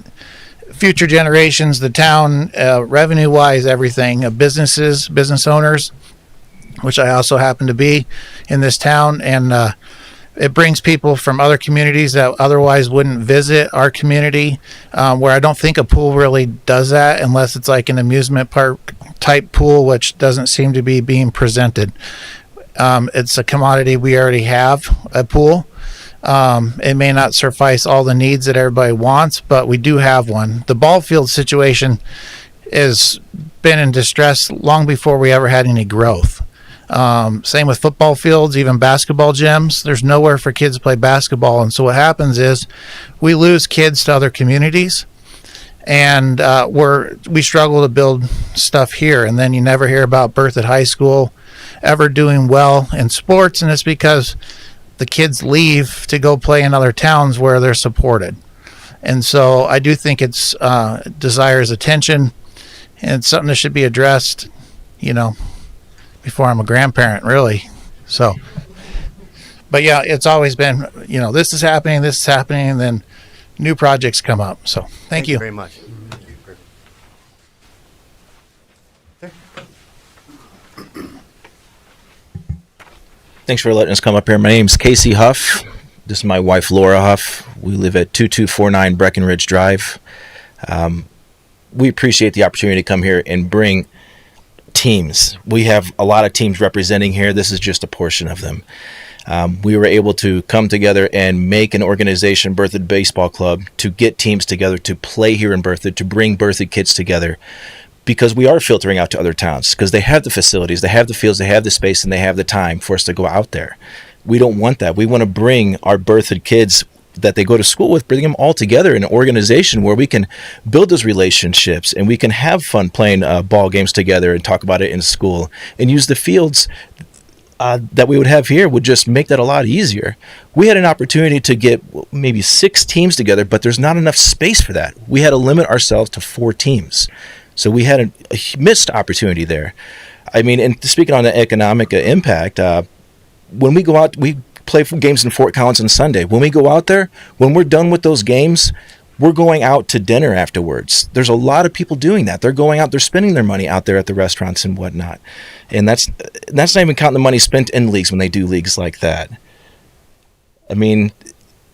future generations, the town, revenue wise, everything, business owners, which I also happen to be in this town. And it brings people from other communities that otherwise wouldn't visit our community, where I don't think a pool really does that unless it's like an amusement park type pool, which doesn't seem to be being presented. It's a commodity. We already have a pool. It may not suffice all the needs that everybody wants, but we do have one. The ball field situation has been in distress long before we ever had any growth. Same with football fields, even basketball gyms. There's nowhere for kids to play basketball. And so what happens is we lose kids to other communities, and we struggle to build stuff here. And then you never hear about Berthoud High School ever doing well in sports, and it's because the kids leave to go play in other towns where they're supported. And so I do think it's desires attention, and it's something that should be addressed, before I'm a grandparent, really. So, but yeah, it's always been, this is happening, and then new projects come up. So thank you very much. Thanks for letting us come up here. My name's Casey Huff. This is my wife, Laura Huff. We live at 2249 Breckenridge Drive. We appreciate the opportunity to come here and bring teams. We have a lot of teams representing here. This is just a portion of them. We were able to come together and make an organization, Berthoud Baseball Club, to get teams together to play here in Berthoud, to bring Berthoud kids together, because we are filtering out to other towns, because they have the facilities, they have the fields, they have the space, and they have the time for us to go out there. We don't want that. We want to bring our Berthoud kids that they go to school with, bring them all together in an organization where we can build those relationships and we can have fun playing ball games together and talk about it in school, and use the fields that we would have here would just make that a lot easier. We had an opportunity to get maybe 6 teams together, but there's not enough space for that. We had to limit ourselves to 4 teams. So we had a missed opportunity there. I mean, and speaking on the economic impact, when we go out, we play games in Fort Collins on Sunday. When we go out there, when we're done with those games, we're going out to dinner afterwards. There's a lot of people doing that. They're going out, they're spending their money out there at the restaurants and whatnot. And that's not even counting the money spent in leagues when they do leagues like that. I mean,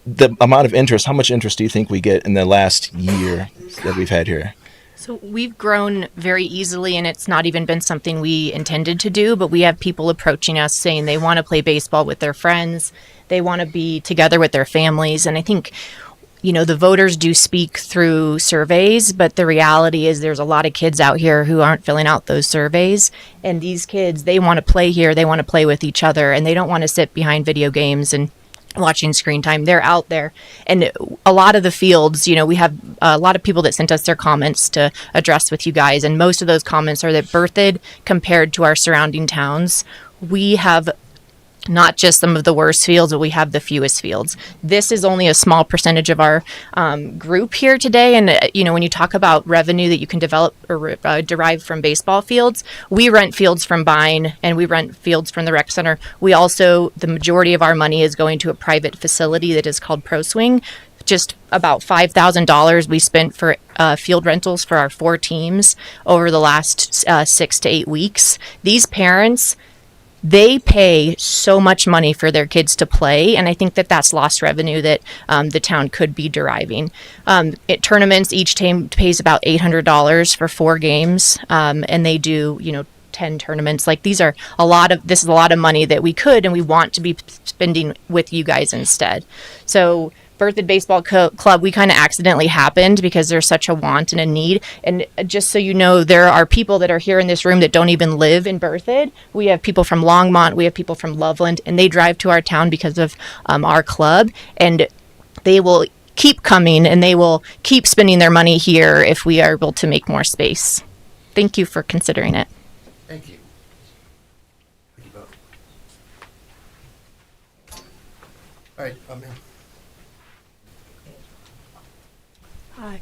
the amount of interest, how much interest do you think we get in the last year that we've had here? So we've grown very easily, and it's not even been something we intended to do, but we have people approaching us saying they want to play baseball with their friends. They want to be together with their families. And I think, the voters do speak through surveys, but the reality is there's a lot of kids out here who aren't filling out those surveys. And these kids, they want to play here. They want to play with each other, and they don't want to sit behind video games and watching screen time. They're out there. And a lot of the fields, we have a lot of people that sent us their comments to address with you guys. And most of those comments are that Berthoud, compared to our surrounding towns, we have not just some of the worst fields, but we have the fewest fields. This is only a small percentage of our group here today. And, when you talk about revenue that you can develop or derive from baseball fields, we rent fields from Bine and we rent fields from the rec center. We also, the majority of our money is going to a private facility that is called Pro Swing. Just about $5,000 we spent for field rentals for our 4 teams over the last 6 to 8 weeks. These parents, they pay so much money for their kids to play, and I think that that's lost revenue that the town could be deriving. At tournaments, each team pays about $800 for 4 games, and they do, 10 tournaments. Like, this is a lot of money that we could and we want to be spending with you guys instead. So Berthoud Baseball Club, we kind of accidentally happened because there's such a want and a need. And just so you know, there are people that are here in this room that don't even live in Berthoud. We have people from Longmont, we have people from Loveland, and they drive to our town because of our club. And they will keep coming and they will keep spending their money here if we are able to make more space. Thank you for considering it. Thank you. Thank you both. All right, ma'am. Hi.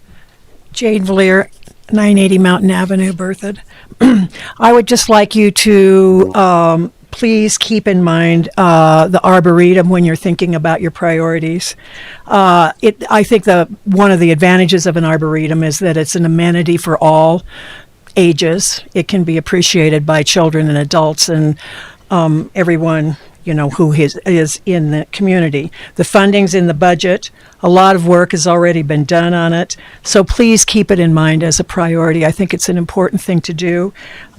Jade Valier, 980 Mountain Avenue, Berthoud. I would just like you to please keep in mind the Arboretum when you're thinking about your priorities. I think one of the advantages of an Arboretum is that it's an amenity for all ages. It can be appreciated by children and adults and everyone who is in the community. The funding's in the budget. A lot of work has already been done on it. So please keep it in mind as a priority. I think it's an important thing to do.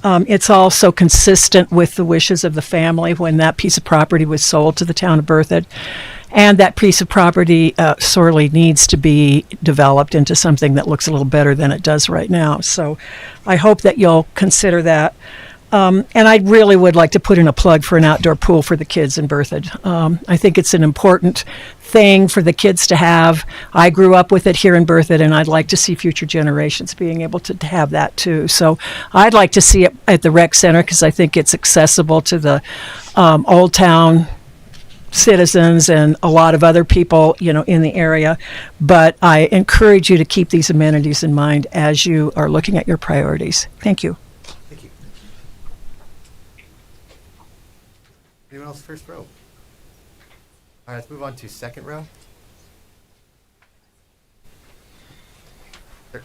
It's also consistent with the wishes of the family when that piece of property was sold to the town of Berthoud. And that piece of property sorely needs to be developed into something that looks a little better than it does right now. So I hope that you'll consider that. And I really would like to put in a plug for an outdoor pool for the kids in Berthoud. I think it's an important thing for the kids to have. I grew up with it here in Berthoud, and I'd like to see future generations being able to have that too. So I'd like to see it at the rec center because I think it's accessible to the Old Town citizens and a lot of other people, in the area. But I encourage you to keep these amenities in mind as you are looking at your priorities. Thank you. Thank you. Anyone else first row? All right, let's move on to second row. Sure.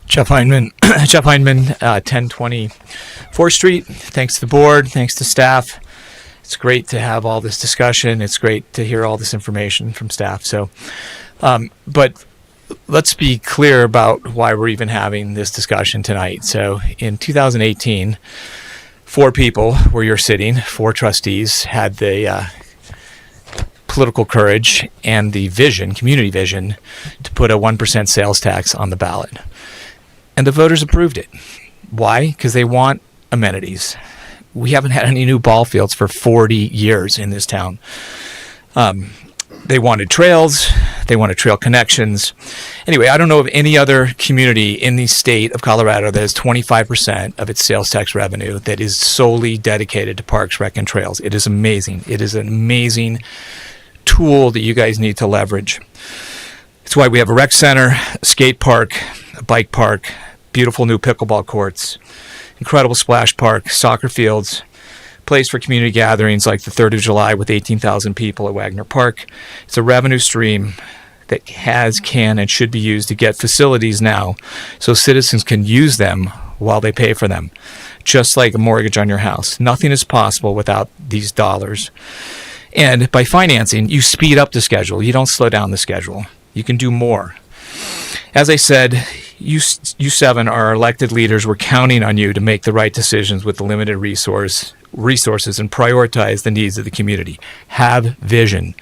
Jeff Heinman, 1020 4th Street. Thanks to the board, thanks to staff. It's great to have all this discussion. It's great to hear all this information from staff. So, but let's be clear about why we're even having this discussion tonight. So in 2018, 4 people where you're sitting, 4 trustees, had the political courage and the vision, community vision, to put a 1% sales tax on the ballot. And the voters approved it. Why? Because they want amenities. We haven't had any new ball fields for 40 years in this town. They wanted trails. They wanted trail connections. Anyway, I don't know of any other community in the state of Colorado that has 25% of its sales tax revenue that is solely dedicated to parks, rec, and trails. It is amazing. It is an amazing tool that you guys need to leverage. It's why we have a rec center, a skate park, a bike park, beautiful new pickleball courts, incredible splash park, soccer fields, place for community gatherings like the 3rd of July with 18,000 people at Wagner Park. It's a revenue stream that can, and should be used to get facilities now so citizens can use them while they pay for them, just like a mortgage on your house. Nothing is possible without these dollars. And by financing, you speed up the schedule. You don't slow down the schedule. You can do more. As I said, you 7 are elected leaders. We're counting on you to make the right decisions with the limited resources and prioritize the needs of the community. Have vision.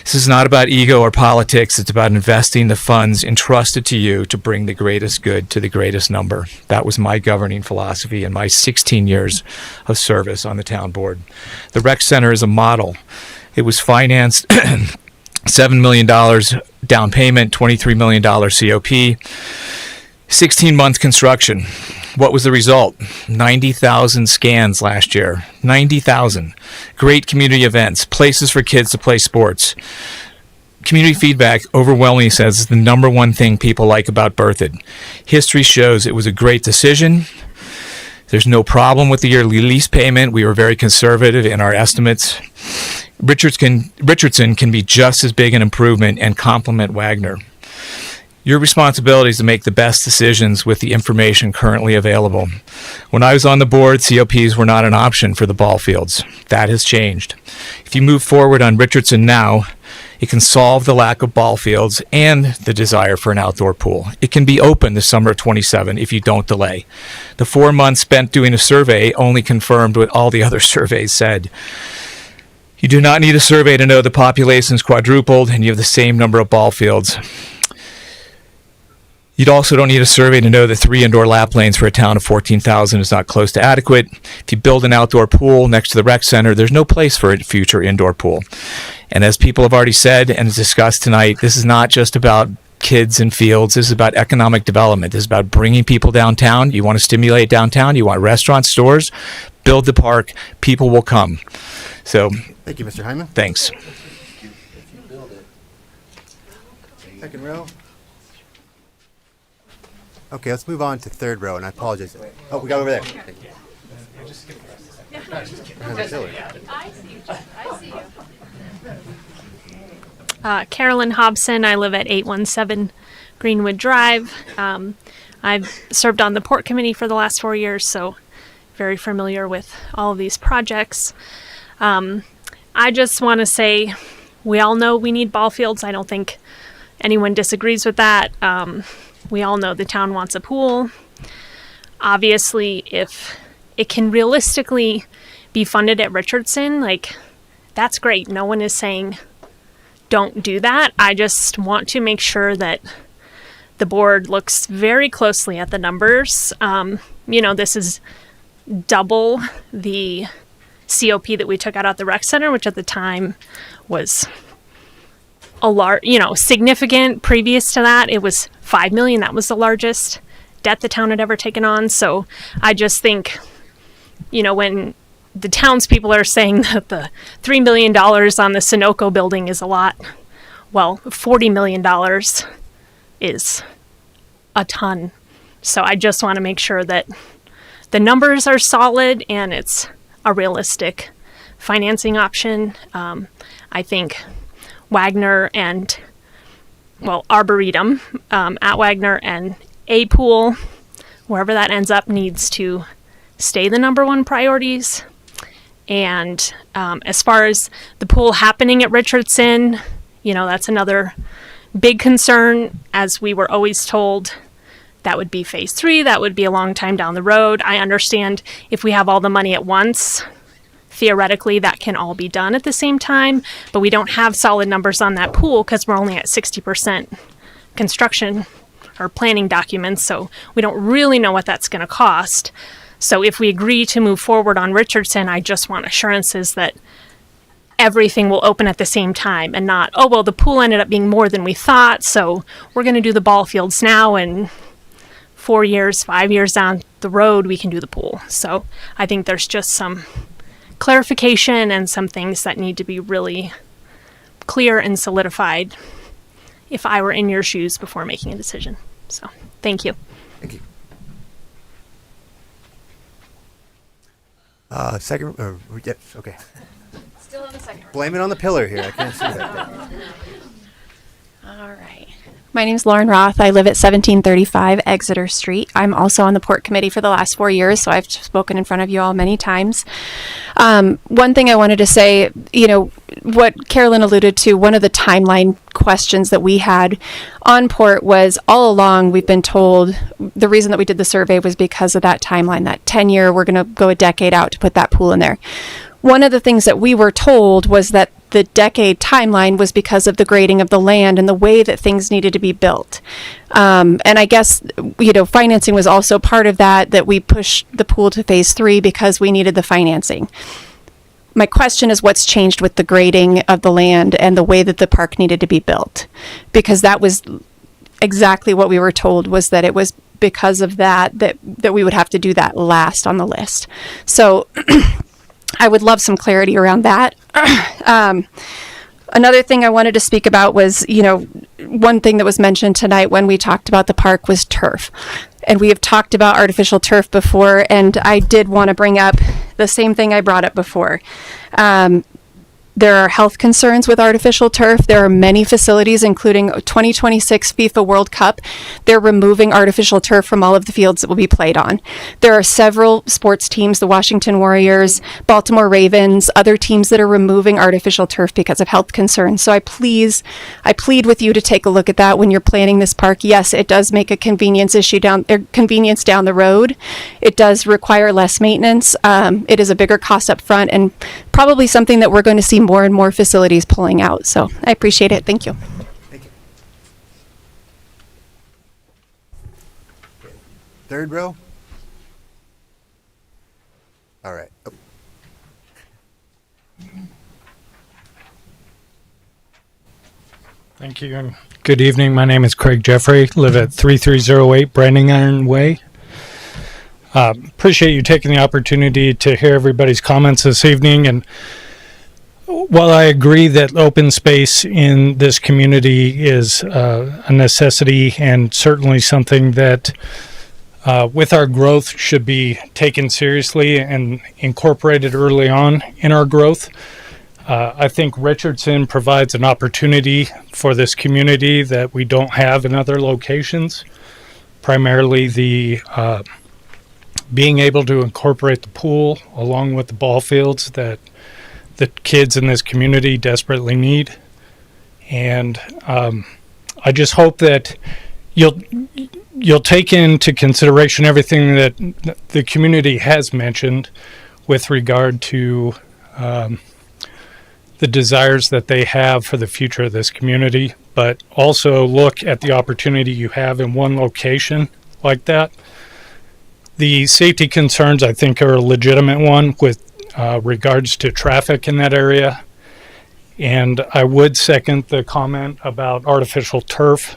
This is not about ego or politics. It's about investing the funds entrusted to you to bring the greatest good to the greatest number. That was my governing philosophy in my 16 years of service on the town board. The rec center is a model. It was financed $7 million down payment, $23 million COP, 16-month construction. What was the result? 90,000 scans last year. 90,000. Great community events, places for kids to play sports. Community feedback overwhelmingly says it's the number one thing people like about Berthoud. History shows it was a great decision. There's no problem with the yearly lease payment. We were very conservative in our estimates. Richardson can be just as big an improvement and complement Wagner. Your responsibility is to make the best decisions with the information currently available. When I was on the board, COPs were not an option for the ball fields. That has changed. If you move forward on Richardson now, it can solve the lack of ball fields and the desire for an outdoor pool. It can be open this summer of 27 if you don't delay. The 4 months spent doing a survey only confirmed what all the other surveys said. You do not need a survey to know the population's quadrupled and you have the same number of ball fields. You also don't need a survey to know that 3 indoor lap lanes for a town of 14,000 is not close to adequate. If you build an outdoor pool next to the rec center, there's no place for a future indoor pool. And as people have already said and discussed tonight, this is not just about kids and fields. This is about economic development. This is about bringing people downtown. You want to stimulate downtown. You want restaurants, stores. Build the park. People will come. So, thank you, Mr. Hyman. Thanks. Second row. Okay, let's move on to third row, and I apologize. Oh, we got over there. Carolyn Hobson. I live at 817 Greenwood Drive. I've served on the port committee for the last 4 years, so very familiar with all of these projects. I just want to say we all know we need ball fields. I don't think anyone disagrees with that. We all know the town wants a pool. Obviously, if it can realistically be funded at Richardson, like, that's great. No one is saying don't do that. I just want to make sure that the board looks very closely at the numbers. This is double the COP that we took out at the rec center, which at the time was a large, significant. Previous to that, it was $5 million. That was the largest debt the town had ever taken on. So I just think, when the townspeople are saying that the $3 million on the Sunoco building is a lot, well, $40 million is a ton. So I just want to make sure that the numbers are solid and it's a realistic financing option. I think Wagner and, Arboretum at Wagner and a pool, wherever that ends up, needs to stay the number one priorities. And as far as the pool happening at Richardson, that's another big concern. As we were always told, that would be phase 3. That would be a long time down the road. I understand if we have all the money at once, theoretically that can all be done at the same time, but we don't have solid numbers on that pool because we're only at 60% construction or planning documents, so we don't really know what that's going to cost. So if we agree to move forward on Richardson, I just want assurances that everything will open at the same time and not, the pool ended up being more than we thought, so we're going to do the ball fields now, and 4 years, 5 years down the road, we can do the pool. So I think there's just some clarification and some things that need to be really clear and solidified if I were in your shoes before making a decision. So thank you. Thank you. Second, yes, okay. Still on the second row. Blame it on the pillar here. I can't see that. All right. My name's Lauren Roth. I live at 1735 Exeter Street. I'm also on the port committee for the last 4 years, so I've spoken in front of you all many times. One thing I wanted to say, what Carolyn alluded to, one of the timeline questions that we had on port was all along we've been told the reason that we did the survey was because of that timeline, that 10-year, we're going to go a decade out to put that pool in there. One of the things that we were told was that the decade timeline was because of the grading of the land and the way that things needed to be built. And I guess, financing was also part of that we pushed the pool to phase 3 because we needed the financing. My question is what's changed with the grading of the land and the way that the park needed to be built? Because that was exactly what we were told, was that it was because of that we would have to do that last on the list. So I would love some clarity around that. Another thing I wanted to speak about was, one thing that was mentioned tonight when we talked about the park was turf. And we have talked about artificial turf before, and I did want to bring up the same thing I brought up before. There are health concerns with artificial turf. There are many facilities, including 2026 FIFA World Cup. They're removing artificial turf from all of the fields that will be played on. There are several sports teams, the Washington Warriors, Baltimore Ravens, other teams that are removing artificial turf because of health concerns. So I plead with you to take a look at that when you're planning this park. Yes, it does make a convenience down the road. It does require less maintenance. It is a bigger cost up front, and probably something that we're going to see more and more facilities pulling out. So I appreciate it. Thank you. Thank you. Third row. All right. Oh. Thank you and good evening. My name is Craig Jeffrey. Live at 3308 Branding Iron Way. Appreciate you taking the opportunity to hear everybody's comments this evening. And while I agree that open space in this community is a necessity and certainly something that with our growth should be taken seriously and incorporated early on in our growth, I think Richardson provides an opportunity for this community that we don't have in other locations, primarily the being able to incorporate the pool along with the ball fields that the kids in this community desperately need. And I just hope that you'll take into consideration everything that the community has mentioned with regard to the desires that they have for the future of this community, but also look at the opportunity you have in one location like that. The safety concerns, I think, are a legitimate one with regards to traffic in that area. And I would second the comment about artificial turf.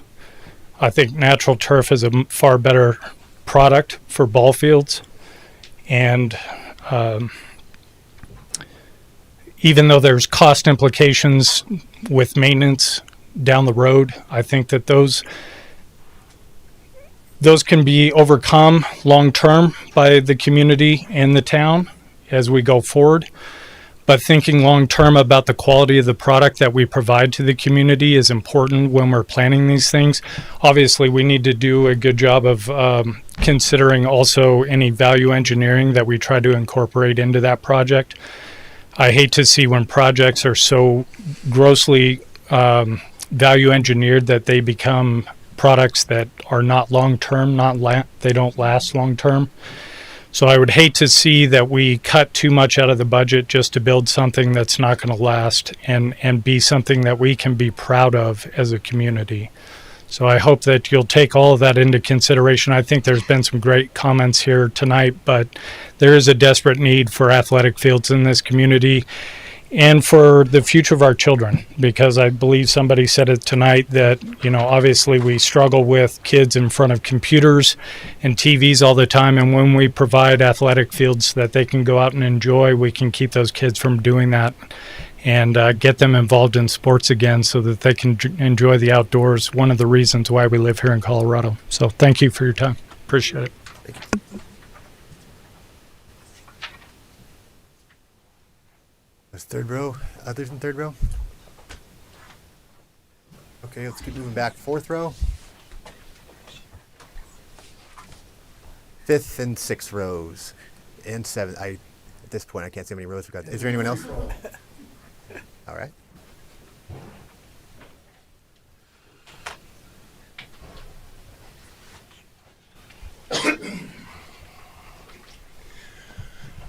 I think natural turf is a far better product for ball fields. And even though there's cost implications with maintenance down the road, I think that those can be overcome long-term by the community and the town as we go forward. But thinking long-term about the quality of the product that we provide to the community is important when we're planning these things. Obviously, we need to do a good job of considering also any value engineering that we try to incorporate into that project. I hate to see when projects are so grossly value engineered that they become products that are not long-term, they don't last long-term. So I would hate to see that we cut too much out of the budget just to build something that's not going to last and be something that we can be proud of as a community. So I hope that you'll take all of that into consideration. I think there's been some great comments here tonight, but there is a desperate need for athletic fields in this community and for the future of our children, because I believe somebody said it tonight that, obviously we struggle with kids in front of computers and TVs all the time. And when we provide athletic fields that they can go out and enjoy, we can keep those kids from doing that and get them involved in sports again so that they can enjoy the outdoors. One of the reasons why we live here in Colorado. So thank you for your time. Appreciate it. Thank you. Was third row, others in third row? Okay, let's keep moving back. Fourth row. Fifth and sixth rows. And seventh. At this point, I can't see how many rows we've got. Is there anyone else? All right.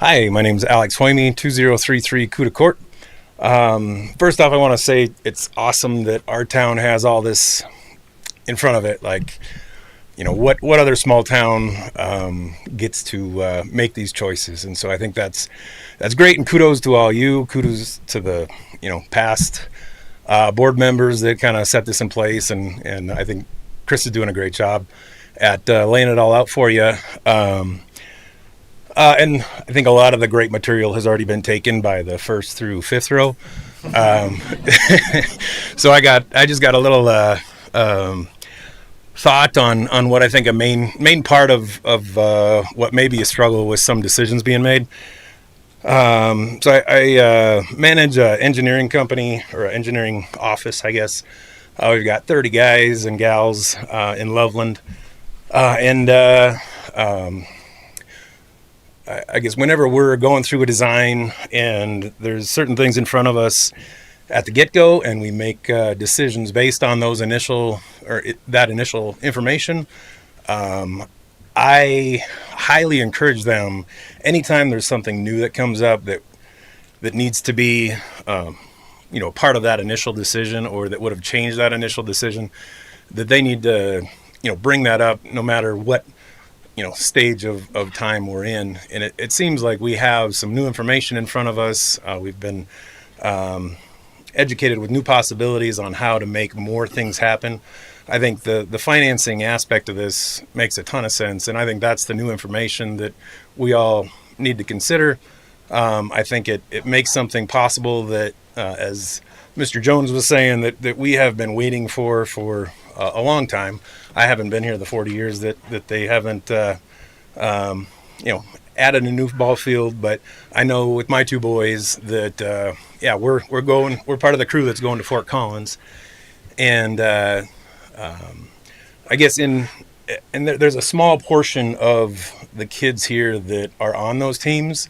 Hi, my name is Alex Hoyme, 2033 Cuda Court. First off, I want to say it's awesome that our town has all this in front of it. Like, what other small town gets to make these choices? And so I think that's great. And kudos to all you. Kudos to the past board members that kind of set this in place. And I think Chris is doing a great job at laying it all out for you. And I think a lot of the great material has already been taken by the first through fifth row. So I just got a little thought on what I think a main part of what may be a struggle with some decisions being made. So I manage an engineering company or an engineering office, I guess. We've got 30 guys and gals in Loveland, and I guess whenever we're going through a design and there's certain things in front of us at the get-go, and we make decisions based on those that initial information, I highly encourage them, anytime there's something new that comes up that needs to be part of that initial decision, or that would have changed that initial decision, that they need to bring that up no matter what stage of time we're in. And it seems like we have some new information in front of us. We've been educated with new possibilities on how to make more things happen. I think the financing aspect of this makes a ton of sense, and I think that's the new information that we all need to consider. I think it makes something possible that, as Mr. Jones was saying, that we have been waiting for a long time. I haven't been here the 40 years that they haven't added a new ball field, but I know with my two boys that we're part of the crew that's going to Fort Collins, and I guess there's a small portion of the kids here that are on those teams,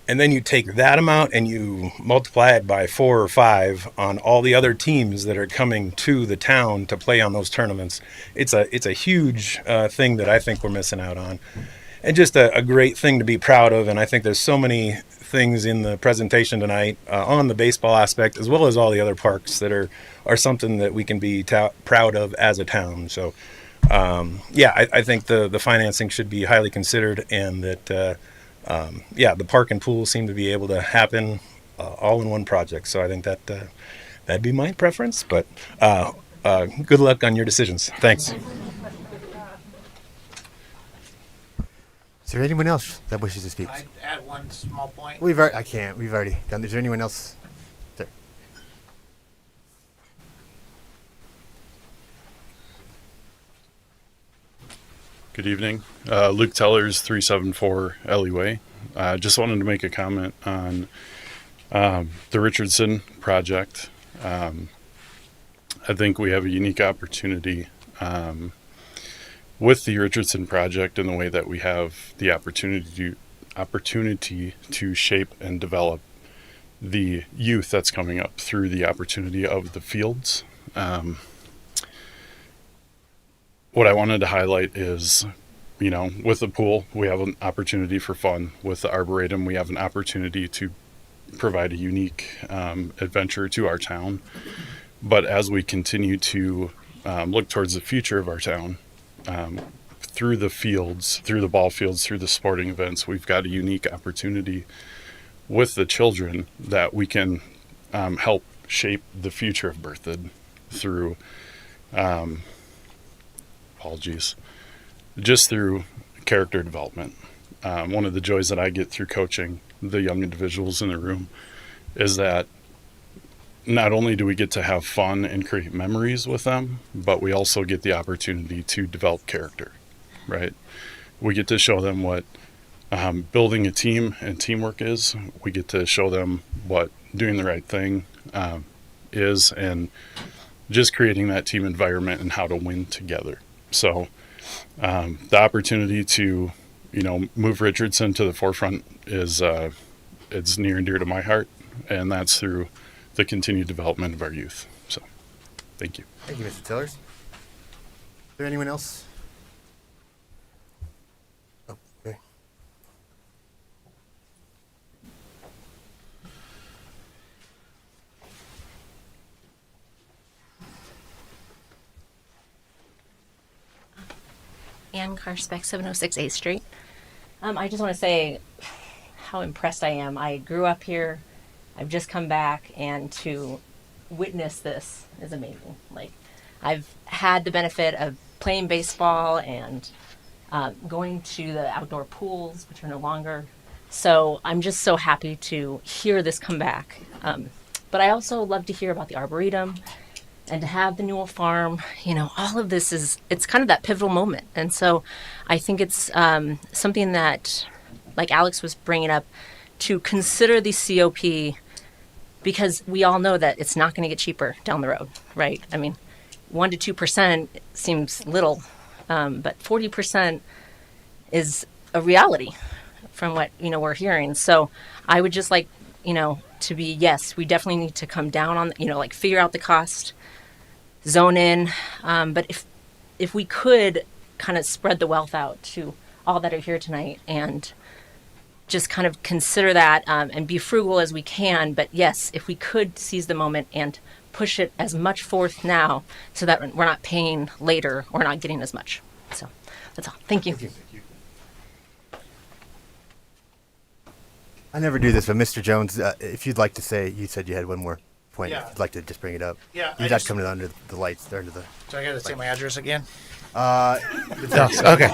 and then you take that amount and you multiply it by 4 or 5 on all the other teams that are coming to the town to play on those tournaments. It's a huge thing that I think we're missing out on, and just a great thing to be proud of. And I think there's so many things in the presentation tonight on the baseball aspect, as well as all the other parks, that are something that we can be proud of as a town. So I think the financing should be highly considered, and that the park and pool seem to be able to happen all in one project. So I think that'd be my preference, but good luck on your decisions. Thanks. Is there anyone else that wishes to speak? I'd add one small point. We've already done. Is there anyone else? Sir. Good evening. Luke Tellers, 374 Ellie Way. Just wanted to make a comment on the Richardson project. I think we have a unique opportunity with the Richardson project, in the way that we have the opportunity to shape and develop the youth that's coming up through the opportunity of the fields. What I wanted to highlight is, with the pool, we have an opportunity for fun. With the Arboretum, we have an opportunity to provide a unique adventure to our town. But as we continue to look towards the future of our town, through the fields, through the ball fields, through the sporting events, we've got a unique opportunity with the children that we can help shape the future of Berthoud through just through character development. One of the joys that I get through coaching the young individuals in the room is that not only do we get to have fun and create memories with them, but we also get the opportunity to develop character, right? We get to show them what building a team and teamwork is. We get to show them what doing the right thing is, and just creating that team environment and how to win together. So the opportunity to, move Richardson to the forefront is it's near and dear to my heart, and that's through the continued development of our youth. So, thank you. Thank you, Mr. Tillers. Is there anyone else? Oh, okay. Ann Karspek, 706 8th Street. I just want to say how impressed I am. I grew up here. I've just come back, and to witness this is amazing. Like, I've had the benefit of playing baseball and going to the outdoor pools, which are no longer. So I'm just so happy to hear this come back. But I also love to hear about the Arboretum and to have the Newell Farm. All of this it's kind of that pivotal moment. And so I think it's something that, like Alex was bringing up, to consider the COP, because we all know that it's not going to get cheaper down the road, right? I mean, 1 to 2% seems little, but 40% is a reality from what we're hearing. So I would just like to be, yes, we definitely need to come down on like figure out the cost, zone in, but if we could kind of spread the wealth out to all that are here tonight and just kind of consider that, and be frugal as we can. But yes, if we could seize the moment and push it as much forth now so that we're not paying later or not getting as much. So that's all. Thank you. I never do this, but Mr. Jones, if you'd like to say, you said you had one more point. Yeah. If you'd like to just bring it up. Yeah, You'd have to come to under the lights. There, under the. So I got to say my address again? No, okay.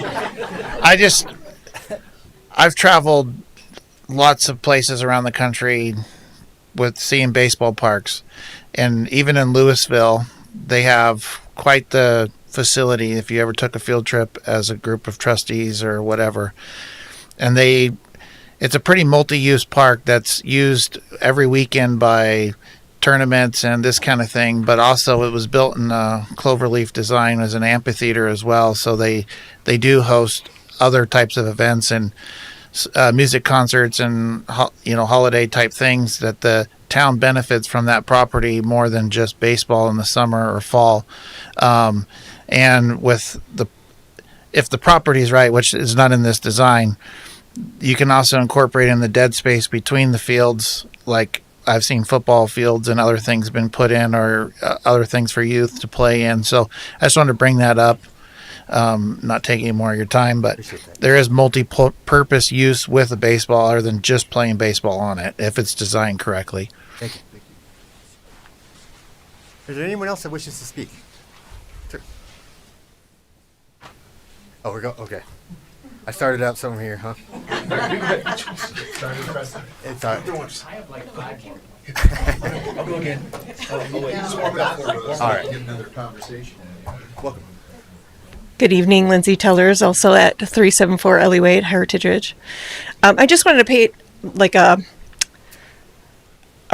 I've traveled lots of places around the country with seeing baseball parks. And even in Louisville, they have quite the facility if you ever took a field trip as a group of trustees or whatever. And it's a pretty multi-use park that's used every weekend by tournaments and this kind of thing, but also it was built in a cloverleaf design as an amphitheater as well. So they do host other types of events and music concerts and holiday type things that the town benefits from that property more than just baseball in the summer or fall. And if the property is right, which is not in this design, you can also incorporate in the dead space between the fields, like I've seen football fields and other things been put in, or other things for youth to play in. So I just wanted to bring that up. Not taking any more of your time, but there is multi-purpose use with a baseball other than just playing baseball on it if it's designed correctly. Thank you. Is there anyone else that wishes to speak? Sure. Oh, we're going. Okay. I started out somewhere here, huh? It's all right. I have like 5 more. I'll go again. Oh, wait. Just warm it up for us. All right. Get another conversation in. Welcome. Good evening, Lindsay Tellers, also at 374 Ellie Wade, Heritage Ridge. I just wanted to paint like a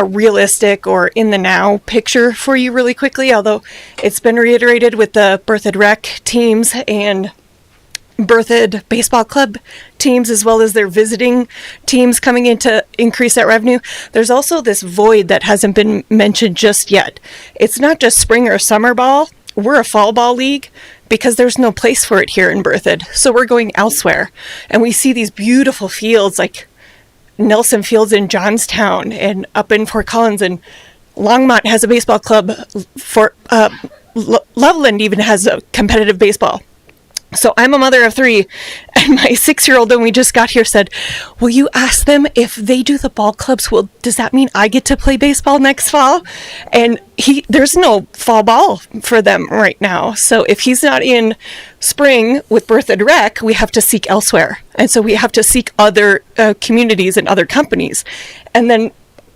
realistic or in the now picture for you really quickly, although it's been reiterated with the Berthoud Rec teams and Berthoud Baseball Club teams, as well as their visiting teams coming in to increase that revenue. There's also this void that hasn't been mentioned just yet. It's not just spring or summer ball. We're a fall ball league because there's no place for it here in Berthoud. So we're going elsewhere. And we see these beautiful fields like Nelson Fields in Johnstown and up in Fort Collins, and Longmont has a baseball club. For Loveland even has a competitive baseball. So I'm a mother of 3, and my 6-year-old, when we just got here, said, will you ask them if they do the ball clubs, does that mean I get to play baseball next fall? And there's no fall ball for them right now. So if he's not in spring with Berthoud Rec, we have to seek elsewhere. And so we have to seek other communities and other companies. And then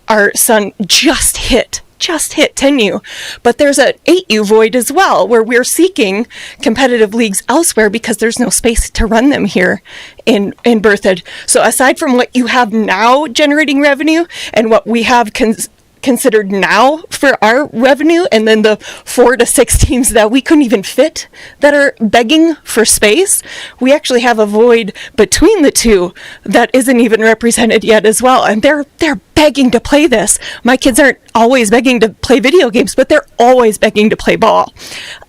our son just hit 10U, but there's an 8U void as well, where we're seeking competitive leagues elsewhere because there's no space to run them here in Berthoud. So aside from what you have now generating revenue and what we have considered now for our revenue, and then the 4 to 6 teams that we couldn't even fit that are begging for space, we actually have a void between the two that isn't even represented yet as well, and they're begging to play this. My kids aren't always begging to play video games, but they're always begging to play ball.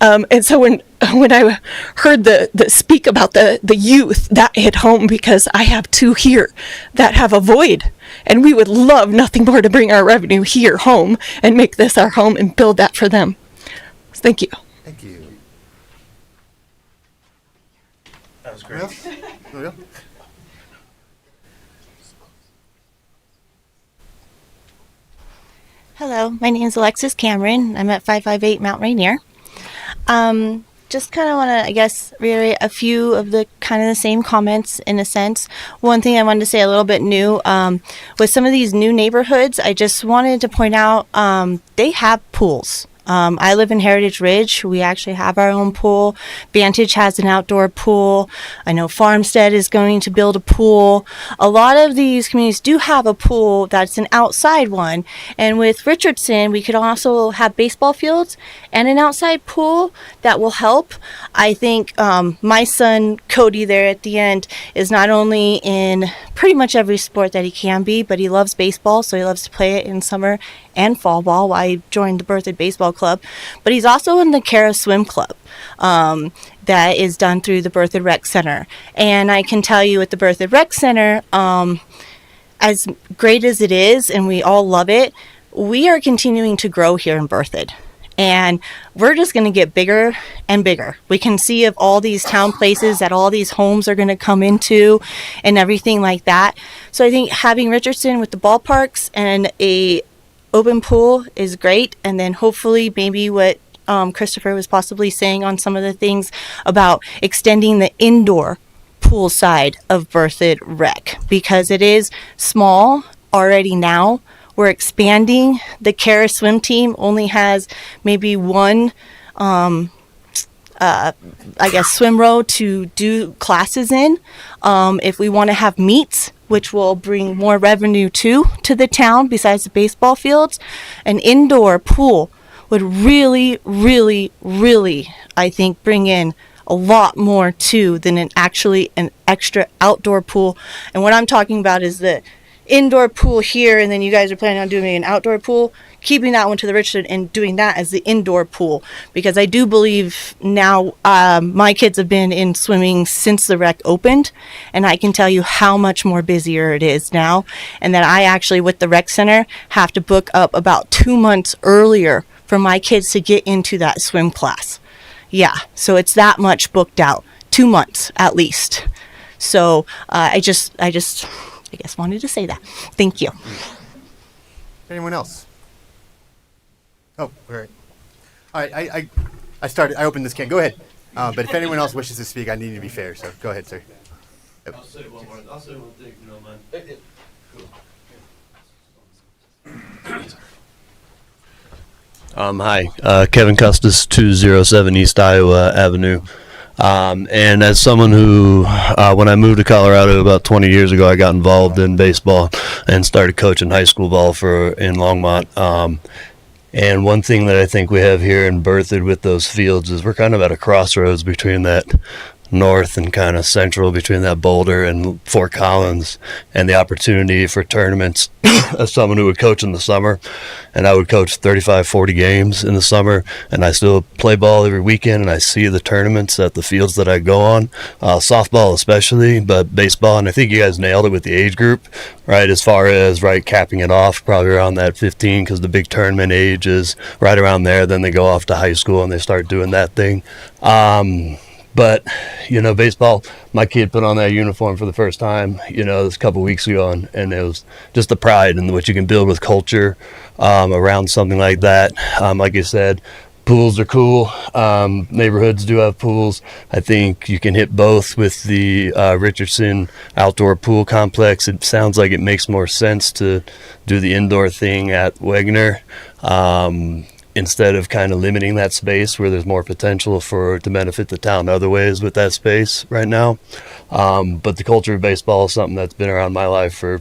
And so when I heard the speak about the youth, that hit home, because I have 2 here that have a void, and we would love nothing more to bring our revenue here home and make this our home and build that for them. So thank you. Thank you. That was great. Real? Hello, my name is Alexis Cameron. I'm at 558 Mount Rainier. just kind of want to, I guess, reiterate a few of the kind of the same comments in a sense. One thing I wanted to say a little bit new, with some of these new neighborhoods, I just wanted to point out they have pools. I live in Heritage Ridge. We actually have our own pool. Vantage has an outdoor pool. I know Farmstead is going to build a pool. A lot of these communities do have a pool that's an outside one. And with Richardson, we could also have baseball fields and an outside pool that will help. I think my son, Cody, there at the end, is not only in pretty much every sport that he can be, but he loves baseball, so he loves to play it in summer and fall ball. I joined the Berthoud Baseball Club, but he's also in the Cara Swim Club that is done through the Berthoud Rec Center. And I can tell you at the Berthoud Rec Center, as great as it is, and we all love it, we are continuing to grow here in Berthoud. And we're just going to get bigger and bigger. We can see of all these town places that all these homes are going to come into and everything like that. So I think having Richardson with the ballparks and a open pool is great. And then hopefully maybe what Christopher was possibly saying on some of the things about extending the indoor pool side of Berthoud Rec, because it is small already now. We're expanding. The Cara swim team only has maybe one, I guess, swim row to do classes in. If we want to have meets, which will bring more revenue to the town besides the baseball fields, an indoor pool would really, really, really, I think, bring in a lot more too than an extra outdoor pool. And what I'm talking about is the indoor pool here, and then you guys are planning on doing an outdoor pool, keeping that one to the Richardson and doing that as the indoor pool, because I do believe now my kids have been in swimming since the rec opened, and I can tell you how much more busier it is now, and that I actually with the rec center have to book up about 2 months earlier for my kids to get into that swim class. Yeah, so it's that much booked out, 2 months at least. So I guess wanted to say that. Thank you. Anyone else? Oh, all right. All right, I opened this can. Go ahead. But if anyone else wishes to speak, I need to be fair. So go ahead, sir. Yep. I'll say one thing, if you don't mind. Hi, Kevin Custis, 207 East Iowa Avenue. And as someone who, when I moved to Colorado about 20 years ago, I got involved in baseball and started coaching high school ball in Longmont. And one thing that I think we have here in Berthoud with those fields is we're kind of at a crossroads between that north and kind of central, between that Boulder and Fort Collins, and the opportunity for tournaments. As someone who would coach in the summer, and I would coach 35, 40 games in the summer, and I still play ball every weekend, and I see the tournaments at the fields that I go on, softball especially, but baseball, and I think you guys nailed it with the age group, right, as far as, right, capping it off probably around that 15, because the big tournament age is right around there. Then they go off to high school and they start doing that thing. But, baseball, my kid put on that uniform for the first time, this a couple weeks ago, and it was just the pride and what you can build with culture around something like that. Like you said, pools are cool. Neighborhoods do have pools. I think you can hit both with the Richardson outdoor pool complex. It sounds like it makes more sense to do the indoor thing at Wegner. Instead of kind of limiting that space where there's more potential to benefit the town other ways with that space right now. But the culture of baseball is something that's been around my life for,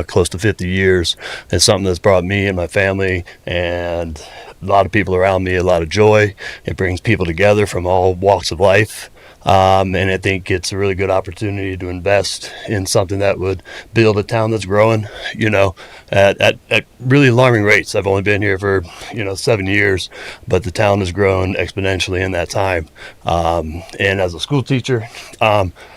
close to 50 years. It's something that's brought me and my family and a lot of people around me a lot of joy. It brings people together from all walks of life. And I think it's a really good opportunity to invest in something that would build a town that's growing, at really alarming rates. I've only been here for, 7 years, but the town has grown exponentially in that time. And as a school teacher,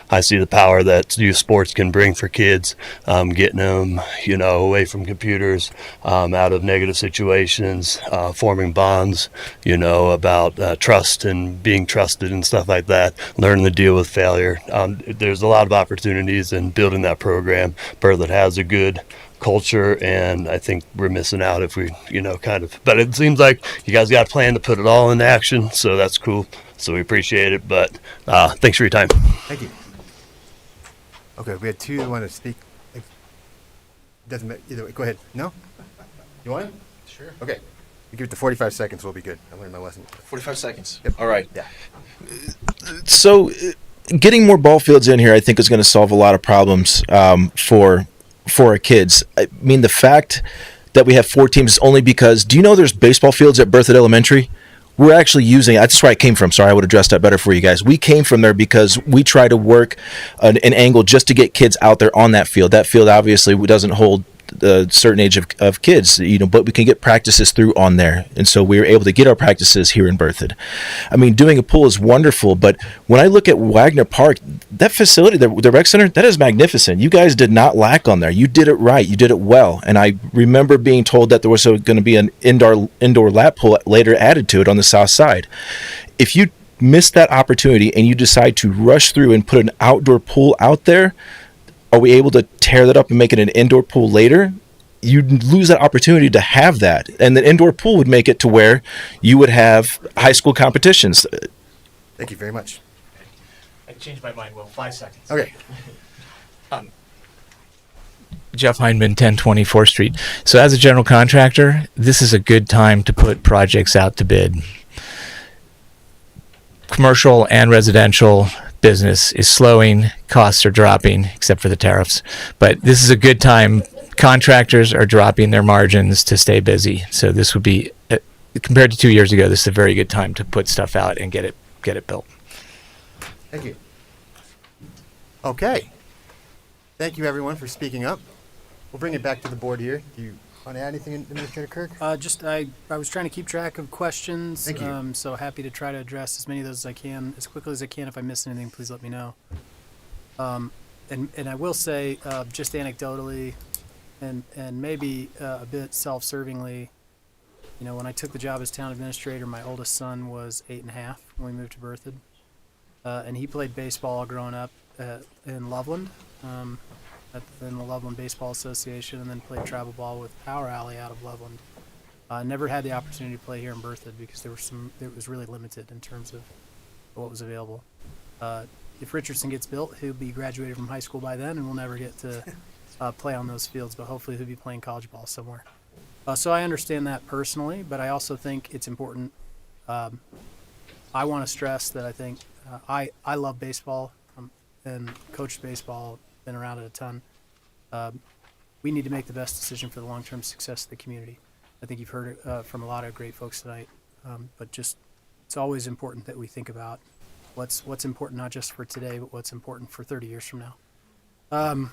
I see the power that youth sports can bring for kids, getting them, away from computers, out of negative situations, forming bonds, about trust and being trusted and stuff like that, learning to deal with failure. There's a lot of opportunities in building that program. Berthoud has a good culture, and I think we're missing out if we, but it seems like you guys got a plan to put it all into action, so that's cool. So we appreciate it, but thanks for your time. Thank you. Okay, we had two that want to speak. Doesn't matter either way. Go ahead. No? You want it? Sure. Okay. We give it to 45 seconds. We'll be good. I learned my lesson. 45 seconds. Yep. All right. Yeah. So, getting more ball fields in here, I think, is going to solve a lot of problems for our kids. I mean, the fact that we have 4 teams is only because, do you know there's baseball fields at Berthoud Elementary? We're actually using, that's where I came from. Sorry, I would have addressed that better for you guys. We came from there because we try to work an angle just to get kids out there on that field. That field obviously doesn't hold a certain age of kids, but we can get practices through on there. And so we were able to get our practices here in Berthoud. I mean, doing a pool is wonderful, but when I look at Wagner Park, that facility, the rec center, that is magnificent. You guys did not lack on there. You did it right. You did it well. And I remember being told that there was going to be an indoor lap pool later added to it on the south side. If you miss that opportunity and you decide to rush through and put an outdoor pool out there, are we able to tear that up and make it an indoor pool later? You lose that opportunity to have that. And the indoor pool would make it to where you would have high school competitions. Thank you very much. I changed my mind. Well, 5 seconds. Okay. Jeff Heinman, 1020 4th Street. So as a general contractor, this is a good time to put projects out to bid. Commercial and residential business is slowing, costs are dropping, except for the tariffs. But this is a good time. Contractors are dropping their margins to stay busy. So this would be, compared to 2 years ago, this is a very good time to put stuff out and get it built. Thank you. Okay. Thank you, everyone, for speaking up. We'll bring it back to the board here. Do you want to add anything, Administrator Kirk? I was trying to keep track of questions. Thank you. So happy to try to address as many of those as I can, as quickly as I can. If I miss anything, please let me know. And I will say, just anecdotally, and maybe a bit self-servingly, when I took the job as town administrator, my oldest son was 8.5 when we moved to Berthoud, and he played baseball growing up in Loveland. In the Loveland Baseball Association, and then played travel ball with Power Alley out of Loveland. Never had the opportunity to play here in Berthoud because it was really limited in terms of what was available. If Richardson gets built, he'll be graduated from high school by then, and we'll never get to play on those fields, but hopefully he'll be playing college ball somewhere. So I understand that personally, but I also think it's important. I want to stress that I think I love baseball and coached baseball, been around it a ton. We need to make the best decision for the long-term success of the community. I think you've heard it from a lot of great folks tonight, but just it's always important that we think about what's important not just for today, but what's important for 30 years from now. I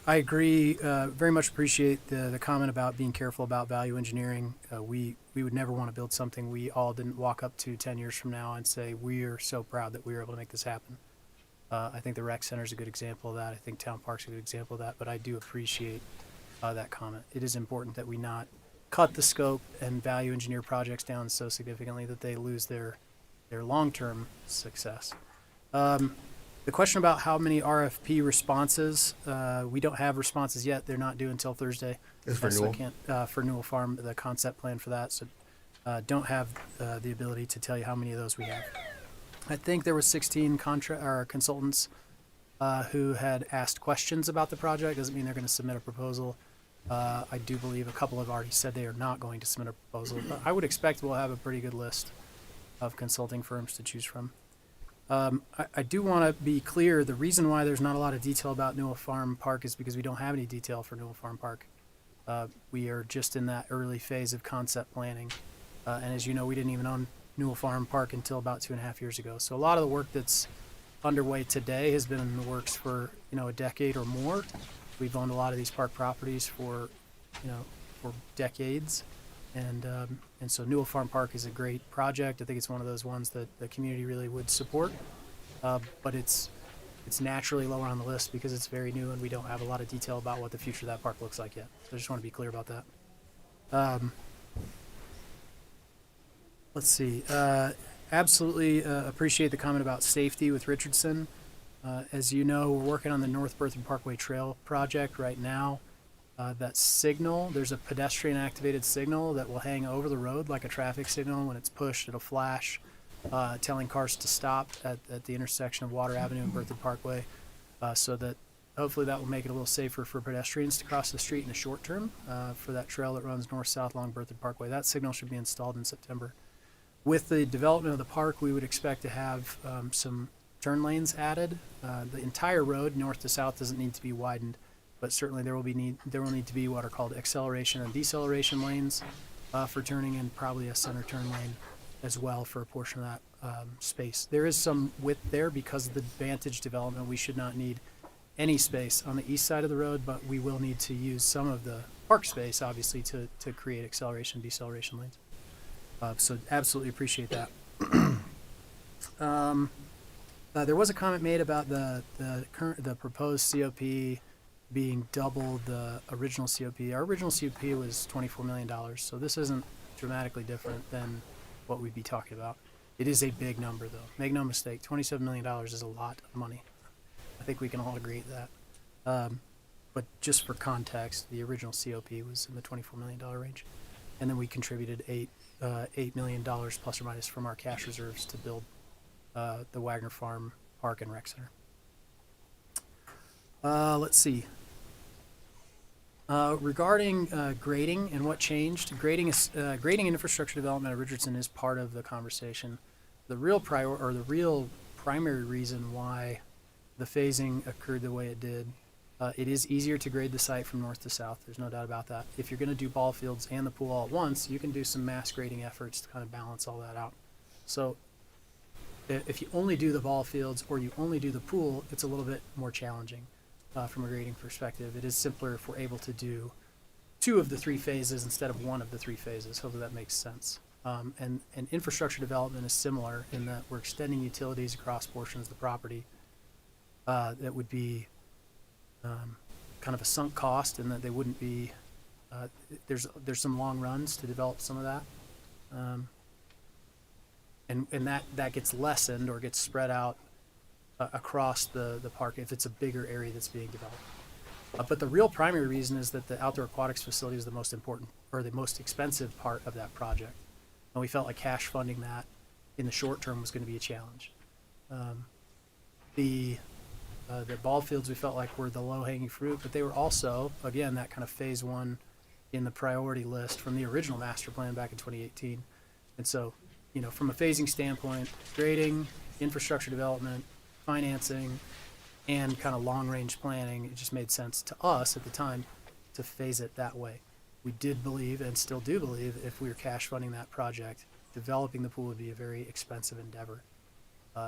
agree. Very much appreciate the comment about being careful about value engineering. We would never want to build something we all didn't walk up to 10 years from now and say we are so proud that we were able to make this happen. I think the rec center is a good example of that. I think Town Park's a good example of that. But I do appreciate that comment. It is important that we not cut the scope and value engineer projects down so significantly that they lose their long-term success. The question about how many RFP responses, we don't have responses yet. They're not due until Thursday. This is for so Newell? I can't, for Newell Farm, the concept plan for that. So don't have the ability to tell you how many of those we have. I think there were 16 consultants who had asked questions about the project. Doesn't mean they're going to submit a proposal. I do believe a couple have already said they are not going to submit a proposal. But I would expect we'll have a pretty good list of consulting firms to choose from. I do want to be clear. The reason why there's not a lot of detail about Newell Farm Park is because we don't have any detail for Newell Farm Park. We are just in that early phase of concept planning. And as you know, we didn't even own Newell Farm Park until about 2.5 years ago. So a lot of the work that's underway today has been in the works for a decade or more. We've owned a lot of these park properties for decades, and so Newell Farm Park is a great project. I think it's one of those ones that the community really would support, but it's naturally lower on the list because it's very new and we don't have a lot of detail about what the future of that park looks like yet. So I just want to be clear about that. Let's see. Absolutely appreciate the comment about safety with Richardson. As you know, we're working on the North Berthoud Parkway Trail project right now. that signal, there's a pedestrian activated signal that will hang over the road like a traffic signal. When it's pushed, it'll flash, telling cars to stop at the intersection of Water Avenue and Berthoud Parkway, so that hopefully that will make it a little safer for pedestrians to cross the street in the short term for that trail that runs north-south along Berthoud Parkway. That signal should be installed in September. With the development of the park, we would expect to have some turn lanes added. The entire road, north to south, doesn't need to be widened, but certainly there will need to be what are called acceleration and deceleration lanes for turning, and probably a center turn lane as well for a portion of that space. There is some width there because of the Vantage development. We should not need any space on the east side of the road, but we will need to use some of the park space, obviously, to create acceleration and deceleration lanes. So absolutely appreciate that. There was a comment made about the proposed COP being double the original COP. Our original COP was $24 million, so this isn't dramatically different than what we'd be talking about. It is a big number, though. Make no mistake, $27 million is a lot of money. I think we can all agree to that. But just for context, the original COP was in the $24 million range. And then we contributed $8 million plus or minus from our cash reserves to build the Wagner Farm Park and Rec Center. Let's see. Regarding grading and what changed, grading and infrastructure development at Richardson is part of the conversation. The real primary reason why the phasing occurred the way it did, it is easier to grade the site from north to south. There's no doubt about that. If you're going to do ball fields and the pool all at once, you can do some mass grading efforts to kind of balance all that out. So if you only do the ball fields or you only do the pool, it's a little bit more challenging from a grading perspective. It is simpler if we're able to do 2 of the 3 phases instead of 1 of the 3 phases. Hopefully that makes sense. And infrastructure development is similar in that we're extending utilities across portions of the property that would be kind of a sunk cost, and that they wouldn't be. There's some long runs to develop some of that, and that gets lessened or gets spread out across the park if it's a bigger area that's being developed. But the real primary reason is that the outdoor aquatics facility is the most important or the most expensive part of that project, and we felt like cash funding that in the short term was going to be a challenge. The ball fields we felt like were the low-hanging fruit, but they were also, again, that kind of phase 1 in the priority list from the original master plan back in 2018. And so, from a phasing standpoint, grading, infrastructure development, financing, and kind of long-range planning, it just made sense to us at the time to phase it that way. We did believe, and still do believe, if we were cash funding that project, developing the pool would be a very expensive endeavor.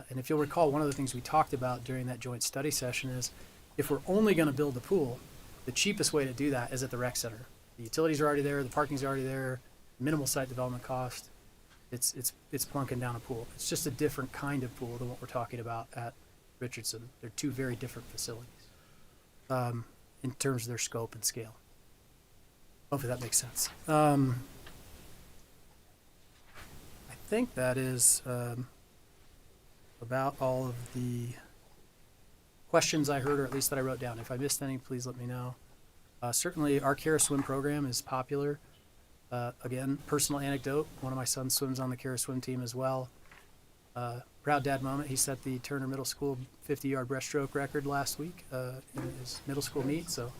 And if you'll recall, one of the things we talked about during that joint study session is if we're only going to build the pool, the cheapest way to do that is at the rec center. The utilities are already there, the parking's already there, minimal site development cost. It's plunking down a pool. It's just a different kind of pool than what we're talking about at Richardson. They're 2 very different facilities in terms of their scope and scale. Hopefully that makes sense. I think that is about all of the questions I heard, or at least that I wrote down. If I missed any, please let me know. Certainly, our Kara Swim program is popular. Again, personal anecdote, one of my sons swims on the Kara Swim team as well. Proud dad moment, he set the Turner Middle School 50-yard breaststroke record last week in his middle school meet, so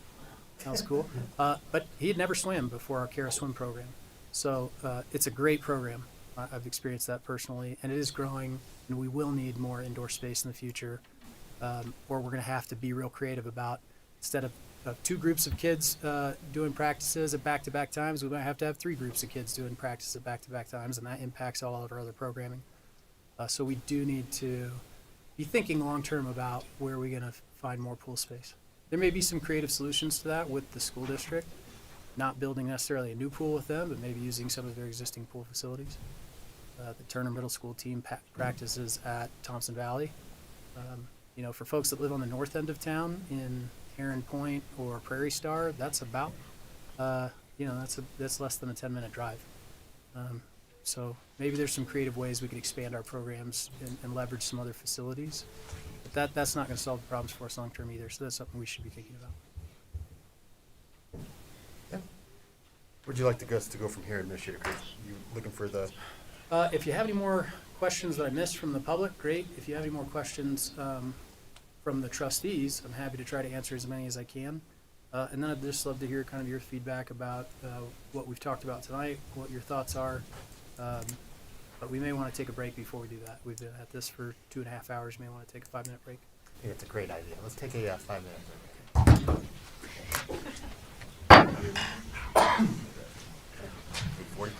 that was cool. But he had never swam before our Kara Swim program. So it's a great program. I've experienced that personally, and it is growing, and we will need more indoor space in the future, or we're going to have to be real creative about, instead of 2 groups of kids doing practices at back-to-back times, we might have to have 3 groups of kids doing practice at back-to-back times, and that impacts all of our other programming. So we do need to be thinking long-term about where we're going to find more pool space. There may be some creative solutions to that with the school district, not building necessarily a new pool with them, but maybe using some of their existing pool facilities. The Turner Middle School team practices at Thompson Valley. For folks that live on the north end of town in Heron Point or Prairie Star, that's about, that's less than a 10-minute drive. So maybe there's some creative ways we could expand our programs and leverage some other facilities. But that's not going to solve the problems for us long term either. So that's something we should be thinking about. Where'd you like to go from here, Administrator Chris? You looking for the? If you have any more questions that I missed from the public, great. If you have any more questions from the trustees, I'm happy to try to answer as many as I can. And then I'd just love to hear kind of your feedback about what we've talked about tonight, what your thoughts are. But we may want to take a break before we do that. We've been at this for 2.5 hours. We may want to take a 5-minute break. I think it's a great idea. Let's take a 5-minute break. 8:40.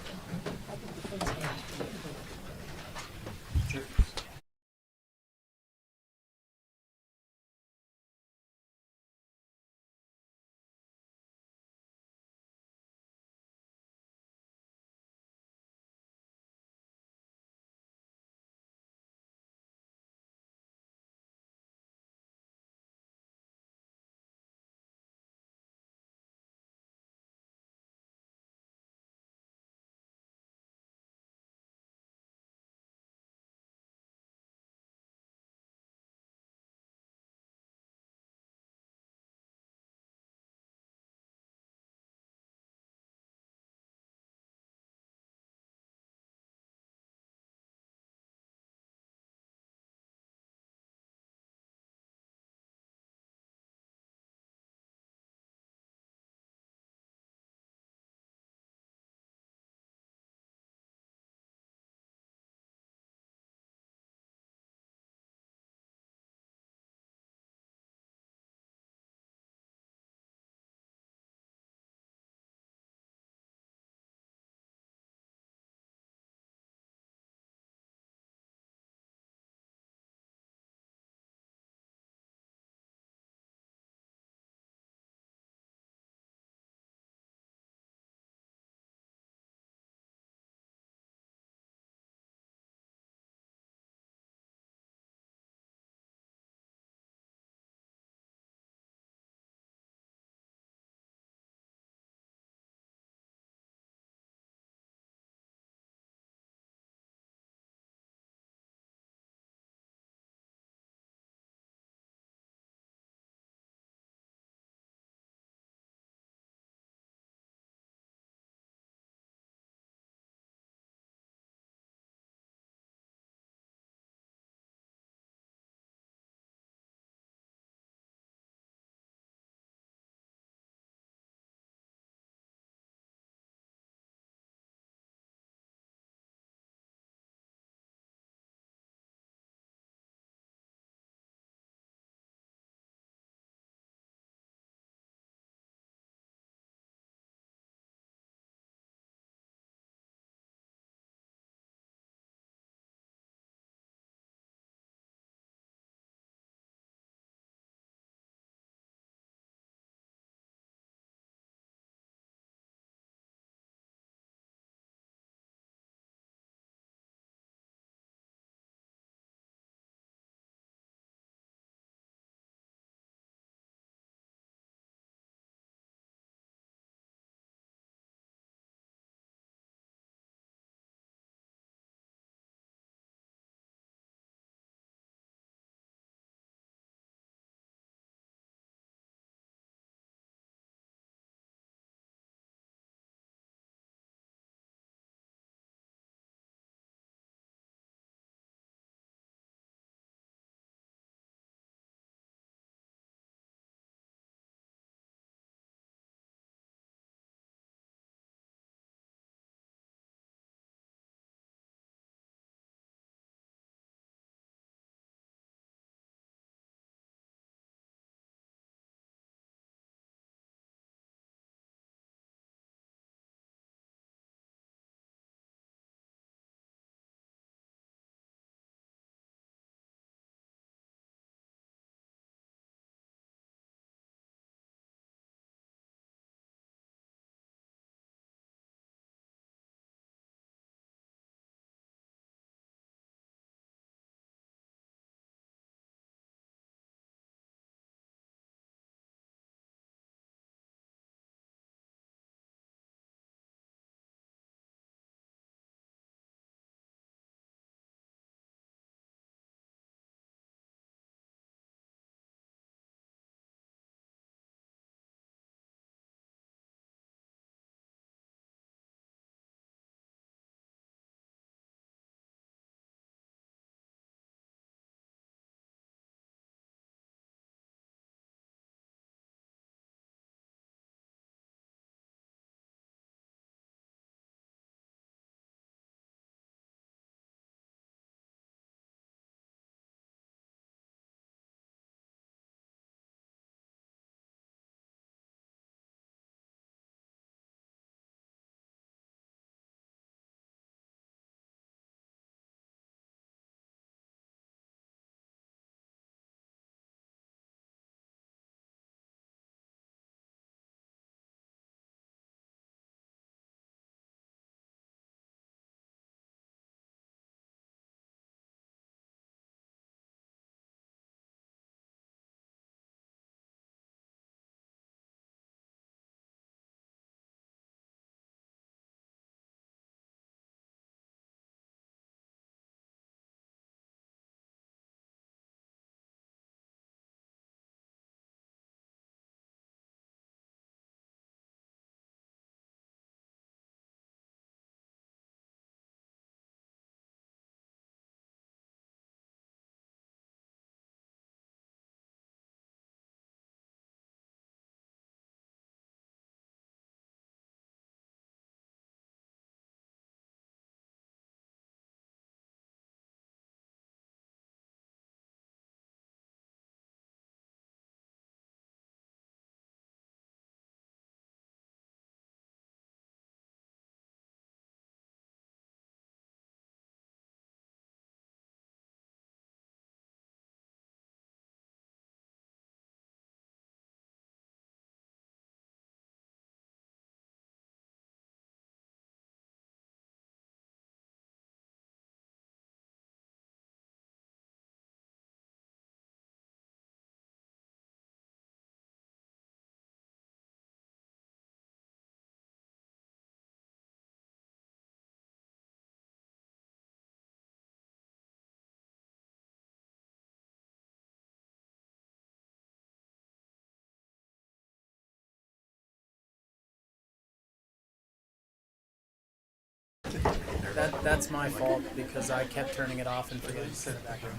That's my fault because I kept turning it off and forgetting to set it back on.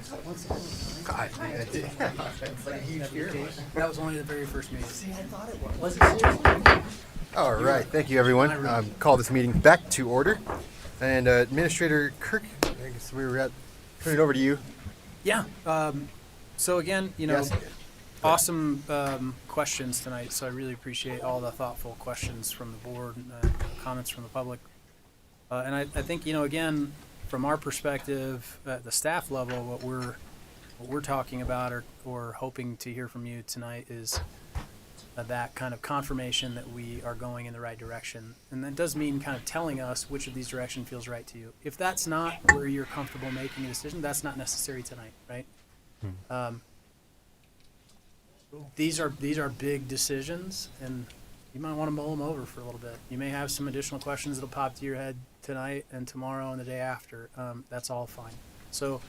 God, it's like a huge fear. That was only the very first meeting. See, I thought it was. All right, thank you, everyone. Call this meeting back to order. And Administrator Kirk, I guess we were at. Turn it over to you. Yeah. So again, Yes. awesome questions tonight. So I really appreciate all the thoughtful questions from the board, and comments from the public. And I think, again, from our perspective at the staff level, what we're talking about or hoping to hear from you tonight is that kind of confirmation that we are going in the right direction. And that does mean kind of telling us which of these direction feels right to you. If that's not where you're comfortable making a decision, that's not necessary tonight, right? These are big decisions, and you might want to mull them over for a little bit. You may have some additional questions that'll pop to your head tonight and tomorrow and the day after. That's all fine. So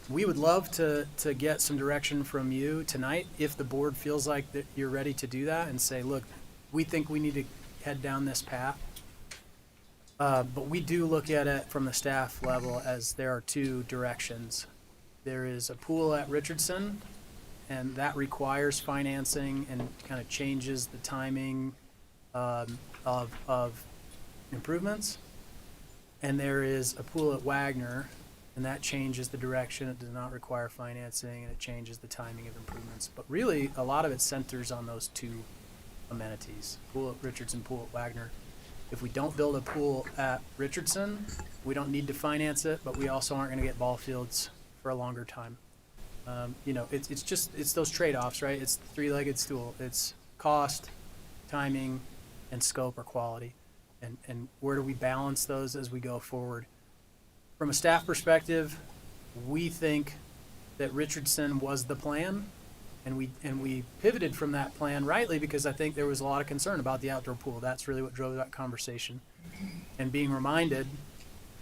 we would love to get some direction from you tonight if the board feels like that you're ready to do that and say, look, we think we need to head down this path. But we do look at it from the staff level as there are two directions. There is a pool at Richardson, and that requires financing and kind of changes the timing of improvements. And there is a pool at Wagner, and that changes the direction. It does not require financing, and it changes the timing of improvements. But really, a lot of it centers on those two amenities, pool at Richardson, pool at Wagner. If we don't build a pool at Richardson, we don't need to finance it, but we also aren't going to get ball fields for a longer time. It's those trade-offs, right? It's the three-legged stool. It's cost, timing, and scope or quality. And where do we balance those as we go forward? From a staff perspective, we think that Richardson was the plan, and we pivoted from that plan rightly because I think there was a lot of concern about the outdoor pool. That's really what drove that conversation. And being reminded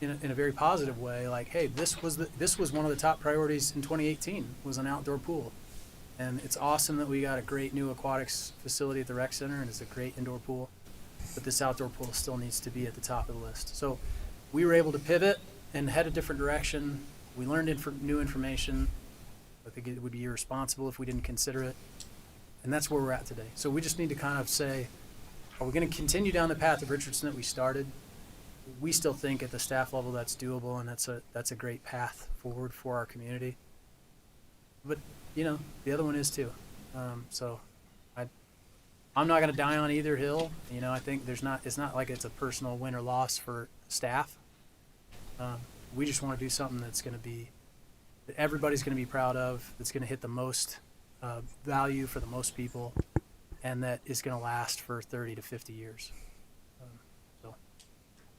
in a very positive way, like, hey, this was one of the top priorities in 2018 was an outdoor pool. And it's awesome that we got a great new aquatics facility at the rec center, and it's a great indoor pool. But this outdoor pool still needs to be at the top of the list. So we were able to pivot and head a different direction. We learned new information. I think it would be irresponsible if we didn't consider it. And that's where we're at today. So we just need to kind of say, are we going to continue down the path of Richardson that we started? We still think at the staff level that's doable, and that's a great path forward for our community. But, the other one is too. So I'm not going to die on either hill. I think it's not like it's a personal win or loss for staff. We just want to do something that's going to be, that everybody's going to be proud of, that's going to hit the most value for the most people, and that is going to last for 30 to 50 years.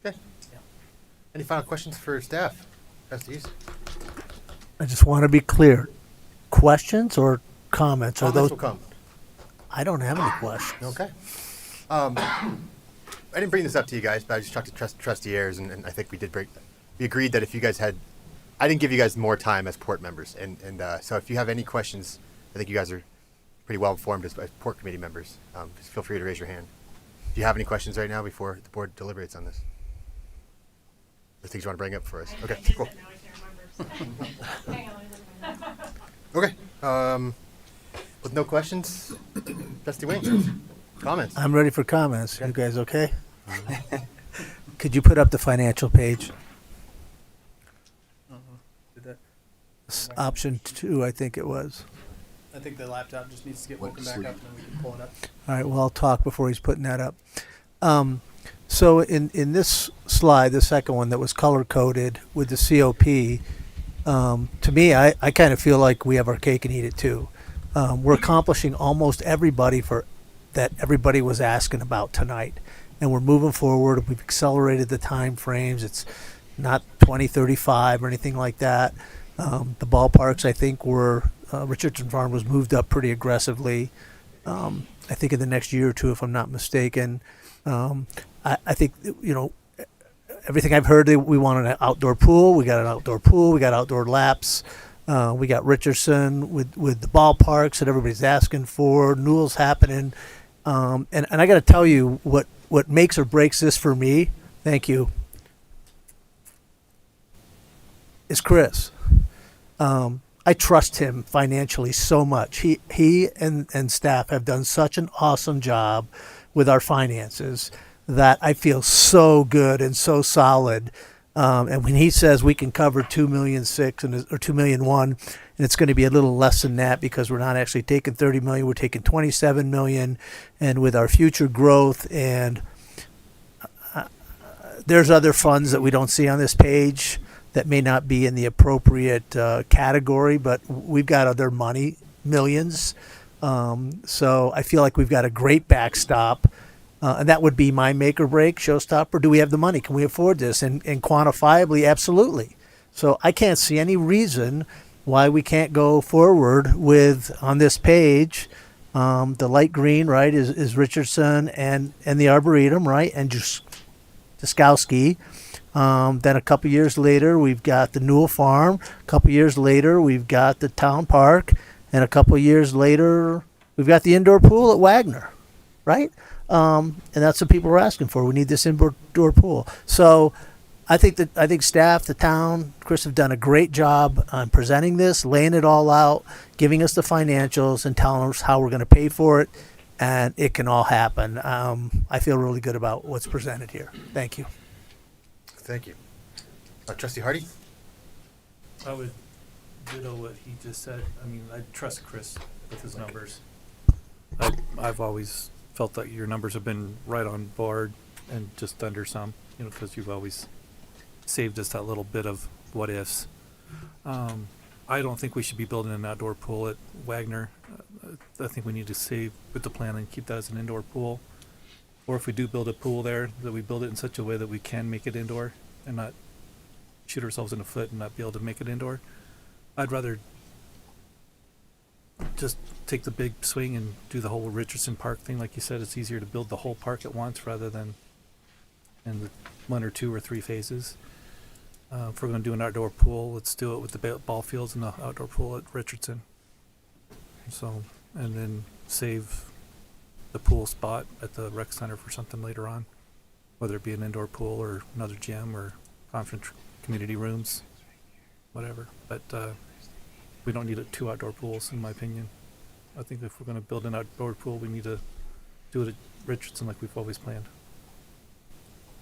Okay. Yeah. Any final questions for staff? Trustees? I just want to be clear. Questions or comments? Are Comments those? will come. I don't have any questions. Okay. I didn't bring this up to you guys, but I just talked to trustees, and I think we agreed that if you guys had, I didn't give you guys more time as port members, and so if you have any questions, I think you guys are pretty well informed as port committee members. Just feel free to raise your hand. Do you have any questions right now before the board deliberates on this? The things you want to bring up for us? Okay, cool. Okay. With no questions, Trustee Wing, comments? I'm ready for comments. You guys okay? Could you put up the financial page? Option 2, I think it was. I think the laptop just needs to get woken back up, and then we can pull it up. All right, well, I'll talk before he's putting that up. So in this slide, the second one that was color-coded with the COP, to me, I kind of feel like we have our cake and eat it too. We're accomplishing almost everybody that everybody was asking about tonight. And we're moving forward. We've accelerated the time frames. It's not 2035 or anything like that. The ballparks, I think, Richardson Farm was moved up pretty aggressively. I think in the next year or two, if I'm not mistaken. I think, everything I've heard, we want an outdoor pool. We got an outdoor pool. We got outdoor laps. We got Richardson with the ballparks that everybody's asking for. Newell's happening. And I got to tell you what makes or breaks this for me. Thank you. is Chris. I trust him financially so much. He and staff have done such an awesome job with our finances that I feel so good and so solid. And when he says we can cover 2,600,000 or 2,000,001, and it's going to be a little less than that because we're not actually taking 30 million, we're taking 27 million, and with our future growth and there's other funds that we don't see on this page that may not be in the appropriate category, but we've got other money, millions. So I feel like we've got a great backstop. And that would be my make or break, showstopper. Do we have the money? Can we afford this? And quantifiably, absolutely. So I can't see any reason why we can't go forward with, on this page, the light green, right, is Richardson and the Arboretum, right, and Jaskowski. Then a couple years later, we've got the Newell Farm. A couple years later, we've got the Town Park. And a couple years later, we've got the indoor pool at Wagner, right? And that's what people are asking for. We need this indoor pool. So I think staff, the town, Chris have done a great job on presenting this, laying it all out, giving us the financials, and telling us how we're going to pay for it, and it can all happen. I feel really good about what's presented here. Thank you. Thank you. Trustee Hardy? I would ditto what he just said. I mean, I trust Chris with his numbers. I've always felt that your numbers have been right on board and just under some, because you've always saved us that little bit of what ifs. I don't think we should be building an outdoor pool at Wagner. I think we need to save with the plan and keep that as an indoor pool. Or if we do build a pool there, that we build it in such a way that we can make it indoor and not shoot ourselves in the foot and not be able to make it indoor. I'd rather just take the big swing and do the whole Richardson Park thing. Like you said, it's easier to build the whole park at once rather than in the 1 or 2 or 3 phases. If we're going to do an outdoor pool, let's do it with the ball fields and the outdoor pool at Richardson. So, and then save the pool spot at the rec center for something later on, whether it be an indoor pool or another gym or conference community rooms, whatever. But we don't need 2 outdoor pools, in my opinion. I think if we're going to build an outdoor pool, we need to do it at Richardson like we've always planned.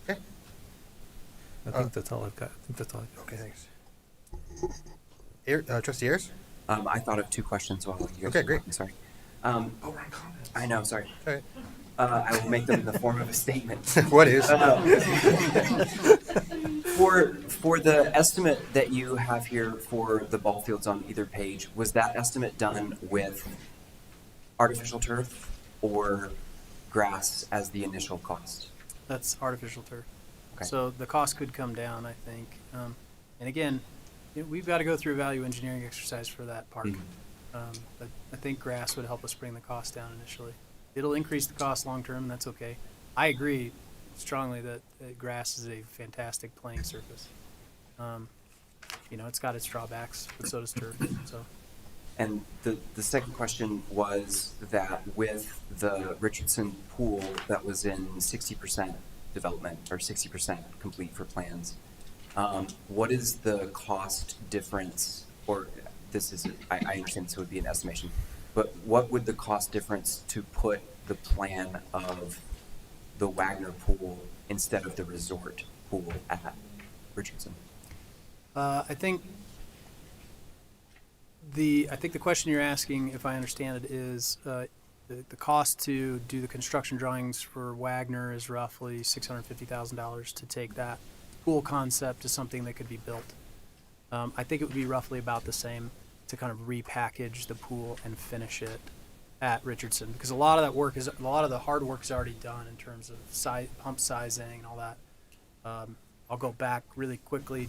Okay. I think that's all I've got. Okay, thanks. Trustee Ayers? I thought of 2 questions while you guys Okay, were great. talking, sorry. We're on comments. I know, sorry. All right. I will make them in the form of a statement. What is? For the estimate that you have here for the ball fields on either page, was that estimate done with artificial turf or grass as the initial cost? That's artificial turf. Okay. So the cost could come down, I think. And again, we've got to go through a value engineering exercise for that park. But I think grass would help us bring the cost down initially. It'll increase the cost long term, and that's okay. I agree strongly that grass is a fantastic playing surface. It's got its drawbacks, but so does turf. So. And the second question was that with the Richardson pool that was in 60% development or 60% complete for plans, what is the cost difference, or this is, I understand this would be an estimation, but what would the cost difference to put the plan of the Wagner pool instead of the resort pool at Richardson? I think the question you're asking, if I understand it, is the cost to do the construction drawings for Wagner is roughly $650,000 to take that pool concept to something that could be built. I think it would be roughly about the same to kind of repackage the pool and finish it at Richardson, because a lot of the hard work is already done in terms of pump sizing and all that. I'll go back really quickly.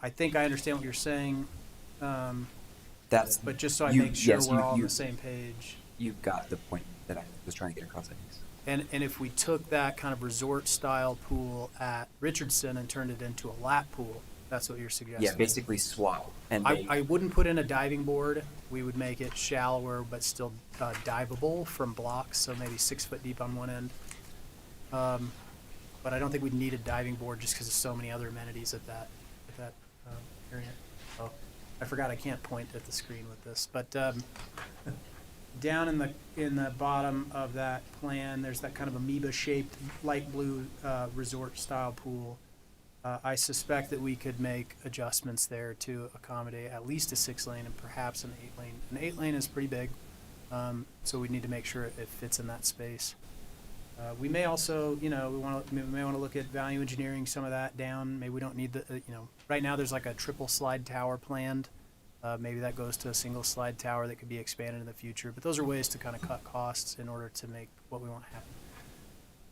I think I understand what you're saying. But just so I make sure we're all on the same page. You got the point that I was trying to get across, I guess. And if we took that kind of resort style pool at Richardson and turned it into a lap pool, that's what you're suggesting. Yeah, basically swap. And I wouldn't put in a diving board. We would make it shallower but still diveable from blocks, so maybe 6 foot deep on one end. But I don't think we'd need a diving board just because of so many other amenities at that hearing it. Oh, I forgot I can't point at the screen with this, but down in the bottom of that plan, there's that kind of amoeba-shaped light blue resort-style pool. I suspect that we could make adjustments there to accommodate at least a 6-lane and perhaps an 8-lane. An 8-lane is pretty big, so we need to make sure it fits in that space. We may also, we may want to look at value engineering some of that down. Maybe we don't need the, right now there's like a triple slide tower planned. Maybe that goes to a single slide tower that could be expanded in the future. But those are ways to kind of cut costs in order to make what we want to happen.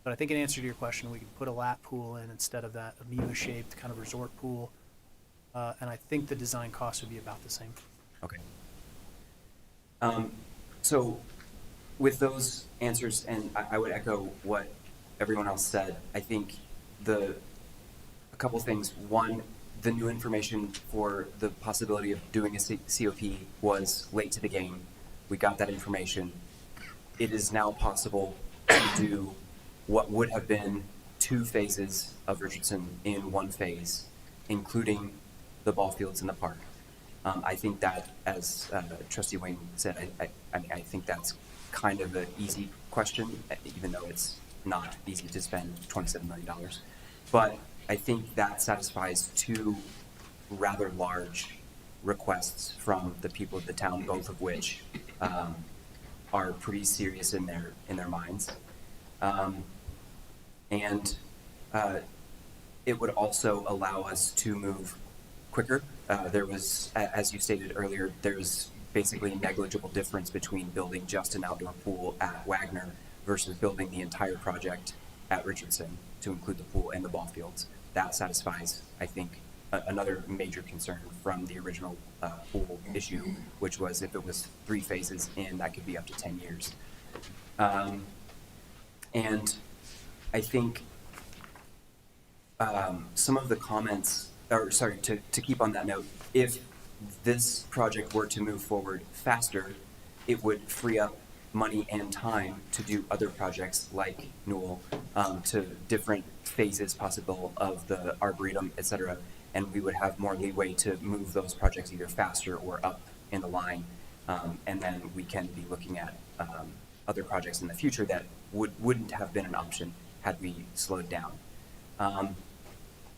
But I think in answer to your question, we could put a lap pool in instead of that amoeba-shaped kind of resort pool. And I think the design cost would be about the same. Okay. So with those answers, and I would echo what everyone else said, I think a couple things. One, the new information for the possibility of doing a COP was late to the game. We got that information. It is now possible to do what would have been 2 phases of Richardson in 1 phase, including the ball fields in the park. I think that, as Trustee Wayne said, I think that's kind of an easy question, even though it's not easy to spend $27 million. But I think that satisfies 2 rather large requests from the people of the town, both of which are pretty serious in their minds. And it would also allow us to move quicker. There was, as you stated earlier, there's basically a negligible difference between building just an outdoor pool at Wagner versus building the entire project at Richardson to include the pool and the ball fields. That satisfies, I think, another major concern from the original pool issue, which was if it was 3 phases in, that could be up to 10 years. And I think some of the comments, to keep on that note, if this project were to move forward faster, it would free up money and time to do other projects like Newell, to different phases possible of the Arboretum, etc. And we would have more leeway to move those projects either faster or up in the line. And then we can be looking at other projects in the future that wouldn't have been an option had we slowed down.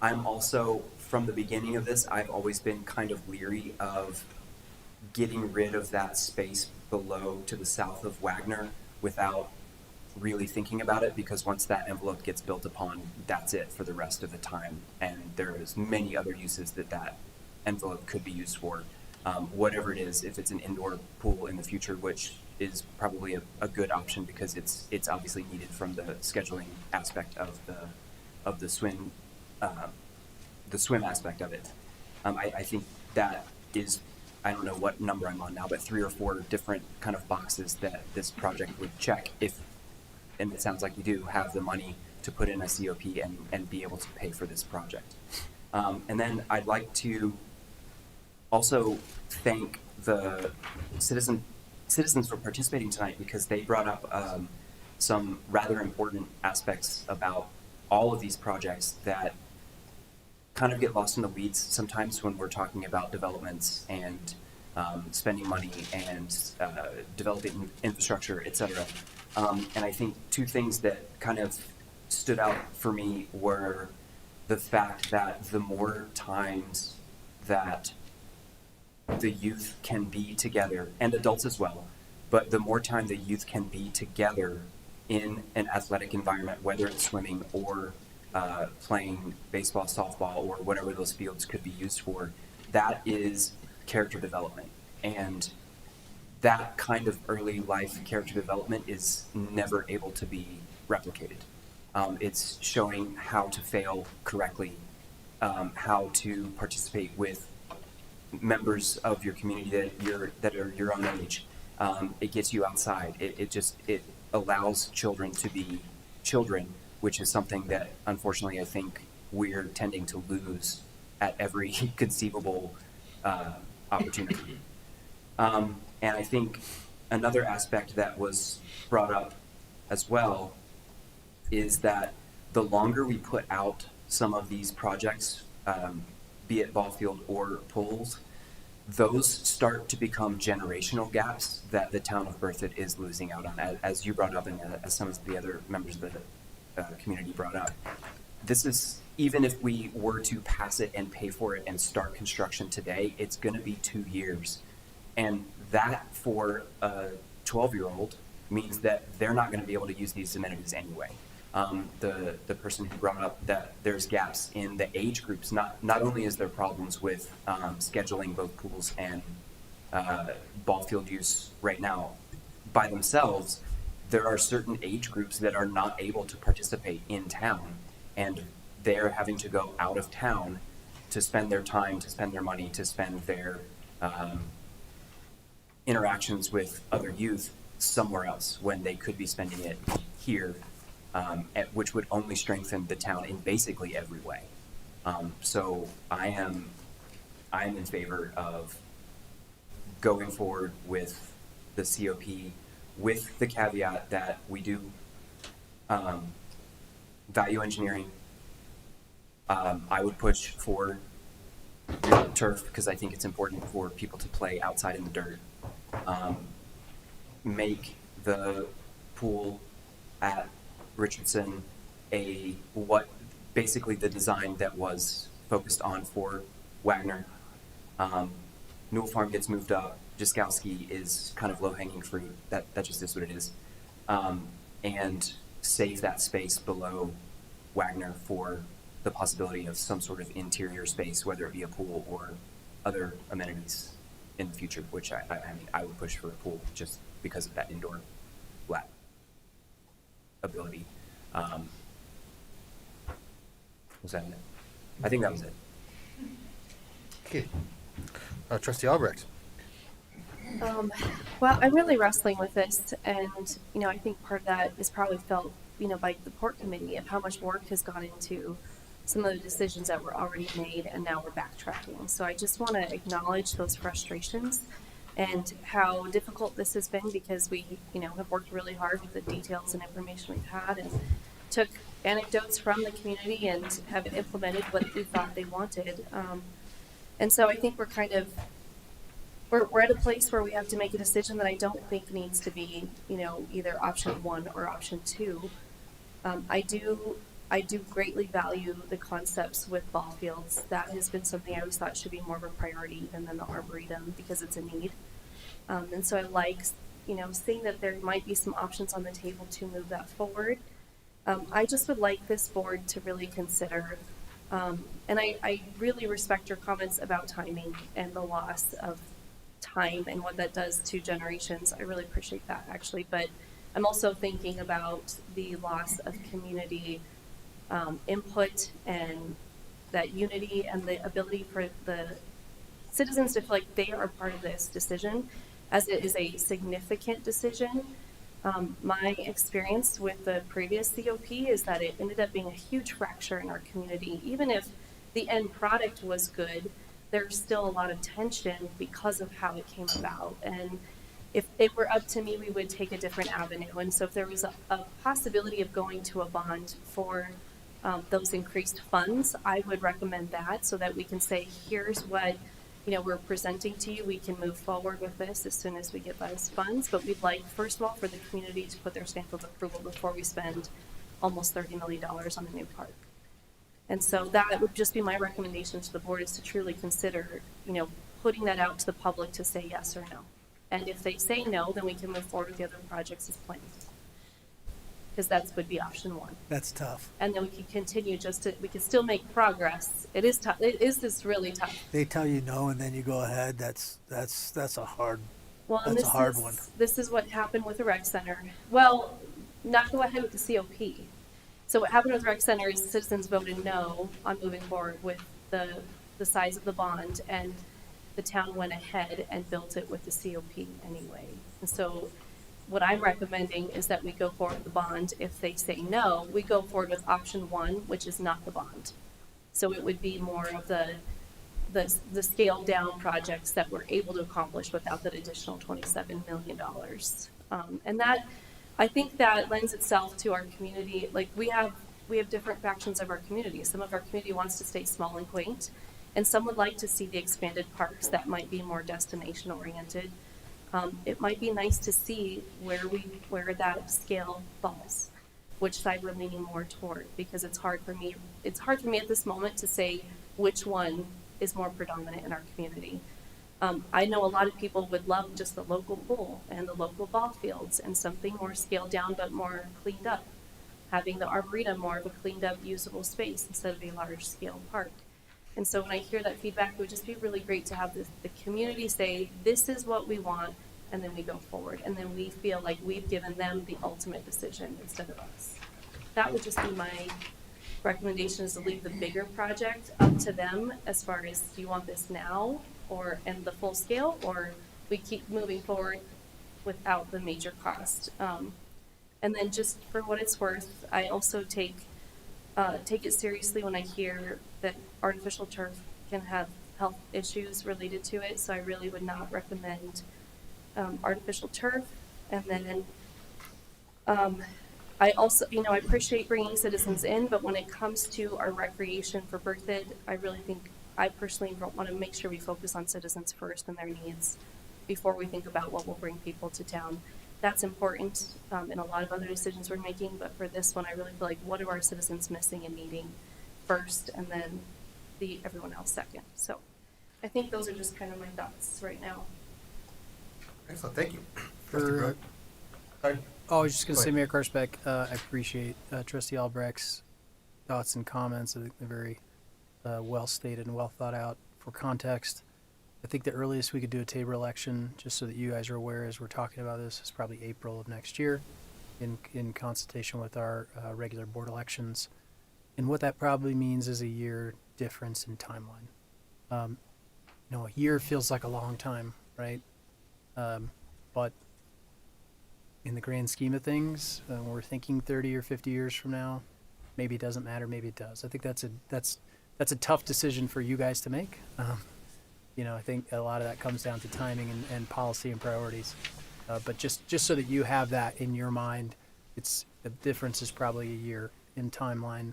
I'm also, from the beginning of this, I've always been kind of leery of getting rid of that space below to the south of Wagner without really thinking about it, because once that envelope gets built upon, that's it for the rest of the time. And there's many other uses that envelope could be used for. Whatever it is, if it's an indoor pool in the future, which is probably a good option because it's obviously needed from the scheduling aspect of the swim aspect of it. I think that is, I don't know what number I'm on now, but 3 or 4 different kind of boxes that this project would check if, and it sounds like we do have the money to put in a COP and be able to pay for this project. And then I'd like to also thank the citizens for participating tonight, because they brought up some rather important aspects about all of these projects that kind of get lost in the weeds sometimes when we're talking about developments and spending money and developing infrastructure, etc. And I think 2 things that kind of stood out for me were the fact that the more times that the youth can be together, and adults as well, but the more time the youth can be together in an athletic environment, whether it's swimming or playing baseball, softball, or whatever those fields could be used for, that is character development. And that kind of early life character development is never able to be replicated. It's showing how to fail correctly, how to participate with members of your community that are your own age. It gets you outside. It allows children to be children, which is something that unfortunately I think we're tending to lose at every conceivable opportunity. And I think another aspect that was brought up as well is that the longer we put out some of these projects, be it ball field or pools, those start to become generational gaps that the town of Berthoud is losing out on, as you brought up and as some of the other members of the community brought up. This is, even if we were to pass it and pay for it and start construction today, it's going to be 2 years. And that for a 12-year-old means that they're not going to be able to use these amenities anyway. The person who brought up that there's gaps in the age groups, not only is there problems with scheduling both pools and ball field use right now by themselves, there are certain age groups that are not able to participate in town, and they're having to go out of town to spend their time, to spend their money, to spend their interactions with other youth somewhere else when they could be spending it here, which would only strengthen the town in basically every way. So I am in favor of going forward with the COP, with the caveat that we do value engineering. I would push for turf because I think it's important for people to play outside in the dirt. Make the pool at Richardson basically the design that was focused on for Wagner. Newell Farm gets moved up. Jaskowski is kind of low-hanging fruit. That just is what it is. And save that space below Wagner for the possibility of some sort of interior space, whether it be a pool or other amenities in the future, which I mean, I would push for a pool just because of that indoor lap ability. Was that it? I think that was it. Okay. Trustee Albrecht. Well, I'm really wrestling with this, and I think part of that is probably felt, by the port committee of how much work has gone into some of the decisions that were already made, and now we're backtracking. So I just want to acknowledge those frustrations and how difficult this has been, because we, have worked really hard with the details and information we've had, and took anecdotes from the community and have implemented what we thought they wanted. And so I think we're kind of we're at a place where we have to make a decision that I don't think needs to be, either option one or option two. I do greatly value the concepts with ball fields. That has been something I always thought should be more of a priority even than the Arboretum, because it's a need. And so I like, seeing that there might be some options on the table to move that forward. I just would like this board to really consider, and I really respect your comments about timing and the loss of time and what that does to generations. I really appreciate that, actually. But I'm also thinking about the loss of community input and that unity and the ability for the citizens to feel like they are part of this decision, as it is a significant decision. My experience with the previous COP is that it ended up being a huge fracture in our community. Even if the end product was good, there's still a lot of tension because of how it came about. And if it were up to me, we would take a different avenue. And so if there was a possibility of going to a bond for those increased funds, I would recommend that, so that we can say, here's what we're presenting to you. We can move forward with this as soon as we get those funds. But we'd like, first of all, for the community to put their stamp of approval before we spend almost $30 million on a new park. And so that would just be my recommendation to the board, is to truly consider, putting that out to the public to say yes or no. And if they say no, then we can move forward with the other projects as planned, because that would be option one. That's tough. And then we can continue we can still make progress. It is tough. This really tough. They tell you no, and then you go ahead. That's a hard. Well, that's a hard one. This is what happened with the rec center. Well, not go ahead with the COP. So what happened with the rec center is the citizens voted no on moving forward with the size of the bond, and the town went ahead and built it with the COP anyway. And so what I'm recommending is that we go forward with the bond. If they say no, we go forward with option one, which is not the bond. So it would be more of the scaled down projects that we're able to accomplish without that additional $27 million. And that, I think that lends itself to our community. Like we have different factions of our community. Some of our community wants to stay small and quaint, And some would like to see the expanded parks that might be more destination oriented. It might be nice to see where that scale falls, which side we're leaning more toward, because it's hard for me at this moment to say which one is more predominant in our community. I know a lot of people would love just the local pool and the local ball fields and something more scaled down but more cleaned up. Having the Arboretum more of a cleaned up, usable space instead of a large scale park. And so when I hear that feedback, it would just be really great to have the community say, this is what we want, and then we go forward. And then we feel like we've given them the ultimate decision instead of us. That would just be my recommendation, is to leave the bigger project up to them as far as, do you want this now and the full scale, or we keep moving forward without the major cost. And then just for what it's worth, I also take it seriously when I hear that artificial turf can have health issues related to it. So I really would not recommend artificial turf. And then I also, I appreciate bringing citizens in, but when it comes to our recreation for Berthoud, I personally want to make sure we focus on citizens first and their needs before we think about what will bring people to town. That's important in a lot of other decisions we're making, but for this one, I really feel like, what are our citizens missing and needing first, and then everyone else second. So I think those are just kind of my thoughts right now. Excellent, thank you. I was just going to say, Mayor Karsbeck, I appreciate Trustee Albrecht's thoughts and comments. I think they're very well stated and well thought out. For context, I think the earliest we could do a Tabor election, just so that you guys are aware as we're talking about this, is probably April of next year in consultation with our regular board elections. And what that probably means is a year difference in timeline. A year feels like a long time, right? But in the grand scheme of things, when we're thinking 30 or 50 years from now, maybe it doesn't matter, maybe it does. I think that's a tough decision for you guys to make. I think a lot of that comes down to timing and policy and priorities. But just so that you have that in your mind, the difference is probably a year in timeline.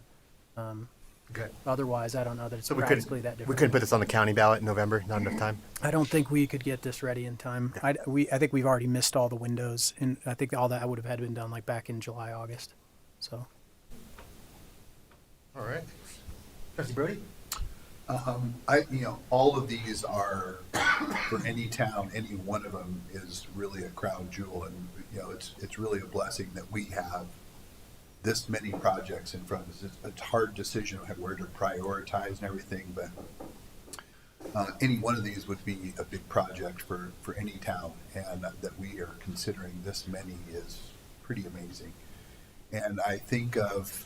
Okay. Otherwise, I don't know that it's So practically that different. We couldn't put this on the county ballot in November. Not enough time. I don't think we could get this ready in time. I think we've already missed all the windows, and I think all that would have had been done like back in July, August. So. All right. Trustee Brody? All of these are, for any town, any one of them is really a crown jewel, and it's really a blessing that we have this many projects in front of us. It's a hard decision of where to prioritize and everything, but any one of these would be a big project for any town, and that we are considering this many is pretty amazing. And I think of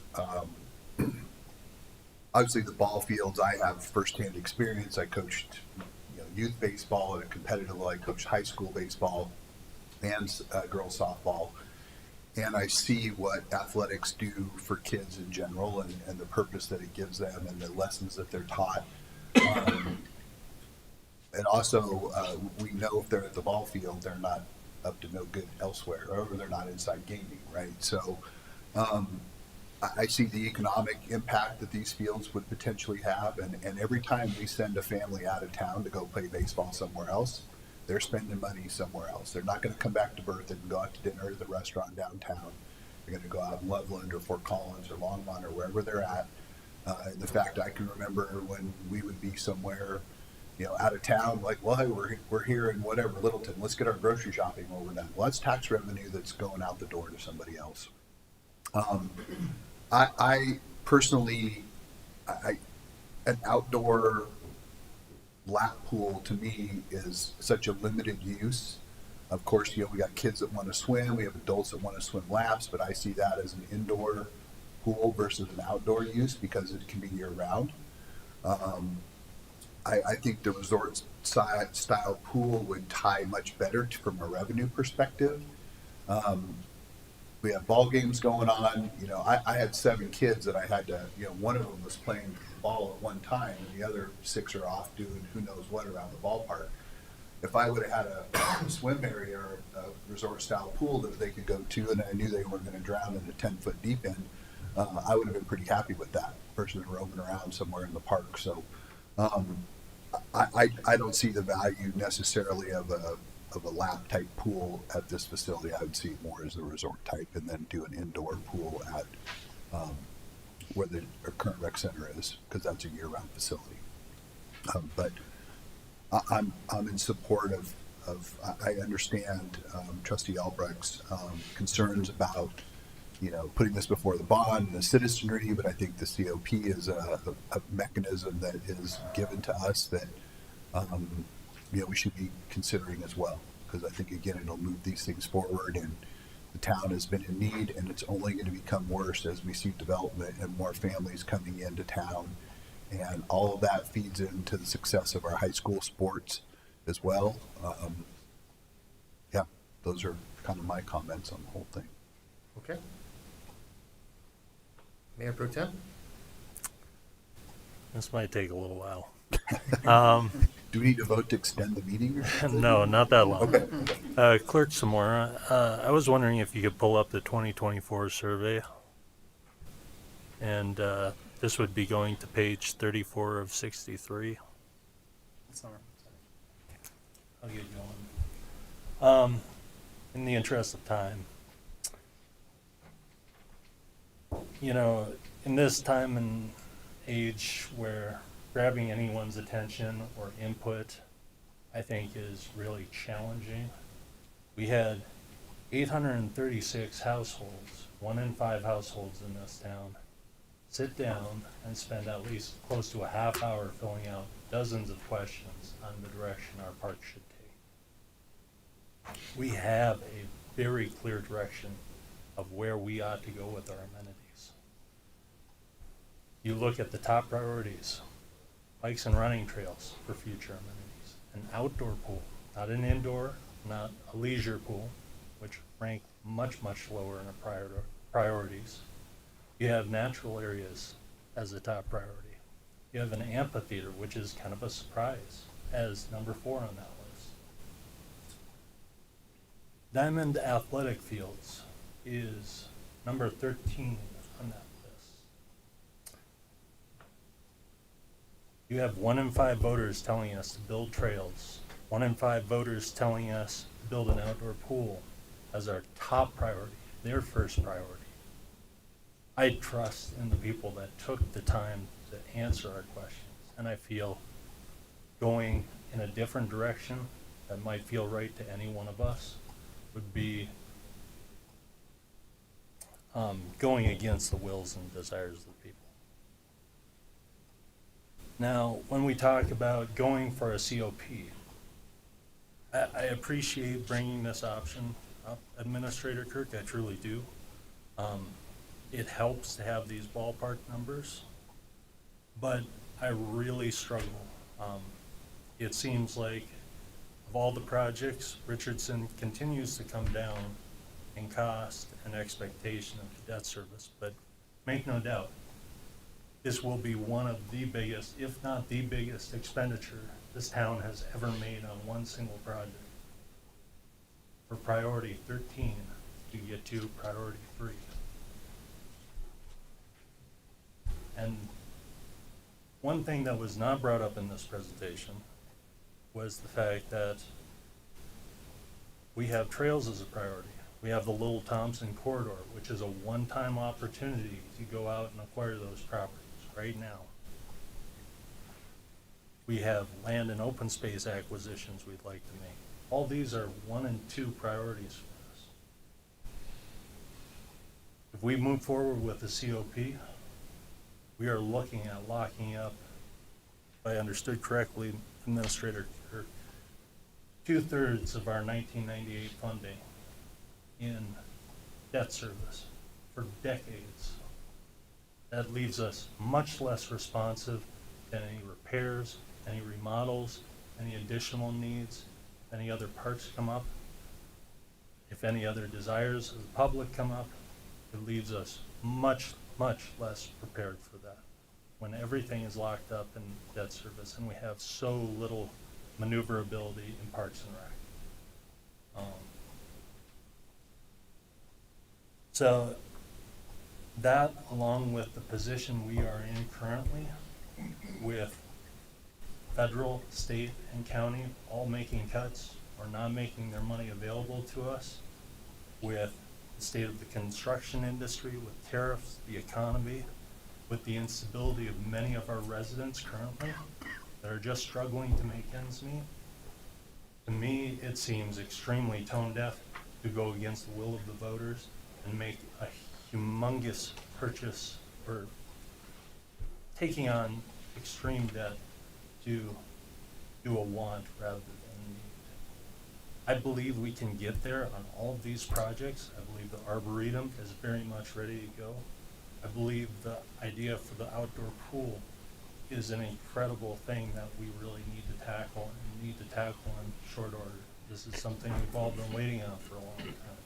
obviously the ball fields. I have firsthand experience. I coached youth baseball at a competitive level. I coached high school baseball and girls softball. And I see what athletics do for kids in general, and the purpose that it gives them and the lessons that they're taught. And also, we know if they're at the ball field, they're not up to no good elsewhere, or they're not inside gaming, right? So I see the economic impact that these fields would potentially have. And every time we send a family out of town to go play baseball somewhere else, they're spending money somewhere else. They're not going to come back to Berthoud and go out to dinner at the restaurant downtown. They're going to go out in Loveland or Fort Collins or Longmont or wherever they're at. The fact I can remember when we would be somewhere, out of town, like, well, hey, we're here in whatever, Littleton. Let's get our grocery shopping over done. Well, that's tax revenue that's going out the door to somebody else. I personally, an outdoor lap pool to me is such a limited use. Of course, we got kids that want to swim, we have adults that want to swim laps, but I see that as an indoor pool versus an outdoor use because it can be year round. I think the resort style pool would tie much better from a revenue perspective. We have ball games going on. I had 7 kids that I had to, one of them was playing ball at one time and the other 6 are off doing who knows what around the ballpark. If I would have had a swim area or a resort style pool that they could go to and I knew they weren't going to drown in a 10-foot deep end, I would have been pretty happy with that versus roaming around somewhere in the park. So I don't see the value necessarily of a lap type pool at this facility. I would see it more as a resort type, and then do an indoor pool at where the our current rec center is, because that's a year-round facility. But I'm in support of I understand Trustee Albrecht's concerns about putting this before the bond and the citizenry, but I think the COP is a mechanism that is given to us that we should be considering as well, because I think again it'll move these things forward, and the town has been in need, and it's only going to become worse as we see development and more families coming into town, and all of that feeds into the success of our high school sports as well. Yeah, those are kind of my comments on the whole thing. Okay. Mayor Pro Tem? This might take a little while. Do we need to vote to extend the meeting? Or no, not that long. Okay. Clerk Samora, I was wondering if you could pull up the 2024 survey. And this would be going to page 34 of 63. I'll get going. In the interest of time, in this time and age where grabbing anyone's attention or input, I think, is really challenging. We had 836 households, 1 in 5 households in this town, sit down and spend at least close to a half hour filling out dozens of questions on the direction our park should take. We have a very clear direction of where we ought to go with our amenities. You look at the top priorities: bikes and running trails for future amenities, an outdoor pool, not an indoor, not a leisure pool, which rank much, much lower in our priorities. You have natural areas as a top priority. You have an amphitheater, which is kind of a surprise, as number 4 on that list. Diamond Athletic Fields is number 13 on that list. You have 1 in 5 voters telling us to build trails, 1 in 5 voters telling us to build an outdoor pool as our top priority, their first priority. I trust in the people that took the time to answer our questions, and I feel going in a different direction that might feel right to any one of us would be going against the wills and desires of the people. Now, when we talk about going for a COP, I appreciate bringing this option up, Administrator Kirk, I truly do. It helps to have these ballpark numbers, but I really struggle. It seems like of all the projects, Richardson continues to come down in cost and expectation of the debt service, but make no doubt, this will be one of the biggest, if not the biggest, expenditure this town has ever made on one single project. For priority 13, you get to priority 3. And one thing that was not brought up in this presentation was the fact that we have trails as a priority. We have the Little Thompson corridor, which is a one-time opportunity to go out and acquire those properties right now. We have land and open space acquisitions we'd like to make. All these are 1 and 2 priorities for us. If we move forward with the COP, we are looking at locking up, if I understood correctly, Administrator Kirk, 2/3 of our 1998 funding in debt service for decades. That leaves us much less responsive than any repairs, any remodels, any additional needs, any other parks come up. If any other desires of the public come up, it leaves us much, much less prepared for that when everything is locked up in debt service and we have so little maneuverability in Parks and Rec. So that, along with the position we are in currently with federal, state, and county all making cuts or not making their money available to us, with the state of the construction industry, with tariffs, the economy, with the instability of many of our residents currently that are just struggling to make ends meet, to me, it seems extremely tone deaf to go against the will of the voters and make a humongous purchase or taking on extreme debt to do a want rather than a need. I believe we can get there on all of these projects. I believe the Arboretum is very much ready to go. I believe the idea for the outdoor pool is an incredible thing that we really need to tackle and need to tackle in short order. This is something we've all been waiting on for a long time.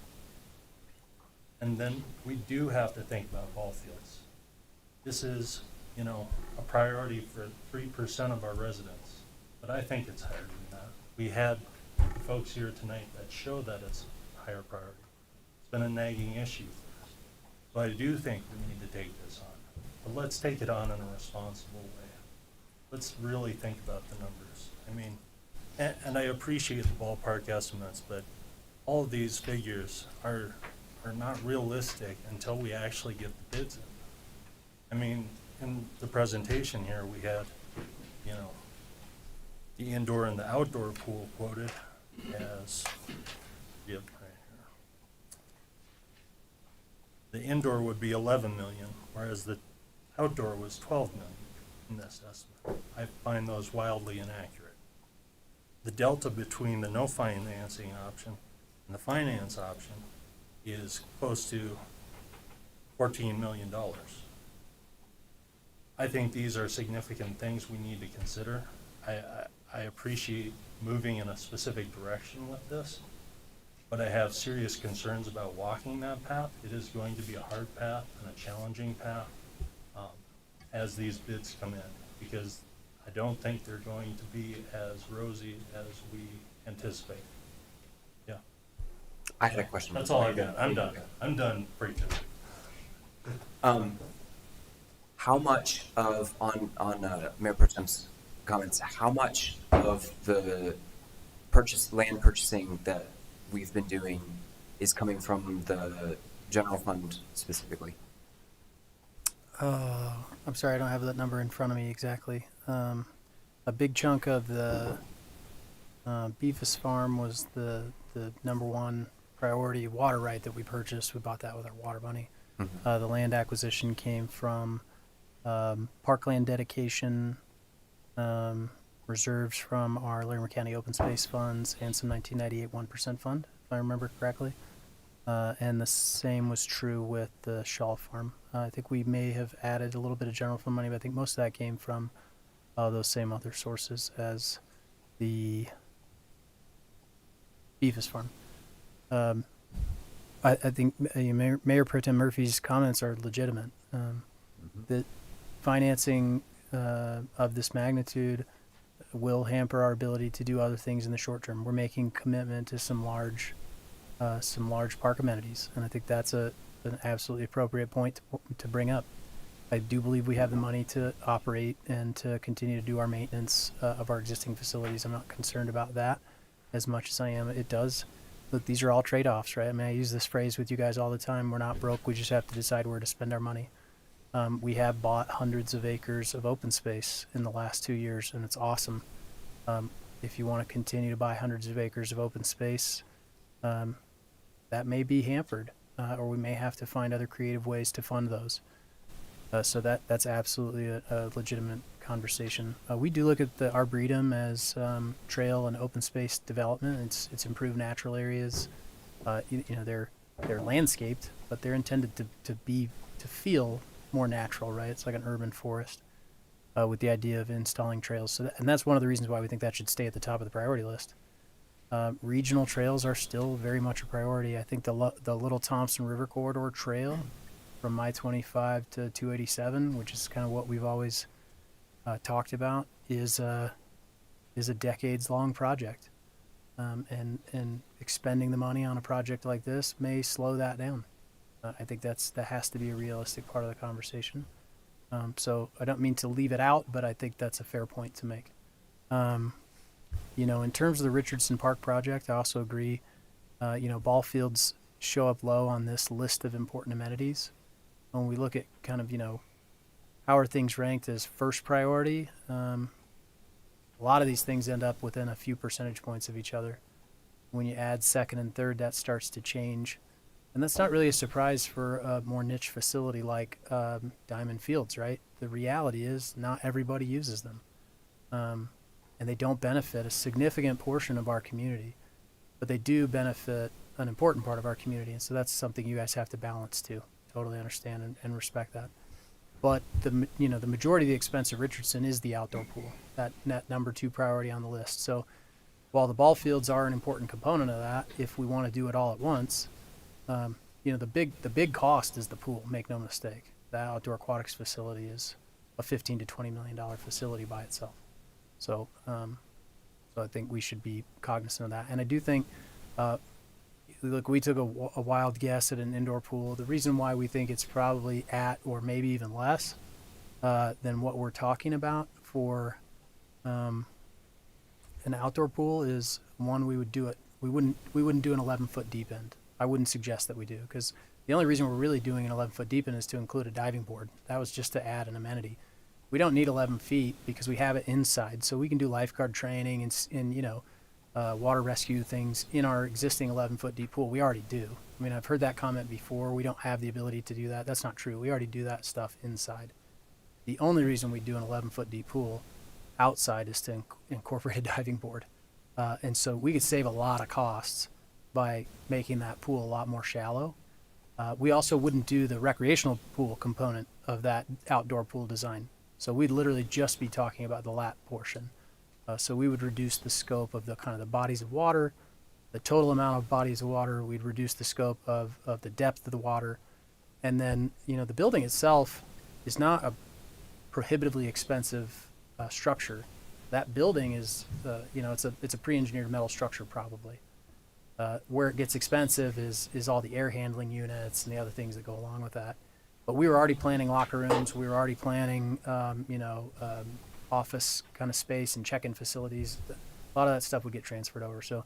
And then we do have to think about ball fields. This is, you know, a priority for 3% of our residents, but I think it's higher than that. We had folks here tonight that show that it's a higher priority. It's been a nagging issue for us. So I do think we need to take this on, but let's take it on in a responsible way. Let's really think about the numbers. I mean, and I appreciate the ballpark estimates, but all of these figures are not realistic until we actually get the bids in. I mean, in the presentation here, we had, you know, the indoor and the outdoor pool quoted as, yep, right here. The indoor would be 11 million, whereas the outdoor was 12 million in this estimate. I find those wildly inaccurate. The delta between the no financing option and the finance option is close to $14 million. I think these are significant things we need to consider. I appreciate moving in a specific direction with this, but I have serious concerns about walking that path. It is going to be a hard path and a challenging path as these bids come in, because I don't think they're going to be as rosy as we anticipate. Yeah. I had a question. That's all I got. I'm done. I'm done preaching. How much of, on Mayor Pro Tem's comments, how much of the land purchasing that we've been doing is coming from the general fund specifically? I'm sorry, I don't have that number in front of me exactly. A big chunk of the Beavis Farm was the number one priority water right that we purchased. We bought that with our water money. Mm-hmm. The land acquisition came from parkland dedication, reserves from our Larimer County Open Space Funds, and some 1998 1% fund, if I remember correctly. And the same was true with the Shaw Farm. I think we may have added a little bit of general fund money, but I think most of that came from those same other sources as the Beavis Farm. I think Mayor Pro Tem Murphy's comments are legitimate. The financing of this magnitude will hamper our ability to do other things in the short term. We're making commitment to some large park amenities, and I think that's an absolutely appropriate point to bring up. I do believe we have the money to operate and to continue to do our maintenance of our existing facilities. I'm not concerned about that as much as I am. It does. Look, these are all trade-offs, right? I mean, I use this phrase with you guys all the time. We're not broke. We just have to decide where to spend our money. We have bought hundreds of acres of open space in the last 2 years, and it's awesome. If you want to continue to buy hundreds of acres of open space, that may be hampered, or we may have to find other creative ways to fund those. So that's absolutely a legitimate conversation. We do look at the Arboretum as trail and open space development. It's improved natural areas. You know, they're landscaped, but they're intended to feel more natural, right? It's like an urban forest with the idea of installing trails. So and that's one of the reasons why we think that should stay at the top of the priority list. Regional trails are still very much a priority. I think the Little Thompson River Corridor Trail from I-25 to 287, which is kind of what we've always talked about, is a decades-long project, and expending the money on a project like this may slow that down. I think that has to be a realistic part of the conversation. So I don't mean to leave it out, but I think that's a fair point to make. In terms of the Richardson Park project, I also agree. Ball fields show up low on this list of important amenities. When we look at kind of, how are things ranked as first priority, a lot of these things end up within a few percentage points of each other. When you add second and third, that starts to change. And that's not really a surprise for a more niche facility like Diamond Fields, right? The reality is not everybody uses them. And they don't benefit a significant portion of our community, but they do benefit an important part of our community. And so that's something you guys have to balance too. Totally understand and respect that. But the majority of the expense of Richardson is the outdoor pool, that number 2 priority on the list. So while the ball fields are an important component of that, if we want to do it all at once, the big cost is the pool. Make no mistake. The outdoor aquatics facility is a $15 to $20 million facility by itself. So I think we should be cognizant of that. And I do think, look, we took a wild guess at an indoor pool. The reason why we think it's probably at or maybe even less than what we're talking about for an outdoor pool is, one, we wouldn't do an 11-foot deep end. I wouldn't suggest that we do, because the only reason we're really doing an 11-foot deep end is to include a diving board. That was just to add an amenity. We don't need 11 feet because we have it inside, so we can do lifeguard training and water rescue things in our existing 11-foot deep pool. We already do. I mean, I've heard that comment before. We don't have the ability to do that. That's not true. We already do that stuff inside. The only reason we do an 11-foot deep pool outside is to incorporate a diving board. And so we could save a lot of costs by making that pool a lot more shallow. We also wouldn't do the recreational pool component of that outdoor pool design. So we'd literally just be talking about the lap portion. So we would reduce the scope of the kind of the bodies of water, the total amount of bodies of water. We'd reduce the scope of the depth of the water. And then, the building itself is not a prohibitively expensive structure. That building is, it's a pre-engineered metal structure probably. Where it gets expensive is all the air handling units and the other things that go along with that. But we were already planning locker rooms. We were already planning, office kind of space and check-in facilities. A lot of that stuff would get transferred over. So,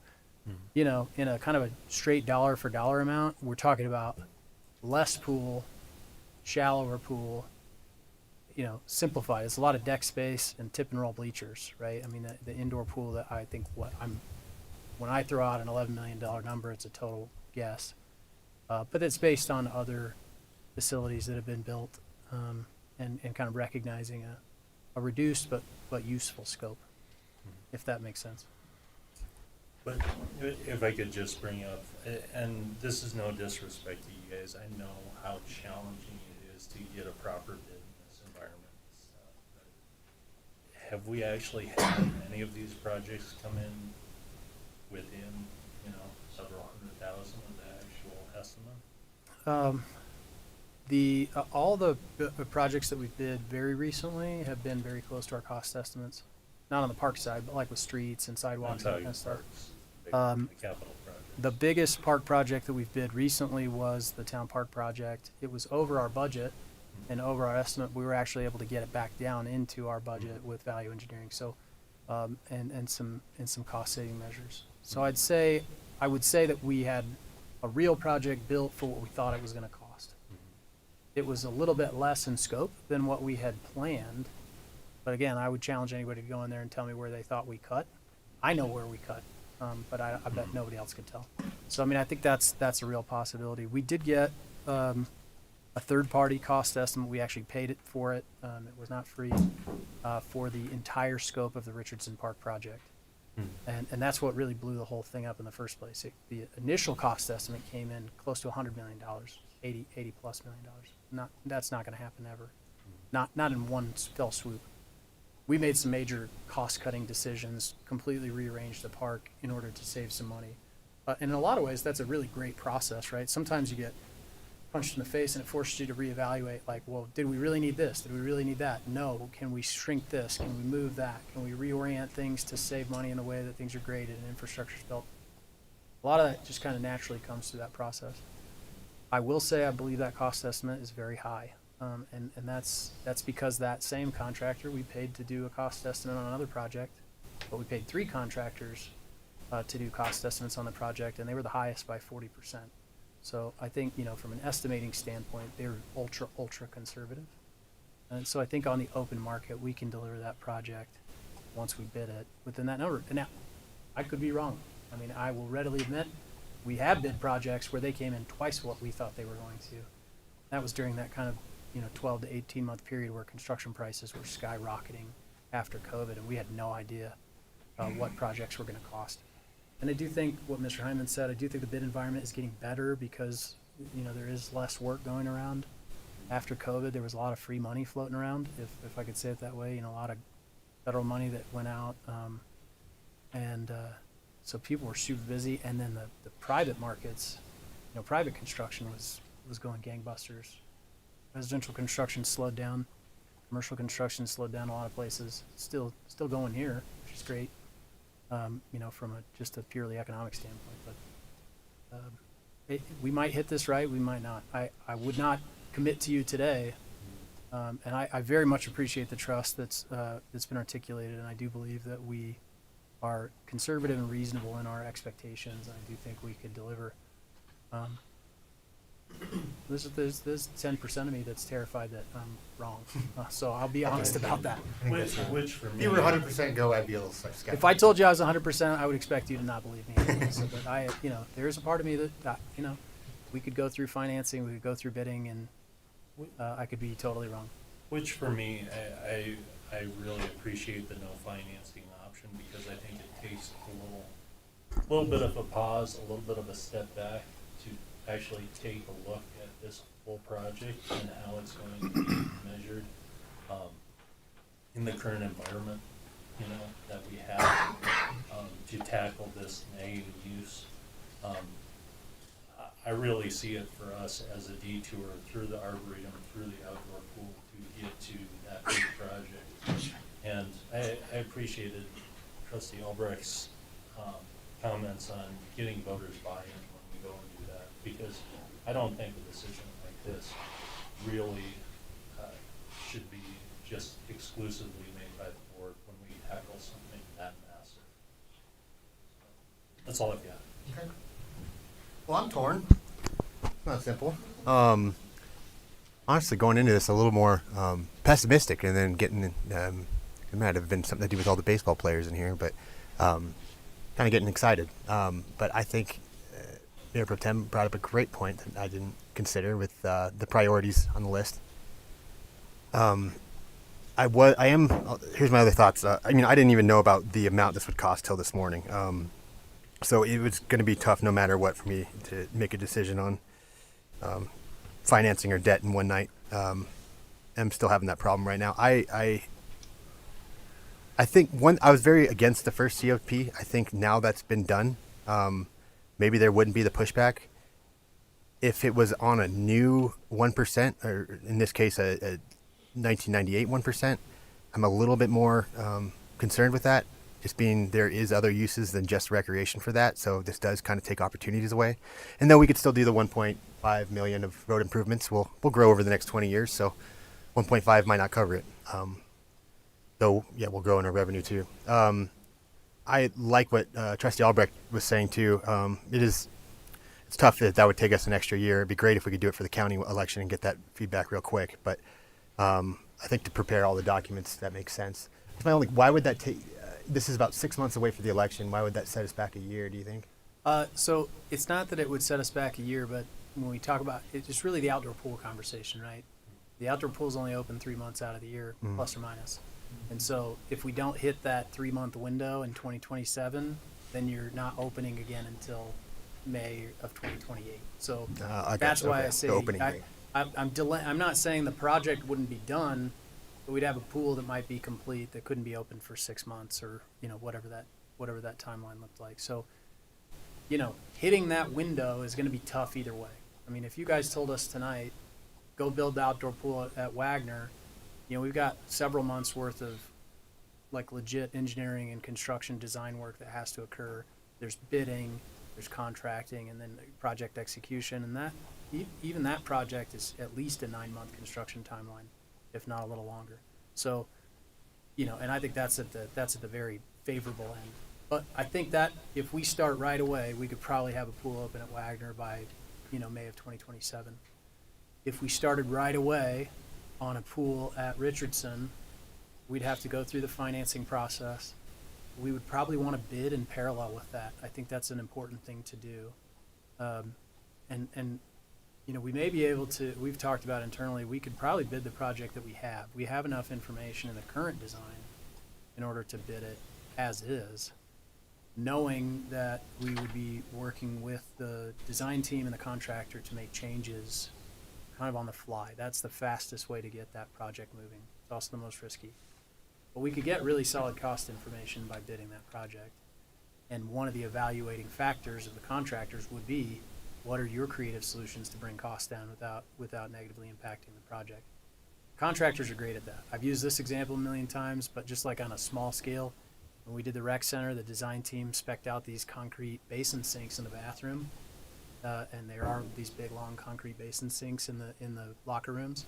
in a kind of a straight dollar for dollar amount, we're talking about less pool, shallower pool, simplified. It's a lot of deck space and tip and roll bleachers, right? I mean, the indoor pool that I think when I throw out an $11 million number, it's a total guess. But it's based on other facilities that have been built and kind of recognizing a reduced but useful scope, if that makes sense. But if I could just bring up, and this is no disrespect to you guys, I know how challenging it is to get a proper bid in this environment. Have we actually had any of these projects come in within, several $100,000 of the actual estimate? All the projects that we've bid very recently have been very close to our cost estimates. Not on the park side, but like with streets and sidewalks and that kind of stuff. The capital project. The biggest park project that we've bid recently was the town park project. It was over our budget and over our estimate. We were actually able to get it back down into our budget with value engineering. So, and some cost saving measures. So I would say that we had a real project built for what we thought it was going to cost. It was a little bit less in scope than what we had planned. But again, I would challenge anybody to go in there and tell me where they thought we cut. I know where we cut, but I bet nobody else could tell. So, I mean, I think that's a real possibility. We did get a third-party cost estimate. We actually paid it for it. It was not free for the entire scope of the Richardson Park project. And that's what really blew the whole thing up in the first place. The initial cost estimate came in close to $100 million, 80 plus $1 million. That's not going to happen ever. Not in one fell swoop. We made some major cost-cutting decisions, completely rearranged the park in order to save some money. And in a lot of ways, that's a really great process, right? Sometimes you get punched in the face and it forces you to reevaluate, like, well, did we really need this? Did we really need that? No. Can we shrink this? Can we move that? Can we reorient things to save money in the way that things are graded and infrastructure is built? A lot of that just kind of naturally comes through that process. I will say I believe that cost estimate is very high. And that's because that same contractor we paid to do a cost estimate on another project but we paid 3 contractors to do cost estimates on the project, and they were the highest by 40%. So I think, from an estimating standpoint, they're ultra conservative. And so I think on the open market, we can deliver that project once we bid it within that number. And now, I could be wrong. I mean, I will readily admit we have bid projects where they came in twice what we thought they were going to. That was during that kind of 12 to 18 month period where construction prices were skyrocketing after COVID, and we had no idea what projects were going to cost. And I do think what Mr. Hyman said, I do think the bid environment is getting better because there is less work going around. After COVID, there was a lot of free money floating around, if I could say it that way. A lot of federal money that went out, and so people were super busy. And then the private markets, private construction was going gangbusters. Residential construction slowed down, commercial construction slowed down a lot of places. Still going here, which is great. From just a purely economic standpoint, but we might hit this right, we might not. I would not commit to you today, and I very much appreciate the trust that's been articulated, and I do believe that we are conservative and reasonable in our expectations. I do think we could deliver. There's 10% of me that's terrified that I'm wrong, so I'll be honest about that. Which for me, If you were 100% go, I'd be a little skeptical. If I told you I was 100%, I would expect you to not believe me. So, but there is a part of me that we could go through financing, we could go through bidding, and I could be totally wrong. Which for me, I really appreciate the no financing option, because I think it takes a little bit of a pause, a little bit of a step back to actually take a look at this whole project and how it's going to be measured in the current environment, that we have to tackle this negative use. I really see it for us as a detour through the Arboretum, through the outdoor pool to get to that big project. And I appreciated Trustee Albrecht's comments on getting voters buy-in when we go and do that, because I don't think a decision like this really should be just exclusively made by the board when we tackle something that massive. That's all I've got. Okay. Well, I'm torn. It's not simple. Honestly, going into this a little more pessimistic, and then getting it might have been something to do with all the baseball players in here, but kind of getting excited. But I think Mayor Pro Tem brought up a great point that I didn't consider with the priorities on the list. Here's my other thoughts. I didn't even know about the amount this would cost till this morning. So it was going to be tough no matter what for me to make a decision on financing or debt in one night. I'm still having that problem right now. I think I was very against the first COP. I think now that's been done, maybe there wouldn't be the pushback. If it was on a new 1%, or in this case a 1998 1%, I'm a little bit more concerned with that. Just being there is other uses than just recreation for that, so this does kind of take opportunities away. And though we could still do the 1.5 million of road improvements, we'll grow over the next 20 years, so 1.5 might not cover it. Though, yeah, we'll grow in our revenue too. I like what Trustee Albrecht was saying too. It's tough that would take us an extra year. It'd be great if we could do it for the county election and get that feedback real quick. But I think to prepare all the documents, that makes sense. Why would that take? This is about 6 months away for the election. Why would that set us back a year, do you think? So it's not that it would set us back a year, but when we talk about it, it's really the outdoor pool conversation, right? The outdoor pool is only open 3 months out of the year, plus or minus. And so if we don't hit that 3 month window in 2027, then you're not opening again until May of 2028. So that's why I say I'm not saying the project wouldn't be done, but we'd have a pool that might be complete that couldn't be open for 6 months, or whatever that timeline looked like. So hitting that window is going to be tough either way. I mean, if you guys told us tonight, go build the outdoor pool at Wagner, we've got several months worth of legit engineering and construction design work that has to occur. There's bidding, there's contracting, and then project execution, and that even that project is at least a 9 month construction timeline, if not a little longer. So and I think that's at the very favorable end. But I think that if we start right away, we could probably have a pool open at Wagner by, May of 2027. If we started right away on a pool at Richardson, we'd have to go through the financing process. We would probably want to bid in parallel with that. I think that's an important thing to do. And we may be able to, we've talked about internally, we could probably bid the project that we have. We have enough information in the current design in order to bid it as is, knowing that we would be working with the design team and the contractor to make changes kind of on the fly. That's the fastest way to get that project moving. It's also the most risky. But we could get really solid cost information by bidding that project. And one of the evaluating factors of the contractors would be, what are your creative solutions to bring costs down without negatively impacting the project? Contractors are great at that. I've used this example a million times, but just like on a small scale, when we did the rec center, the design team spec'd out these concrete basin sinks in the bathroom. And there are these big, long concrete basin sinks in the locker rooms.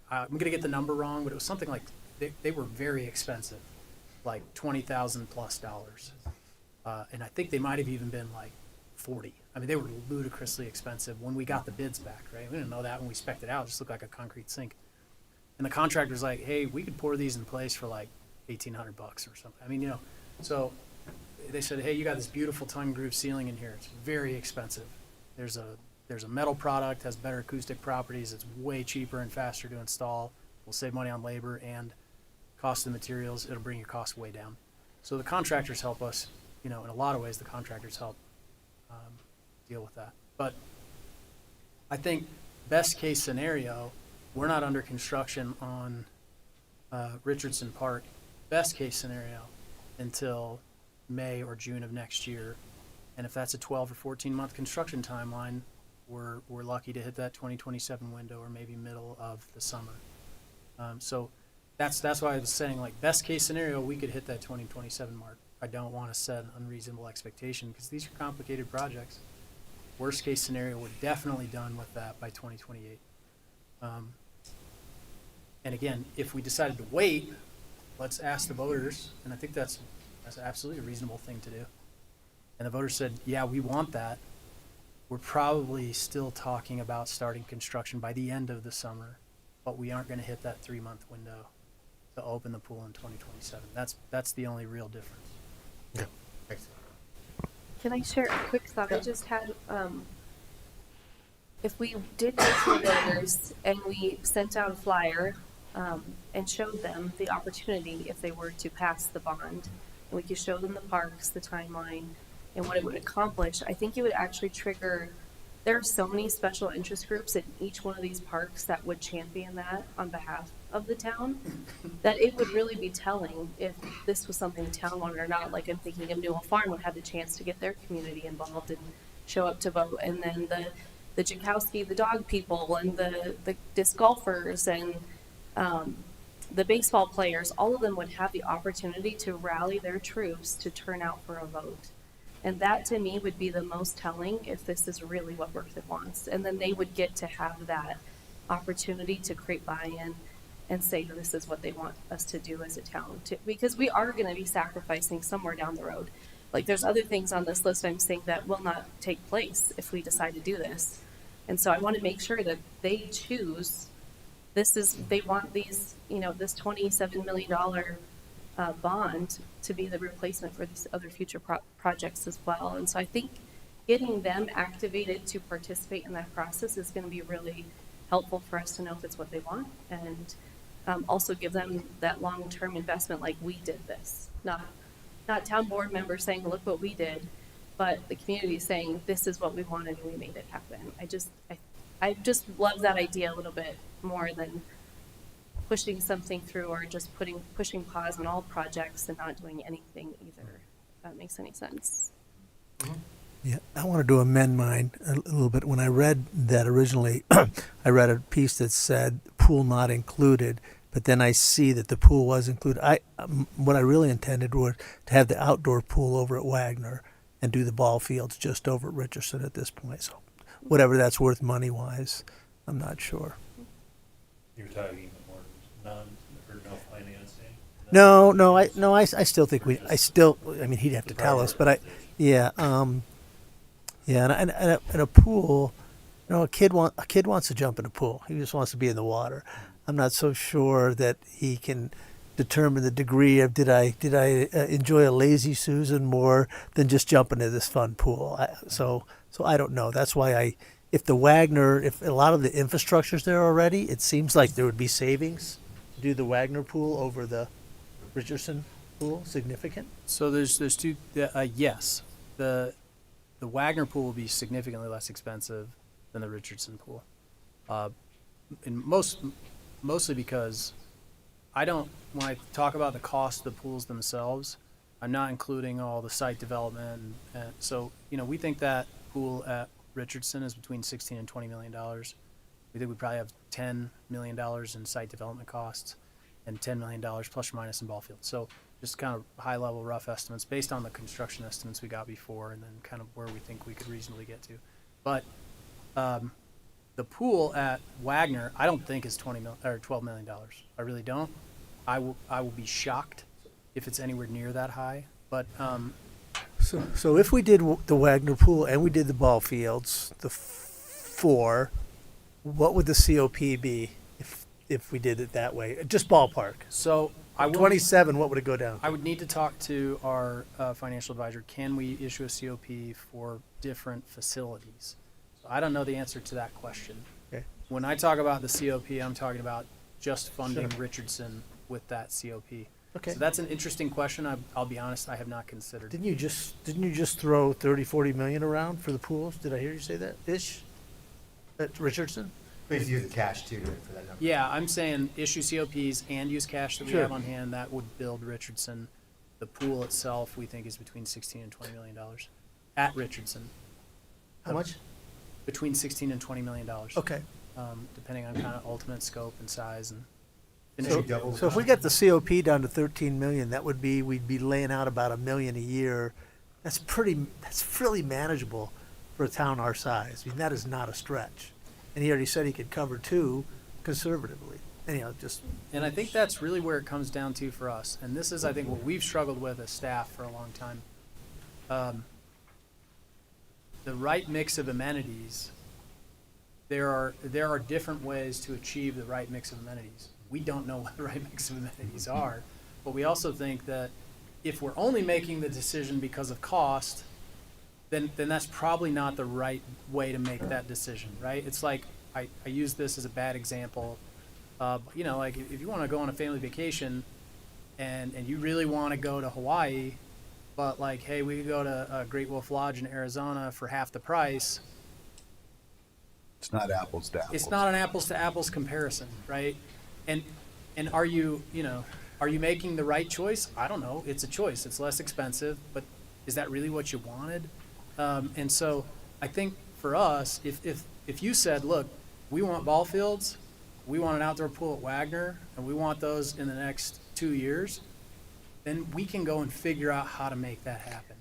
I'm going to get the number wrong, but it was something like, they were very expensive, like $20,000 plus. And I think they might have even been like 40. I mean, they were ludicrously expensive when we got the bids back, right? We didn't know that when we spec'd it out. It just looked like a concrete sink. And the contractor's like, hey, we could pour these in place for like $1,800 or something. I mean, so they said, hey, you got this beautiful tongue groove ceiling in here. It's very expensive. There's a metal product, has better acoustic properties. It's way cheaper and faster to install. We'll save money on labor and cost of materials. It'll bring your costs way down. So the contractors help us, in a lot of ways, the contractors help deal with that. But I think best case scenario, we're not under construction on Richardson Park, best case scenario, until May or June of next year. And if that's a 12 or 14 month construction timeline, we're lucky to hit that 2027 window or maybe middle of the summer. So that's why I was saying, like, best case scenario, we could hit that 2027 mark. I don't want to set an unreasonable expectation because these are complicated projects. Worst case scenario, we're definitely done with that by 2028. And again, if we decided to wait, let's ask the voters, and I think that's absolutely a reasonable thing to do. And the voters said, yeah, we want that. We're probably still talking about starting construction by the end of the summer, but we aren't going to hit that 3-month window to open the pool in 2027. That's the only real difference. Yeah. Thanks. Can I share a quick thought I just had? If we did go to the voters and we sent out a flyer and showed them the opportunity if they were to pass the bond, and we could show them the parks, the timeline, and what it would accomplish, I think it would actually trigger. There are so many special interest groups in each one of these parks that would champion that on behalf of the town, that it would really be telling if this was something the town wanted or not. Like, I'm thinking of Newell Farm would have the chance to get their community involved and show up to vote, and then the Jakowski, the dog people, and the disc golfers, and the baseball players, all of them would have the opportunity to rally their troops to turn out for a vote. And that, to me, would be the most telling if this is really what Berthoud wants. And then they would get to have that opportunity to create buy-in and say this is what they want us to do as a town. Because we are going to be sacrificing somewhere down the road. Like, there's other things on this list I'm saying that will not take place if we decide to do this. And so I want to make sure that they choose. They want these, this $27 million bond to be the replacement for these other future projects as well. And so I think getting them activated to participate in that process is going to be really helpful for us to know if it's what they want, and also give them that long-term investment, like we did this. Not town board members saying, look what we did, but the community saying, this is what we wanted and we made it happen. I just love that idea a little bit more than pushing something through or just pushing pause on all projects and not doing anything either, if that makes any sense. Yeah, I wanted to amend mine a little bit. When I read that originally, I read a piece that said pool not included, but then I see that the pool was included. What I really intended was to have the outdoor pool over at Wagner and do the ball fields just over at Richardson at this point. So whatever that's worth money-wise, I'm not sure. You're talking more none or no finance I still think I mean, he'd have to tell us, but yeah, yeah, and a pool, a kid wants to jump in a pool. He just wants to be in the water. I'm not so sure that he can determine the degree of did I enjoy a lazy Susan more than just jumping in this fun pool. So I don't know. That's why if a lot of the infrastructure's there already, it seems like there would be savings to do the Wagner pool over the Richardson pool. Significant. So there's two. Yes, the Wagner pool will be significantly less expensive than the Richardson pool, and mostly because when I talk about the cost of the pools themselves, I'm not including all the site development. And so, we think that pool at Richardson is between $16 and $20 million. We think we probably have $10 million in site development costs and $10 million plus or minus in ball field. So just kind of high level rough estimates based on the construction estimates we got before and then kind of where we think we could reasonably get to. But the pool at Wagner, I don't think is $12 million. I really don't. I will be shocked if it's anywhere near that high. But so if we did the Wagner pool and we did the ball fields, the four, what would the COP be if we did it that way? Just ballpark. So 27. What would it go down? I would need to talk to our financial advisor. Can we issue a COP for different facilities? So I don't know the answer to that question. Okay. When I talk about the COP, I'm talking about just funding Sure. Richardson with that COP. Okay. So that's an interesting question. I'll be honest, I have not considered. Didn't you just throw 30-40 million around for the pools? Did I hear you say that? Ish? At Richardson? Please use the cash too for that number. Yeah, I'm saying issue COPs and use cash that we Sure. have on hand. That would build Richardson. The pool itself, we think, is between $16 and $20 million at Richardson. How much? Between $16 and $20 million. Okay. Depending on kind of ultimate scope and size and So, finishing. so if we get the COP down to 13 million, we'd be laying out about $1 million a year. That's really manageable for a town our size. I mean, that is not a stretch. And he already said he could cover 2 conservatively. Anyhow, And I think that's really where it comes down to for us. And this is, I think, what we've struggled with as staff for a long time. The right mix of amenities. There are different ways to achieve the right mix of amenities. We don't know what the right mix of amenities are, but we also think that if we're only making the decision because of cost, then that's probably not the right way to make that decision, right? It's like, I use this as a bad example. Like if you want to go on a family vacation and you really want to go to Hawaii, but like, hey, we could go to Great Wolf Lodge in Arizona for half the price. It's not apples to apples. It's not an apples to apples comparison, right? And are you making the right choice? I don't know. It's a choice. It's less expensive, but is that really what you wanted? And so I think for us, if you said, look, we want ball fields, we want an outdoor pool at Wagner, and we want those in the next 2 years, then we can go and figure out how to make that happen.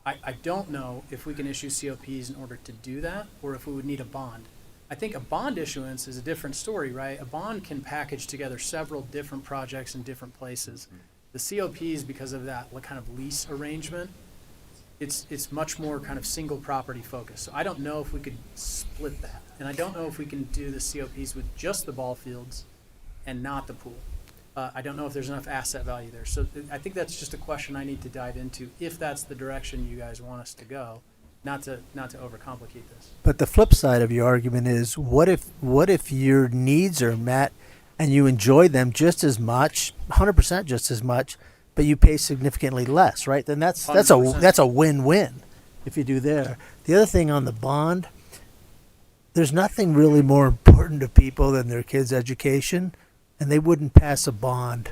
I don't know if we can issue COPs in order to do that, or if we would need a bond. I think a bond issuance is a different story, right? A bond can package together several different projects in different places. The COPs, because of that kind of lease arrangement, it's much more kind of single property focused. So I don't know if we could split that. And I don't know if we can do the COPs with just the ball fields and not the pool. I don't know if there's enough asset value there. So I think that's just a question I need to dive into if that's the direction you guys want us to go, not to overcomplicate this. But the flip side of your argument is, what if your needs are met and you enjoy them just as much, 100% just as much, but you pay significantly less, right? Then that's a win-win if you do there. The other thing on the bond, there's nothing really more important to people than their kids' education, and they wouldn't pass a bond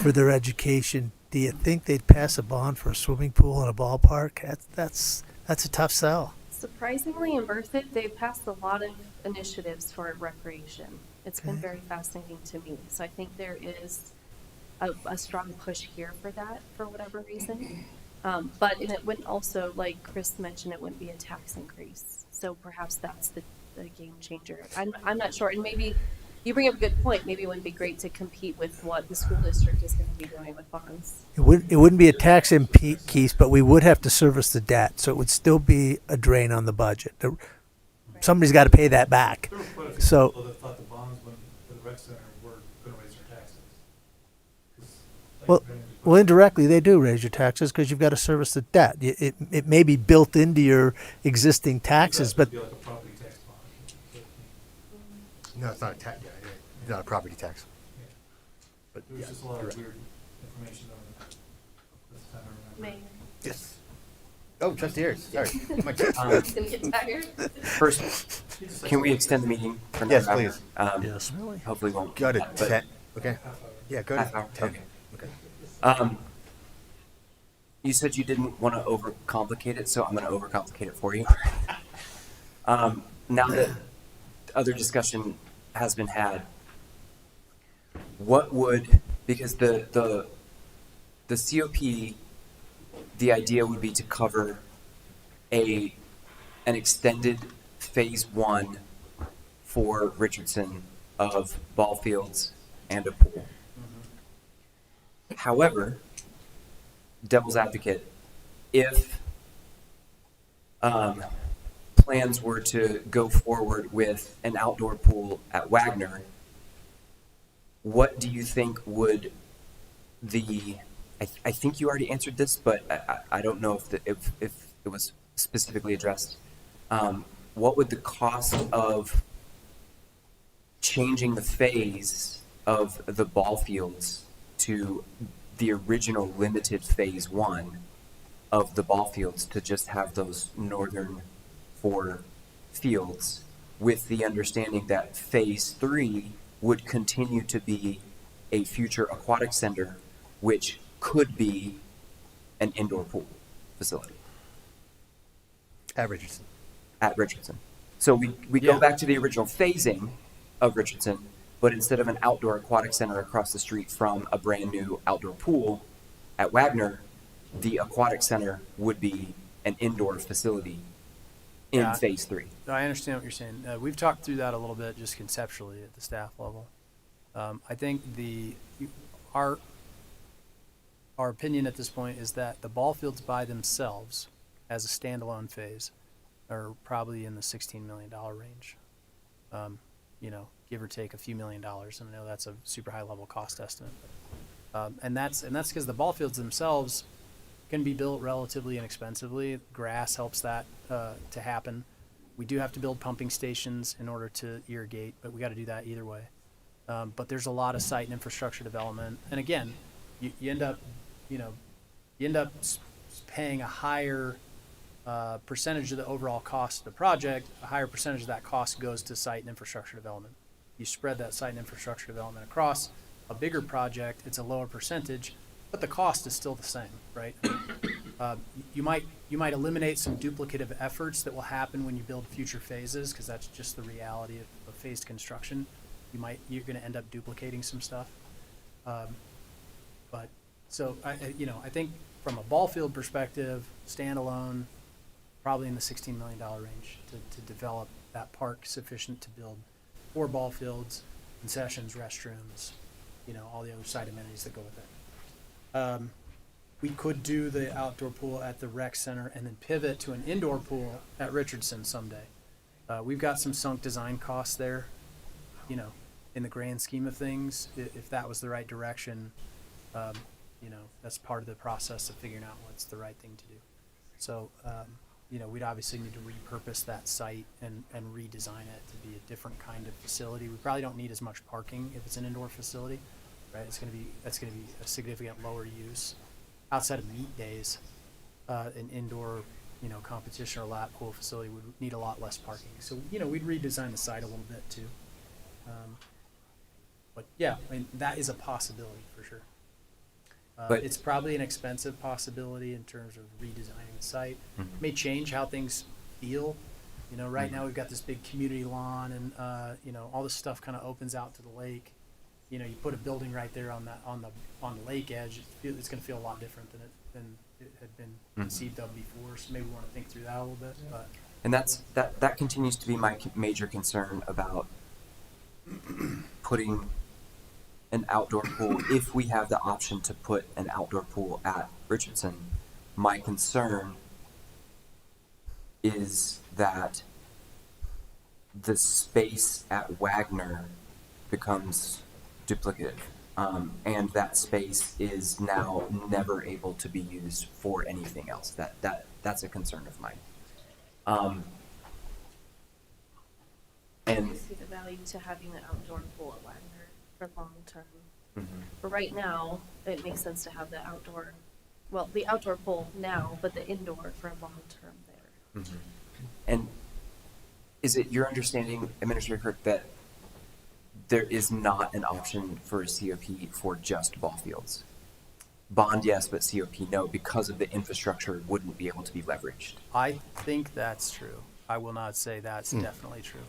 for their education. Do you think they'd pass a bond for a swimming pool and a ballpark? That's a tough sell. Surprisingly, in Berthoud, they've passed a lot of initiatives for recreation. It's been very fascinating to me. So I think there is a strong push here for that, for whatever reason. But it wouldn't also, like Chris mentioned, it wouldn't be a tax increase. So perhaps that's the game changer. I'm not sure. And maybe You bring up a good point. Maybe it wouldn't be great to compete with what the school district is going to be doing with bonds. It wouldn't be a tax increase, but we would have to service the debt, so it would still be a drain on the budget. Somebody's got to pay that back. There were quite a few So, people that thought the bonds for the rec center were going to raise their taxes. 'Cause, like, well, depending on the- well, indirectly they do raise your taxes because you've got to service the debt. It may be built into your existing taxes, but It'd be like a property tax bond. No, it's not a tax. Yeah, it's not a property tax. But There was yeah, just a lot you're of right. weird information on it. This time I remember. Mayor. Yes. Oh, trustee Harris. Sorry. My It's gonna get tired. First, can we extend the meeting for Yes, another please. hour? Yes. Really? Hopefully won't. Go to but 10. Okay. Yeah, go half to hour, 10. okay. Okay. You said you didn't want to overcomplicate it, so I'm going to overcomplicate it for you. Now that other discussion has been had, what would, because the COP, the idea would be to cover an extended phase 1 for Richardson of ball fields and a pool. However, devil's advocate, if plans were to go forward with an outdoor pool at Wagner, what do you think would I think you already answered this, but I don't know if it was specifically addressed. What would the cost of changing the phase of the ball fields to the original limited phase 1 of the ball fields to just have those northern 4 fields, with the understanding that phase 3 would continue to be a future aquatic center, which could be an indoor pool facility At Richardson. at Richardson. So we go back to the original phasing of Richardson, but instead of an outdoor aquatic center across the street from a brand new outdoor pool at Wagner, the aquatic center would be an indoor facility in Yeah. phase 3. I understand what you're saying. We've talked through that a little bit, just conceptually at the staff level. I think our opinion at this point is that the ball fields by themselves, as a standalone phase, are probably in the $16 million range. Give or take a few $1 million. And I know that's a super high level cost estimate. And that's because the ball fields themselves can be built relatively inexpensively. Grass helps that to happen. We do have to build pumping stations in order to irrigate, but we got to do that either way. But there's a lot of site and infrastructure development, and again, you end up paying a higher percentage of the overall cost of the project. A higher percentage of that cost goes to site and infrastructure development. You spread that site and infrastructure development across a bigger project, it's a lower percentage, but the cost is still the same, right? You might eliminate some duplicative efforts that will happen when you build future phases, because that's just the reality of phased construction. You're going to end up duplicating some stuff. But so I think from a ball field perspective, standalone, probably in the $16 million range to develop that park sufficient to build 4 ball fields, concessions, restrooms, all the other side amenities that go with it. We could do the outdoor pool at the rec center and then pivot to an indoor pool at Richardson someday. We've got some sunk design costs there, in the grand scheme of things. If that was the right direction, that's part of the process of figuring out what's the right thing to do. So, we'd obviously need to repurpose that site and redesign it to be a different kind of facility. We probably don't need as much parking if it's an indoor facility, right? That's going to be a significant lower use. Outside of meet days, an indoor, competition or lap pool facility would need a lot less parking. So, we'd redesign the site a little bit too. But yeah, that is a possibility for sure. But- It's probably an expensive possibility in terms of redesigning the site. Mhm. May change how things feel. Right now we've got this big community lawn, and all this stuff kind of opens out to the lake. You put a building right there on the lake edge. It's going to feel a lot different than it had been conceived of before. So maybe we want to think through that a little bit. But And that continues to be my major concern about putting an outdoor pool, if we have the option to put an outdoor pool at Richardson, my concern is that the space at Wagner becomes duplicative. And that space is now never able to be used for anything else. That's a concern of mine. And I see the value to having the outdoor pool at Wagner for long term. Mhm. But right now, it makes sense to have the outdoor, well, the outdoor pool now, but the indoor for long term there. Mhm. And is it your understanding, Administrator Kirk, that there is not an option for a COP for just ball fields? Bond, yes, but COP, no, because of the infrastructure wouldn't be able to be leveraged. I think that's true. I will not say that's definitely true.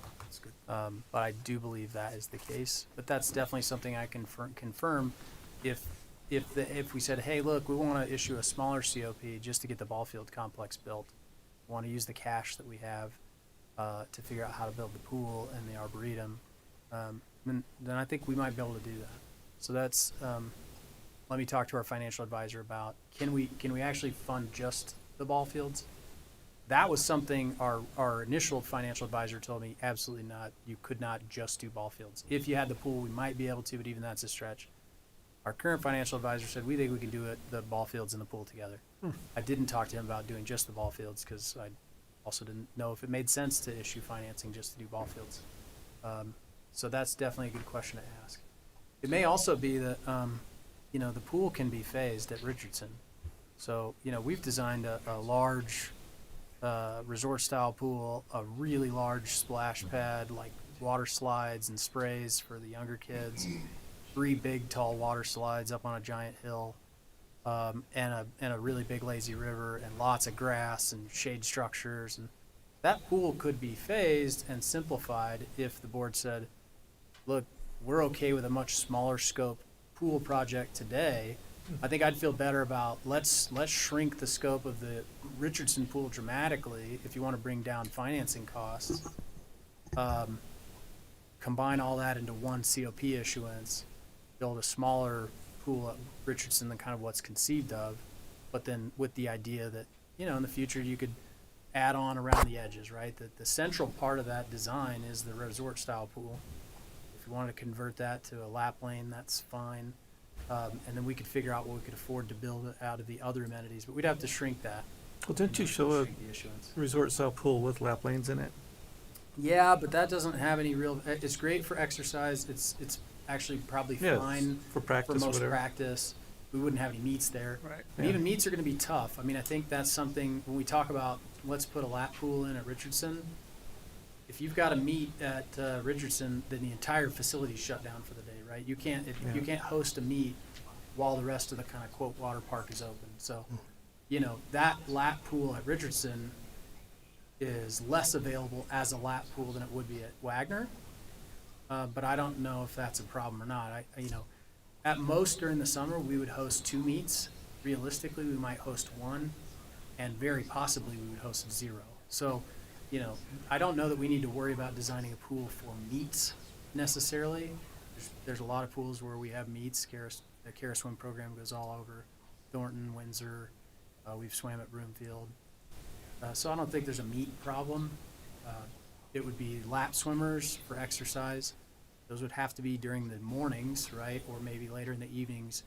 But I do believe that is the case. But that's definitely something I can confirm. If we said, hey, look, we want to issue a smaller COP just to get the ball field complex built, we want to use the cash that we have to figure out how to build the pool and the arboretum, then I think we might be able to do that. So that's let me talk to our financial advisor about can we actually fund just the ball fields? That was something our initial financial advisor told me, absolutely not. You could not just do ball fields. If you had the pool, we might be able to, but even that's a stretch. Our current financial advisor said, we think we can do it, the ball fields and the pool together. I didn't talk to him about doing just the ball fields because I also didn't know if it made sense to issue financing just to do ball fields. So that's definitely a good question to ask. It may also be that, the pool can be phased at Richardson. So, we've designed a large resort-style pool, a really large splash pad, like water slides and sprays for the younger kids, 3 big, tall water slides up on a giant hill, and a really big lazy river, and lots of grass and shade structures. And that pool could be phased and simplified if the board said, look, we're okay with a much smaller scope pool project today. I think I'd feel better about let's shrink the scope of the Richardson pool dramatically if you want to bring down financing costs. Combine all that into one COP issuance, build a smaller pool at Richardson than kind of what's conceived of, but then with the idea that, in the future you could add on around the edges, right? The central part of that design is the resort style pool. If you wanted to convert that to a lap lane, that's fine. And then we could figure out what we could afford to build out of the other amenities, but we'd have to shrink that. Well, didn't you show a Shrink the issuance. resort-style pool with lap lanes in it? Yeah, but that doesn't have any real. It's great for exercise. It's actually probably Yeah, fine for practice, most whatever. practice. We wouldn't have any meets there. Right. And Yeah. even meets are going to be tough. I mean, I think that's something when we talk about let's put a lap pool in at Richardson. If you've got a meet at Richardson, then the entire facility's shut down for the day, right? You can't you can't host a meet while the rest of the kind of quote water park is open. So, that lap pool at Richardson is less available as a lap pool than it would be at Wagner. But I don't know if that's a problem or not. At most during the summer, we would host 2 meets. Realistically, we might host 1, and very possibly we would host 0. So, I don't know that we need to worry about designing a pool for meets necessarily. There's a lot of pools where we have meets. The Kara Swim program goes all over Thornton, Windsor. We've swam at Broomfield. So I don't think there's a meet problem. It would be lap swimmers for exercise. Those would have to be during the mornings, right? Or maybe later in the evenings.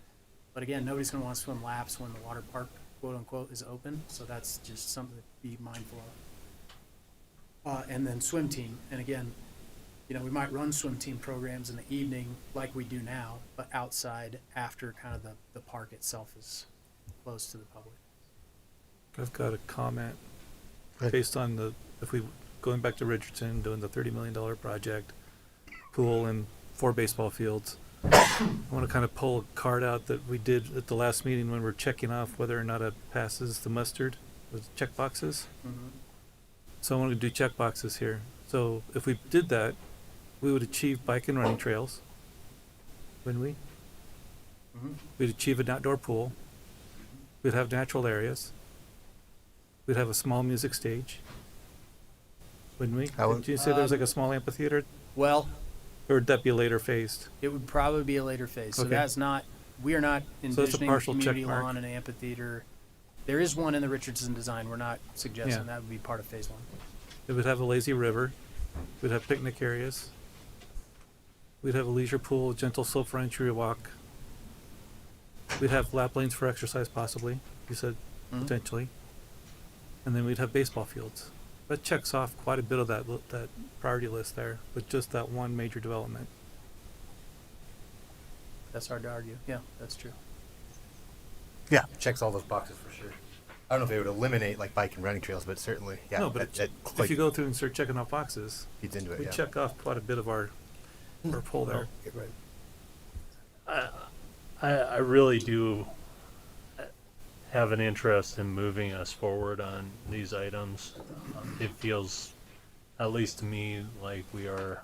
But again, nobody's going to want to swim laps when the water park, quote unquote, is open. So that's just something to be mindful of. And then swim team. And again, we might run swim team programs in the evening like we do now, but outside after kind of the park itself is closed to the public. I've got a comment based on going back to Richardson, doing the $30 million project, pool and 4 baseball fields. I want to kind of pull a card out that we did at the last meeting when we're checking off whether or not it passes the mustard, the check boxes. Mm-hmm. So I want to do check boxes here. So if we did that, we would achieve bike and running trails, wouldn't we? Mm-hmm. We'd achieve an outdoor pool. We'd have natural areas. We'd have a small music stage, wouldn't we? I would- Did you say there was like a small amphitheater? Well, Or would that be later phased? It would probably be a later phase. So Okay. that's not, we are not So that's a envisioning a partial check community mark. lawn and amphitheater. There is one in the Richardson design. We're not suggesting Yeah. that would be part of phase one. It would have a lazy river. We'd have picnic areas. We'd have a leisure pool, gentle slope for entry walk. We'd have lap lanes for exercise, possibly. You said Mhm. potentially. And then we'd have baseball fields. That checks off quite a bit of that priority list there, with just that one major development. That's hard to argue. Yeah, that's true. Yeah, checks all those boxes for sure. I don't know if it would eliminate like bike and running trails, but certainly, yeah. No, but if you go through and start checking off boxes, feeds into it. we Yeah. check off quite a bit of our pull there. Right. I really do have an interest in moving us forward on these items. It feels, at least to me, like we are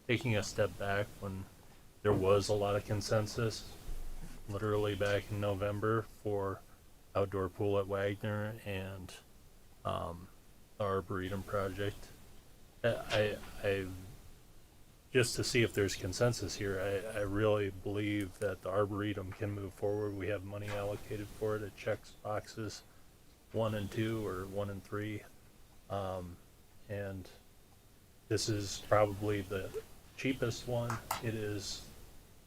taking a step back when there was a lot of consensus, literally back in November, for outdoor pool at Wagner and the Arboretum project. I just to see if there's consensus here, I really believe that the Arboretum can move forward. We have money allocated for it. It checks boxes 1 and 2 or 1 and 3. And this is probably the cheapest one. It is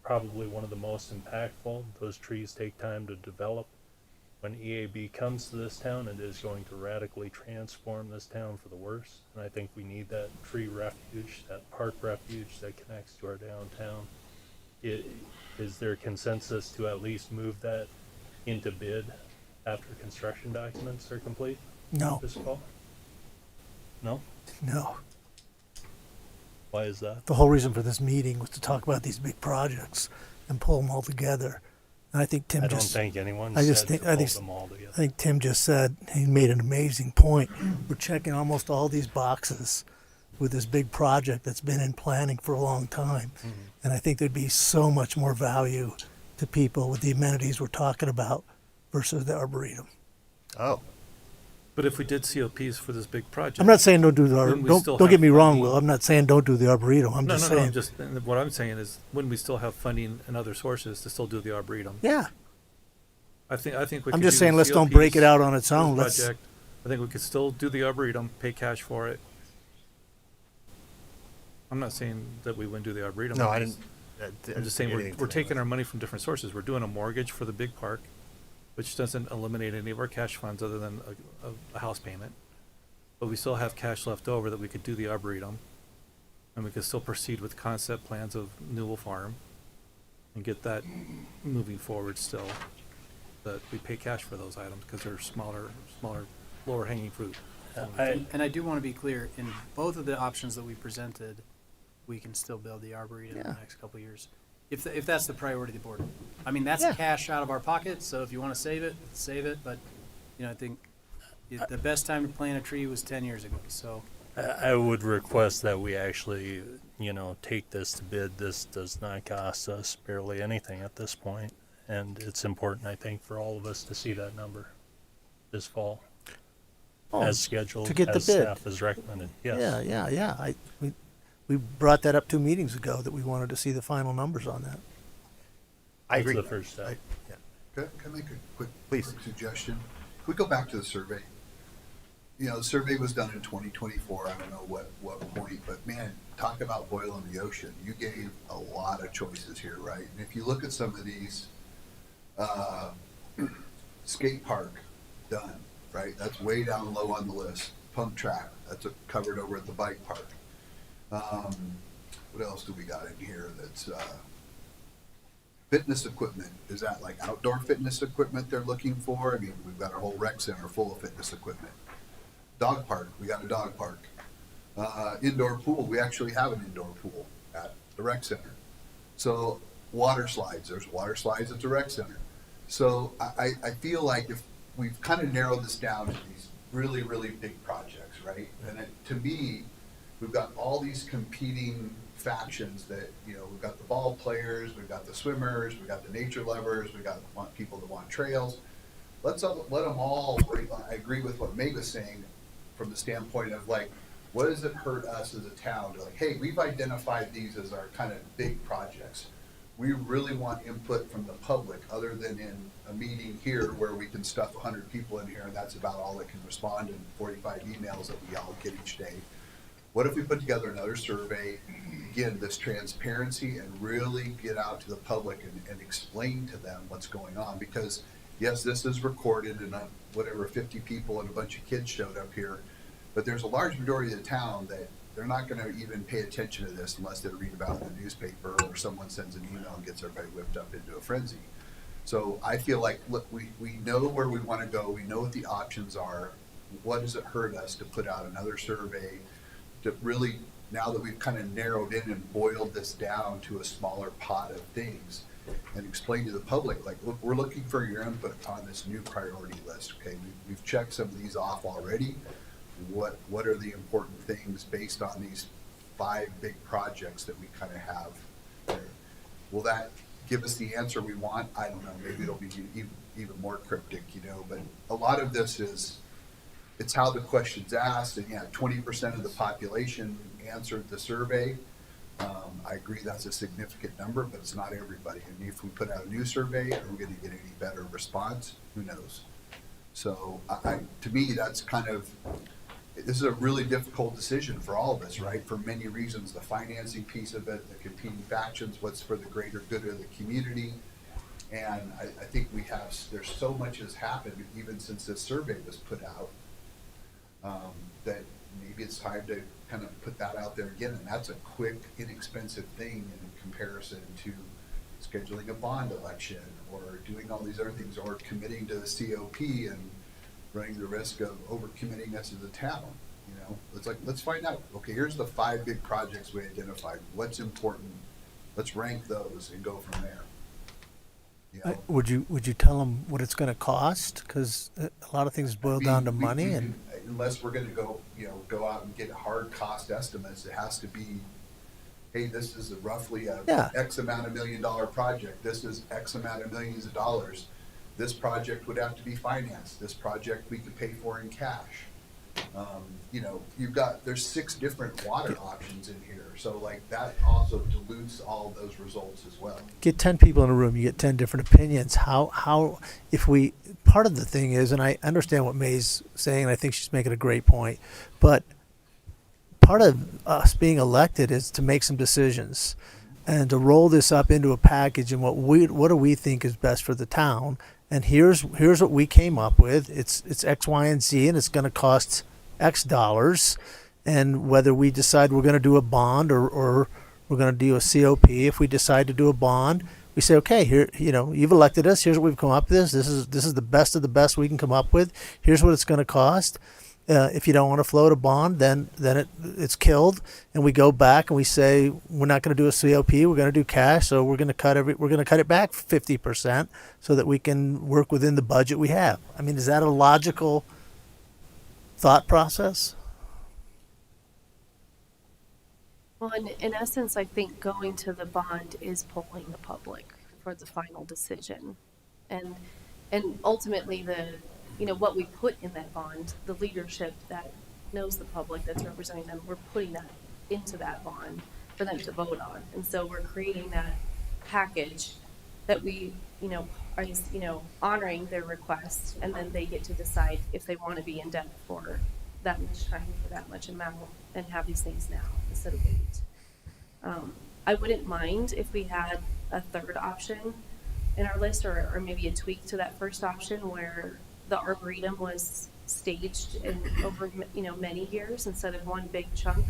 probably one of the most impactful. Those trees take time to develop. When EAB comes to this town, it is going to radically transform this town for the worse. And I think we need that tree refuge, that park refuge that connects to our downtown. Is there consensus to at least move that into bid after construction documents are complete? No. This fall? No? No. Why is that? The whole reason for this meeting was to talk about these big projects and pull them all together. And I think Tim I don't just. think anyone I just said think to I pull think them all together. I think Tim just said he made an amazing point. We're checking almost all these boxes with this big project that's been in planning for a long time, and I think there'd be so much more value to people with the amenities we're talking about versus the Arboretum. Oh. But if we did COPs for this big project, I'm not saying don't do the when we don't still don't have get me wrong, funding- Will. I'm not saying don't do the Arboretum. I'm no, just no, saying. no. Just what I'm saying is, when we still have funding and other sources to still do the Arboretum. Yeah. I think we. I'm could just do saying the let's don't break COPs it out on its for own. this Let's. project. I think we could still do the Arboretum, pay cash for it. I'm not saying that we wouldn't do the Arboretum. No, I'm I just- didn't. I'm just saying anything we're today, taking our money from different sources. We're doing a mortgage for the big park, which doesn't eliminate any of our cash funds other than a house payment. But we still have cash left over that we could do the Arboretum, and we could still proceed with concept plans of Newell Farm and get that moving forward still. That we pay cash for those items because they're smaller, lower hanging fruit. And I do want to be clear, in both of the options that we presented, we can still build the Arboretum in the next couple of years. If that's the priority of the board. I mean, that's cash out of our pocket, so if you want to save it, save it, but, I think the best time to plant a tree was 10 years ago, so. I would request that we actually, take this to bid. This does not cost us barely anything at this point, and it's important, I think, for all of us to see that number this fall, as scheduled, to get the as bid. staff has recommended. Yes. Yeah. We brought that up 2 meetings ago that we wanted to see the final numbers on that. I That's agree. the first step. Can I make a quick suggestion? Can we go back to the survey? The survey was done in 2024. I don't know what point, but man, talk about boiling the ocean. You gave a lot of choices here, right? And if you look at some of these, skate park, done, right? That's way down low on the list. Pump track, that's covered over at the bike park. What else do we got in here that's fitness equipment? Is that like outdoor fitness equipment they're looking for? I mean, we've got our whole rec center full of fitness equipment. Dog park, we got a dog park. Indoor pool, we actually have an indoor pool at the rec center. So water slides, there's water slides at the rec center. So I feel like if we've kind of narrowed this down to these really, really big projects, right? And to me, we've got all these competing factions that, we've got the ball players, we've got the swimmers, we've got the nature lovers, we've got people that want trails. Let them all, I agree with what Meg was saying from the standpoint of like, what does it hurt us as a town to like, hey, we've identified these as our kind of big projects. We really want input from the public, other than in a meeting here where we can stuff 100 people in here and that's about all that can respond in 45 emails that we all get each day. What if we put together another survey, again, this transparency, and really get out to the public and explain to them what's going on? Because yes, this is recorded and whatever, 50 people and a bunch of kids showed up here, but there's a large majority of the town that they're not going to even pay attention to this unless they read about it in the newspaper or someone sends an email and gets everybody whipped up into a frenzy. So I feel like, look, we know where we want to go. We know what the options are. What does it hurt us to put out another survey to really, now that we've kind of narrowed in and boiled this down to a smaller pot of things, and explain to the public, like, look, we're looking for your input on this new priority list. Okay, we've checked some of these off already. What are the important things based on these 5 big projects that we kind of have there? Will that give us the answer we want? I don't know. Maybe it'll be even more cryptic, you know. But a lot of this is, it's how the question's asked. And yeah, 20% of the population answered the survey. I agree that's a significant number, but it's not everybody. And if we put out a new survey, are we going to get any better response? Who knows? So to me, that's kind of, this is a really difficult decision for all of us, right? For many reasons, the financing piece of it, the competing factions, what's for the greater good of the community. And I think there's so much has happened even since this survey was put out, that maybe it's time to kind of put that out there again. And that's a quick, inexpensive thing in comparison to scheduling a bond election or doing all these other things, or committing to the COP and running the risk of overcommitting us as a town. You know, it's like, let's find out, okay, here's the 5 big projects we identified. What's important? Let's rank those and go from there. You know? Would you tell them what it's going to cost? Because a lot of things boil down to money, and unless we're going to go out and get hard cost estimates, it has to be, hey, this is roughly a X amount of $1 million project. This is X amount of millions of dollars. This project would have to be financed. This project we could pay for in cash. You know, there's 6 different water options in here. So like that also dilutes all those results as well. get 10 people in a room, you get 10 different opinions. Part of the thing is, and I understand what May's saying, and I think she's making a great point, but part of us being elected is to make some decisions and to roll this up into a package and what do we think is best for the town. And here's what we came up with. It's X, Y, and Z, and it's going to cost X dollars. And whether we decide we're going to do a bond or we're going to do a COP, if we decide to do a bond, we say, okay, here, you've elected us. Here's what we've come up with. This is the best of the best we can come up with. Here's what it's going to cost. If you don't want to float a bond, then it's killed, and we go back and we say we're not going to do a COP. We're going to do cash, so we're going to cut it back 50% so that we can work within the budget we have. I mean, is that a logical thought process? Well, in essence, I think going to the bond is polling the public for the final decision, and ultimately what we put in that bond, the leadership that knows the public, that's representing them, we're putting that into that bond for them to vote on. And so we're creating that package that we, are honoring their request, and then they get to decide if they want to be in debt for that much time, for that much amount, and have these things now instead of wait. I wouldn't mind if we had a third option in our list, or maybe a tweak to that first option where the arboretum was staged over many years instead of one big chunk,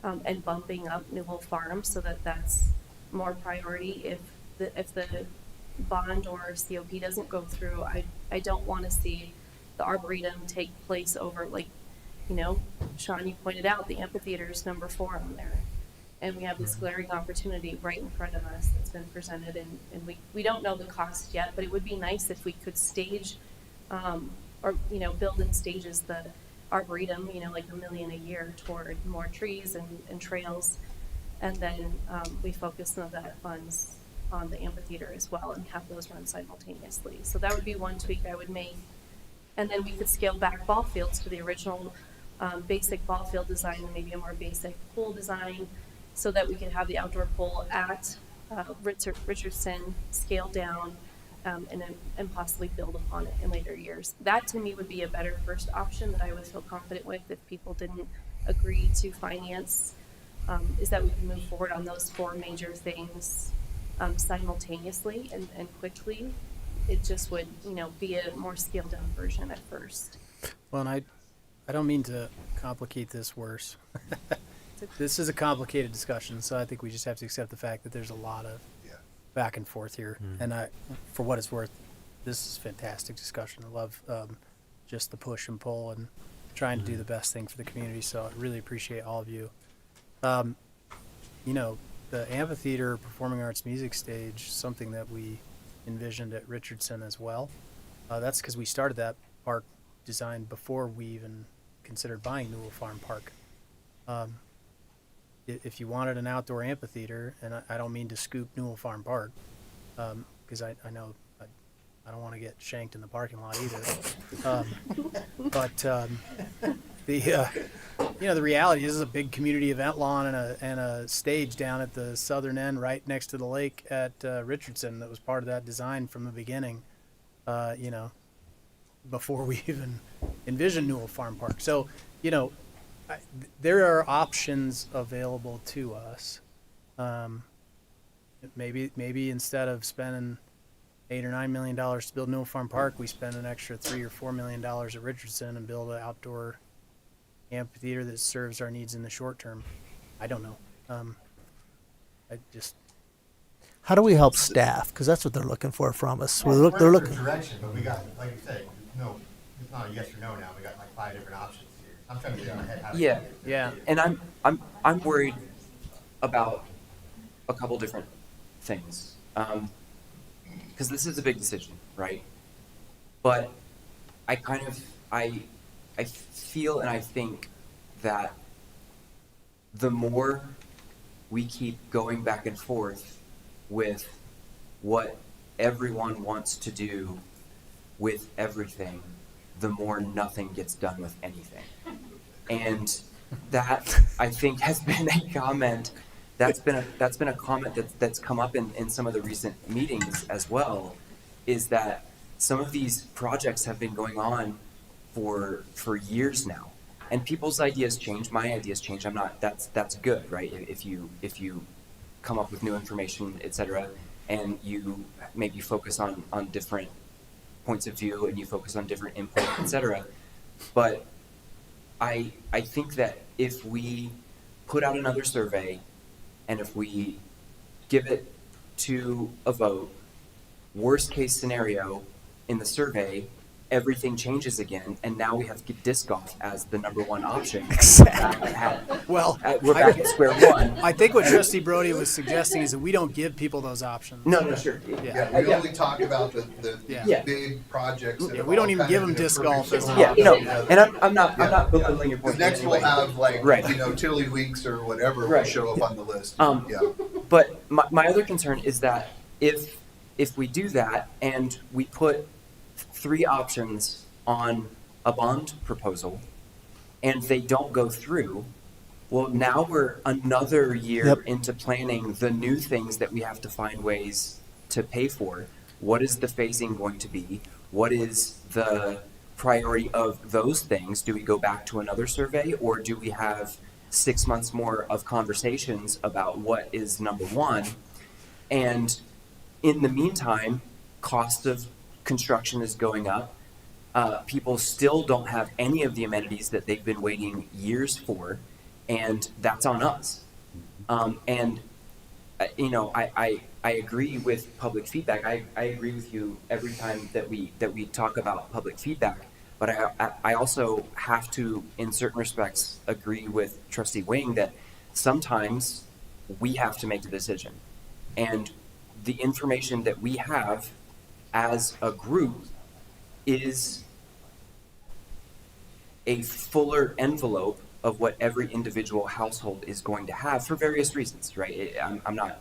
and bumping up Newell Farm so that that's more priority. If the bond or COP doesn't go through, I don't want to see the arboretum take place over, Sean, you pointed out the amphitheater is number 4 on there, and we have this glaring opportunity right in front of us that's been presented, and we don't know the cost yet, but it would be nice if we could stage or build in stages the arboretum, like $1 million a year toward more trees and trails, and then we focus some of that funds on the amphitheater as well and have those run simultaneously. So that would be one tweak I would make, and then we could scale back ball fields to the original basic ball field design and maybe a more basic pool design, so that we could have the outdoor pool at Richardson scaled down, and possibly build upon it in later years. That to me would be a better first option that I would feel confident with if people didn't agree to finance, is that we can move forward on those four major things simultaneously and quickly. It just would, be a more scaled down version at first. Well, and I don't mean to complicate this worse. This is a complicated discussion, so I think we just have to accept the fact that there's a lot of back and forth here. And for what it's worth, this is a fantastic discussion. I love just the push and pull and trying to do the best thing for the community. So I really appreciate all of you. The amphitheater, performing arts music stage, something that we envisioned at Richardson as well. That's because we started that park design before we even considered buying Newell Farm Park. If you wanted an outdoor amphitheater, and I don't mean to scoop Newell Farm Park, because I know I don't want to get shanked in the parking lot either. The reality is a big community event lawn and a stage down at the southern end, right next to the lake at Richardson, that was part of that design from the beginning. Before we even envisioned Newell Farm Park. So, there are options available to us. Maybe instead of spending $8 or $9 million to build Newell Farm Park, we spend an extra $3 or $4 million at Richardson and build an outdoor amphitheater that serves our needs in the short term. I don't know. How do we help staff? Because that's what they're looking for from us. They're looking. Direction, but we got, like you said, no, it's not a yes or no now. We got like 5 different options here. I'm trying to get in my head how to Yeah, do it. Yeah. And I'm worried about a couple different things, because this is a big decision, right? But I feel and I think that the more we keep going back and forth with what everyone wants to do with everything, the more nothing gets done with anything. And that, I think, has been a comment that's been a comment that's come up in some of the recent meetings as well, is that some of these projects have been going on for years now, and people's ideas change. My ideas change. That's good, right? If you come up with new information, etc., and you maybe focus on different points of view and you focus on different input, etc. But I think that if we put out another survey and if we give it to a vote, worst case scenario in the survey, everything changes again, and now we have disc golf as the number one option. Well, we're back at square one. I think what Trustee Brody was suggesting is that we don't give people those options. No, sure. Yeah, we only talk about the big projects. That we don't even give them disc golf as an option. And I'm not belittling your point. Next we'll have Tiddlywinks or whatever will show up on the list. But my other concern is that if we do that and we put 3 options on a bond proposal and they don't go through, well, now we're another year into planning the new things that we have to find ways to pay for. What is the phasing going to be? What is the priority of those things? Do we go back to another survey, or do we have 6 months more of conversations about what is number one? And in the meantime, cost of construction is going up. People still don't have any of the amenities that they've been waiting years for, and that's on us. I agree with public feedback. I agree with you every time that we talk about public feedback. But I also have to, in certain respects, agree with Trustee Wing that sometimes we have to make a decision, and the information that we have as a group is a fuller envelope of what every individual household is going to have for various reasons, right? I'm not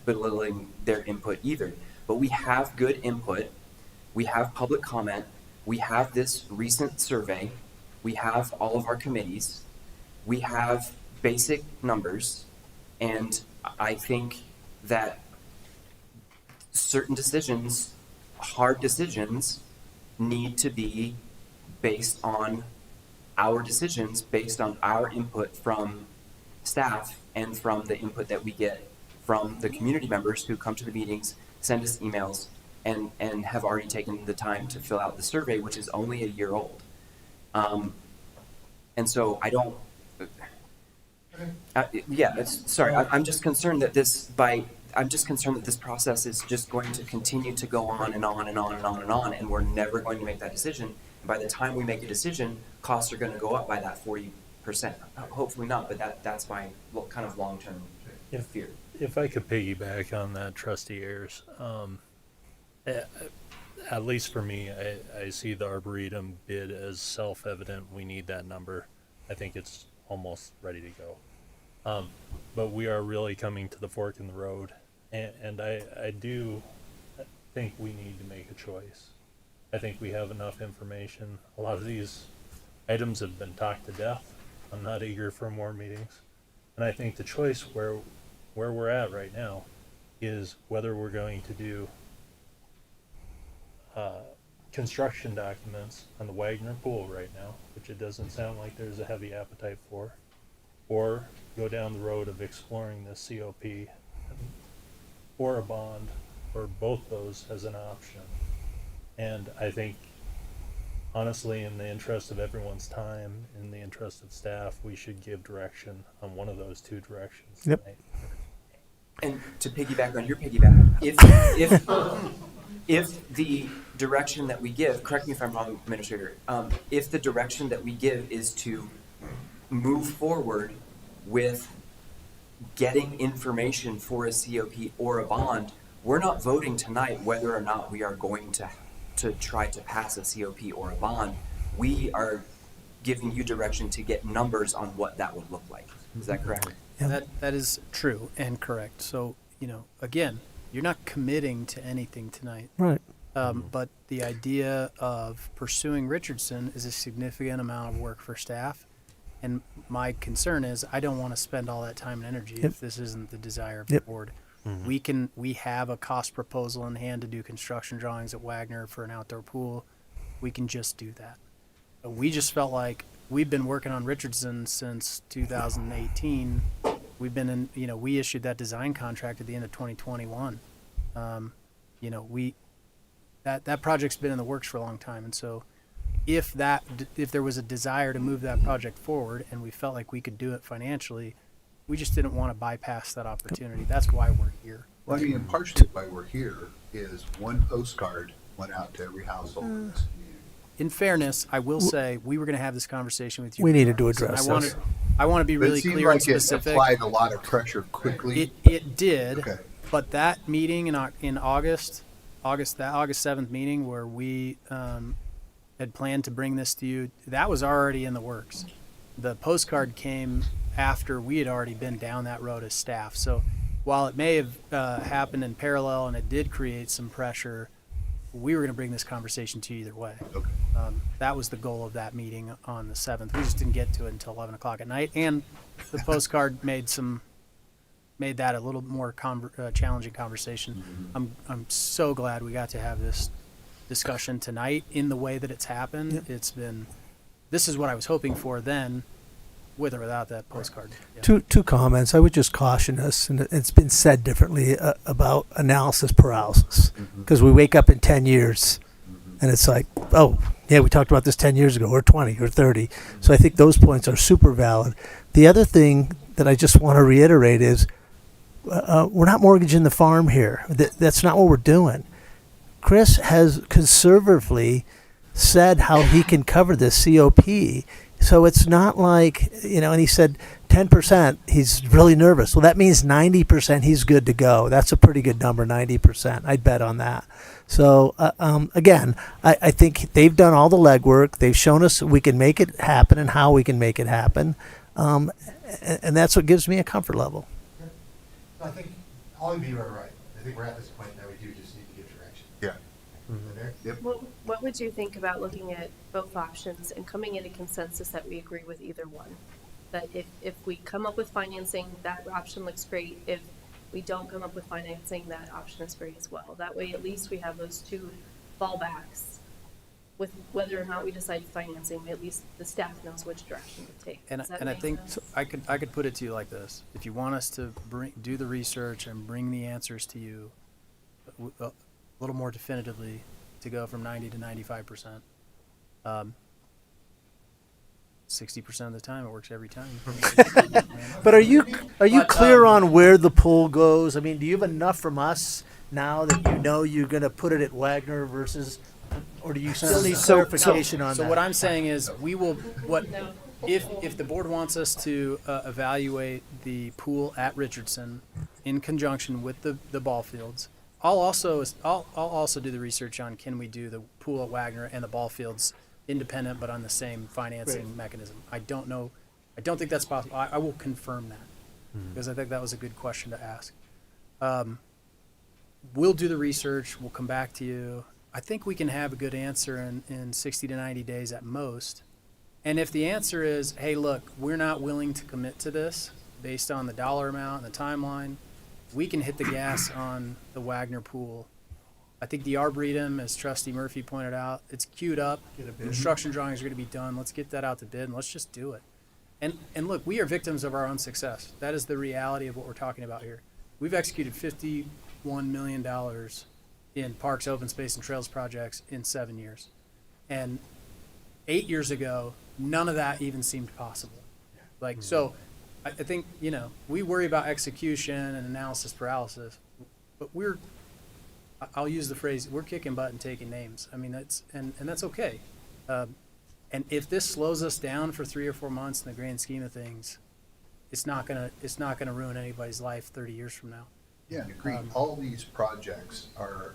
belittling their input either, but we have good input, we have public comment, we have this recent survey, we have all of our committees, we have basic numbers, and I think that certain decisions, hard decisions, need to be based on our decisions, based on our input from staff and from the input that we get from the community members who come to the meetings, send us emails, and have already taken the time to fill out the survey, which is only a year old. And so I don't, I'm just concerned that I'm just concerned that this process is just going to continue to go on and on and on and on and on, and we're never going to make that decision. And by the time we make a decision, costs are going to go up by that 40%. Hopefully not, but that's my kind of long-term fear. If I could piggyback on that, Trustee Ayers, at least for me, I see the Arboretum bid as self-evident. We need that number. I think it's almost ready to go. But we are really coming to the fork in the road. And I do think we need to make a choice. I think we have enough information. A lot of these items have been talked to death. I'm not eager for more meetings. And I think the choice where we're at right now is whether we're going to do construction documents on the Wagner pool right now, which it doesn't sound like there's a heavy appetite for, or go down the road of exploring the COP or a bond, or both those as an option. And I think, honestly, in the interest of everyone's time, in the interest of staff, we should give direction on one of those two directions tonight. And to piggyback on your piggyback, if the direction that we give, correct me if I'm wrong, Administrator, if the direction that we give is to move forward with getting information for a COP or a bond, we're not voting tonight whether or not we are going to try to pass a COP or a bond. We are giving you direction to get numbers on what that would look like. Is that correct? Yeah. That is true and correct. So, again, you're not committing to anything tonight. Right. But the idea of pursuing Richardson is a significant amount of work for staff. And my concern is I don't want to spend all that time and energy if this isn't the desire of the board. Mm-hmm. We have a cost proposal in hand to do construction drawings at Wagner for an outdoor pool. We can just do that. But we just felt like we've been working on Richardson since 2018. We've been in, we issued that design contract at the end of 2021. That project's been in the works for a long time. And so if there was a desire to move that project forward and we felt like we could do it financially, we just didn't want to bypass that opportunity. That's why we're here. Well, I mean, and partially why we're here is one postcard went out to every household in this community. In fairness, I will say we were going to have this conversation with you. We needed to address this. I want to be really clear and specific. It applied a lot of pressure quickly. It did, okay. But that meeting in August, that August 7th meeting where we had planned to bring this to you, that was already in the works. The postcard came after we had already been down that road as staff. So while it may have happened in parallel and it did create some pressure, we were going to bring this conversation to you either way. Okay. That was the goal of that meeting on the 7th. We just didn't get to it until 11 o'clock at night. And the postcard made that a little more challenging conversation. Mm-hmm. I'm so glad we got to have this discussion tonight in the way that it's happened. Yep. This is what I was hoping for then, with or without that postcard. Yeah. Two comments. I would just caution us, and it's been said differently, about analysis paralysis. Because we wake up in 10 years, and it's like, oh, yeah, we talked about this 10 years ago, or 20, or 30. So I think those points are super valid. The other thing that I just want to reiterate is we're not mortgaging the farm here. That's not what we're doing. Chris has conservatively said how he can cover this COP. So it's not like, and he said 10%, he's really nervous. Well, that means 90% he's good to go. That's a pretty good number, 90%. I'd bet on that. So, again, I think they've done all the legwork. They've shown us we can make it happen and how we can make it happen. And that's what gives me a comfort level. I think all of you are right. I think we're at this point that we do just need to give direction. Yeah. Yep. What would you think about looking at both options and coming at a consensus that we agree with either one? That if we come up with financing, that option looks great. If we don't come up with financing, that option is great as well. That way, at least we have those two fallbacks. With whether or not we decide financing, at least the staff knows which direction to take. And Does that I make think sense? I could put it to you like this: if you want us to do the research and bring the answers to you a little more definitively, to go from 90 to 95%. 60% of the time, it works every time. But are you But, clear on where the pool goes? I mean, do you have enough from us now that you know you're going to put it at Wagner versus, or do you still need clarification on that? So what I'm saying is, we will if the board wants us to evaluate the pool at Richardson in conjunction with the ball fields. I'll also do the research on can we do the pool at Wagner and the ball fields independent but on the same financing mechanism. I don't know. I don't think that's possible. I will confirm that because I think that was a good question to ask. We'll do the research. We'll come back to you. I think we can have a good answer in 60 to 90 days at most. And if the answer is, hey, look, we're not willing to commit to this based on the dollar amount and the timeline, we can hit the gas on the Wagner pool. I think the Arboretum, as Trustee Murphy pointed out, it's queued up. Construction drawings are going to be done. Let's get that out to bid and let's just do it. And look, we are victims of our own success. That is the reality of what we're talking about here. We've executed $51 million in parks, open space, and trails projects in 7 years. And 8 years ago, none of that even seemed possible. So I think, we worry about execution and analysis paralysis, but I'll use the phrase, we're kicking butt and taking names. I mean, that's okay. And if this slows us down for 3 or 4 months in the grand scheme of things, it's not gonna ruin anybody's life 30 years from now. Yeah, agreed. All these projects are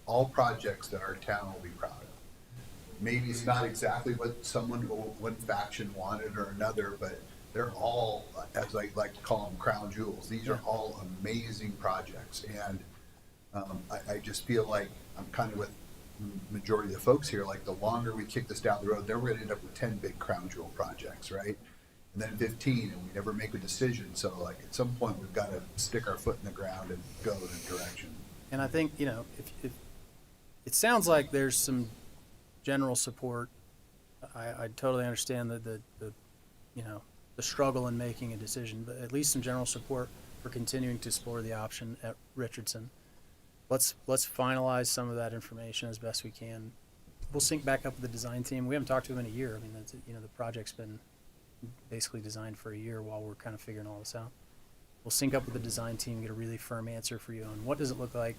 all projects that our town will be proud of. Maybe it's not exactly what one faction wanted or another, but they're all, as I like to call them, crown jewels. These are all amazing projects. And I just feel like I'm kind of with majority of the folks here, like the longer we kick this down the road, then we're gonna end up with 10 big crown jewel projects, right? And then 15, and we never make a decision. So like at some point we've got to stick our foot in the ground and go in a direction. And I think, if it sounds like there's some general support. I totally understand the struggle in making a decision, but at least some general support for continuing to explore the option at Richardson. Let's finalize some of that information as best we can. We'll sync back up with the design team. We haven't talked to them in a year. I mean, the project's been basically designed for a year while we're kind of figuring all this out. We'll sync up with the design team, get a really firm answer for you on what does it look like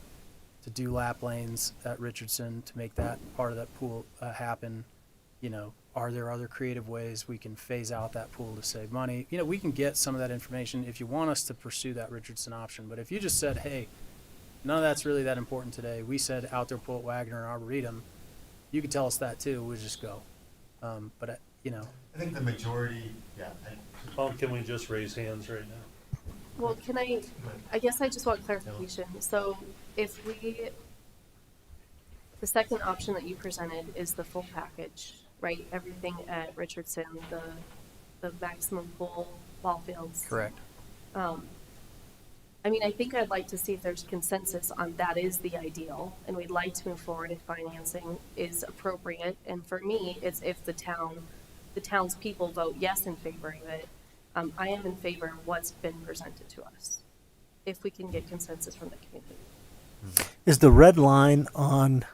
to do lap lanes at Richardson to make that part of that pool happen. Are there other creative ways we can phase out that pool to save money? We can get some of that information if you want us to pursue that Richardson option. But if you just said, hey, none of that's really that important today, we said outdoor pool at Wagner and Arboretum, you could tell us that too. We'll just go. But I think the majority, Can we just raise hands right now? Well, I guess I just want clarification. So if the second option that you presented is the full package, right? Everything at Richardson, the maximum pool, ball fields. Correct. I think I'd like to see if there's consensus on that is the ideal, and we'd like to move forward if financing is appropriate. And for me, it's if the town's people vote yes in favor of it. I am in favor of what's been presented to us, if we can get consensus from the community. Is the red line on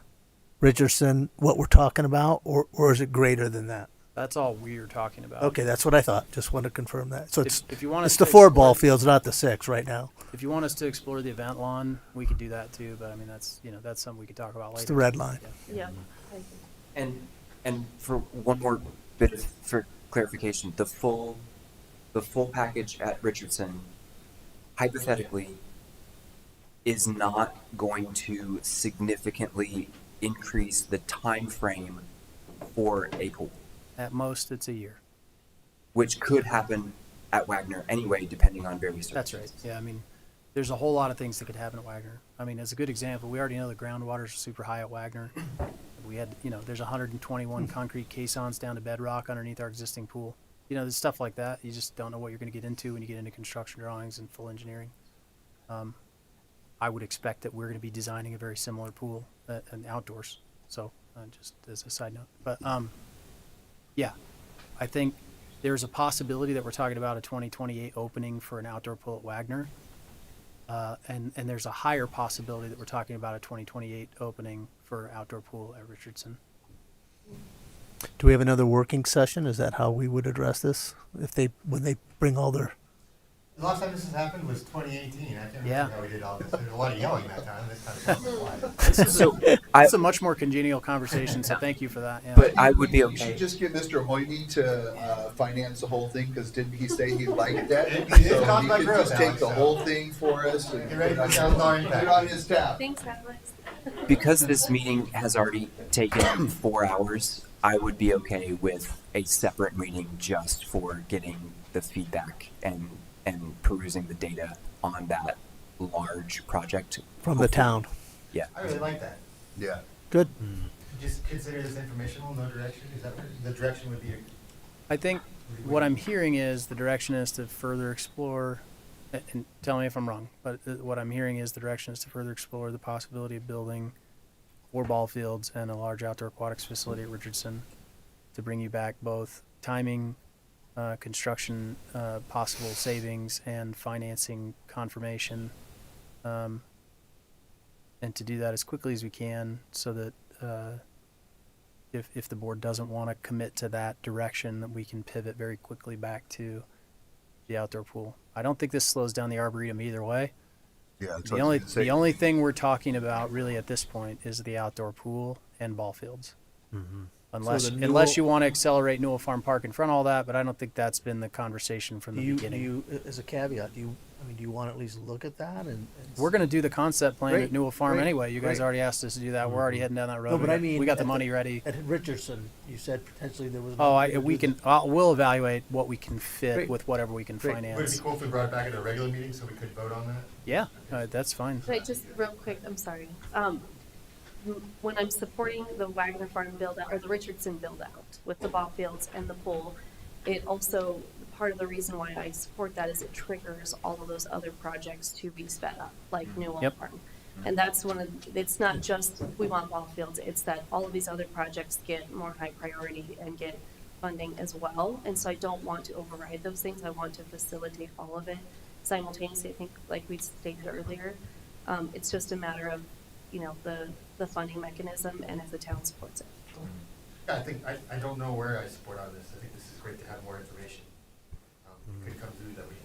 Richardson what we're talking about, or is it greater than that? That's all we're talking about. Okay, that's what I thought. Just want to confirm that. So If you want us it's the to 4 explore- ball fields, not the 6 right now. If you want us to explore the event lawn, we could do that too. But that's something we could talk about later. It's the red line. Yeah. And for one more bit for clarification, the full package at Richardson, hypothetically, is not going to significantly increase the time frame for a pool. At most, it's a year. Which could happen at Wagner anyway, depending on various That's circumstances. right. Yeah, there's a whole lot of things that could happen at Wagner. I mean, as a good example, we already know the groundwater is super high at Wagner. We had, there's 121 concrete caissons down to bedrock underneath our existing pool. There's stuff like that. You just don't know what you're going to get into when you get into construction drawings and full engineering. I would expect that we're going to be designing a very similar pool and outdoors. So just as a side note, but yeah, I think there's a possibility that we're talking about a 2028 opening for an outdoor pool at Wagner. And there's a higher possibility that we're talking about a 2028 opening for outdoor pool at Richardson. Do we have another working session? Is that how we would address this? When they bring all their... The last time this has happened was 2018. I can't remember Yeah. how we did all this. There was a lot of yelling that time. This kind of quiet. This is a much more congenial conversation, so thank you for that. Yeah. But I would be You okay. should just get Mr. Hoyme to finance the whole thing, because didn't he say he liked that? It's So caused he by could growth, just take Alex, the so. whole thing for us and Get ready for put $1,000 it impact. on his tab. Thanks, Alex. Because this meeting has already taken 4 hours, I would be okay with a separate meeting just for getting the feedback and perusing the data on that large project. From the town. Yeah. I really like that. Yeah. Good. Just consider this informational, no direction. Is that what the direction would be? I think what I'm hearing is the direction is to further explore, and tell me if I'm wrong, but what I'm hearing is the direction is to further explore the possibility of building 4 ball fields and a large outdoor aquatics facility at Richardson to bring you back both timing, construction, possible savings, and financing confirmation, and to do that as quickly as we can so that if the board doesn't want to commit to that direction, that we can pivot very quickly back to the outdoor pool. I don't think this slows down the Arboretum either way. Yeah, that's The what I only was gonna say. the only thing we're talking about really at this point is the outdoor pool and ball fields. Unless So the unless Newell- you want to accelerate Newell Farm Park in front of all that, but I don't think that's been the conversation from the beginning. As a caveat, do you want to at least look at that? And We're going to do the concept plan Great, at Newell Farm great, anyway. You guys great. already asked us to do that. We're already heading down that road. No, but I mean, we got the at money ready. At Richardson, you said potentially there was. We'll evaluate what we can fit Great. with whatever we can Great. Would it finance. be cool if we brought it back at a regular meeting so we could vote on that? Yeah, that's fine. Can I just real quick, I'm sorry. When I'm supporting the Wagner Farm build out or the Richardson build out with the ball fields and the pool, it also, part of the reason why I support that is it triggers all of those other projects to be sped up, like Newell Yep. Farm. And that's it's not just we want ball fields, it's that all of these other projects get more high priority and get funding as well. And so I don't want to override those things. I want to facilitate all of it simultaneously. I think, like we stated earlier, it's just a matter of, the funding mechanism and if the town supports it. Yeah, I don't know where I support on this. I think this is great to have more information. Could come through that we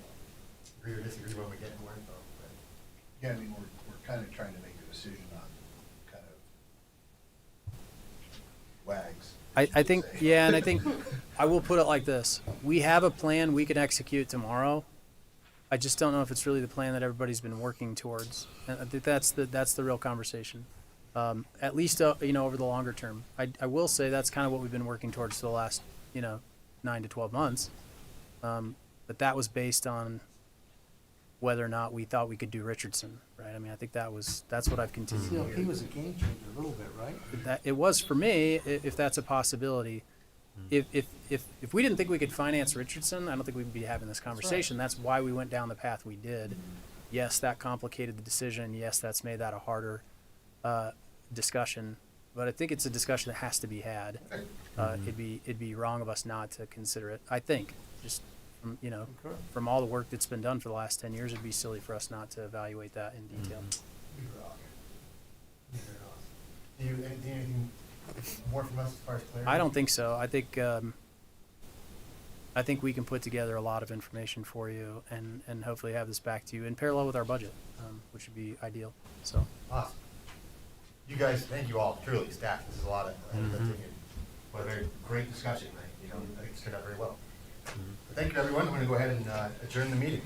agree or disagree when we get more info. But. Yeah, I mean, we're kind of trying to make a decision on kind of wags. I think, and I think I will put it like this. We have a plan we can execute tomorrow. I just don't know if it's really the plan that everybody's been working towards. And I think that's the real conversation. At least, over the longer term. I will say that's kind of what we've been working towards for the last, 9 to 12 months. But that was based on whether or not we thought we could do Richardson, right? I mean, I think that's what I've continued to hear. CLP was a game changer a little bit, right? That it was for me, if that's a possibility. If we didn't think we could finance Richardson, I don't think we'd be having this conversation. That's why we went down the path we did. Yes, that complicated the decision. Yes, that's made that a harder discussion. But I think it's a discussion that has to be had. It'd be wrong of us not to consider it. I think just from all the work that's been done for the last 10 years, it'd be silly for us not to evaluate that in detail. Do you anything more from us as far as clarity? I don't think so. I think we can put together a lot of information for you and hopefully have this back to you in parallel with our budget, which would be ideal. So Awesome. You guys, thank you all, truly, staff. This is a lot of what a very great discussion. I think it's turned out very well. Thank you, everyone. I'm going to go ahead and adjourn the meeting.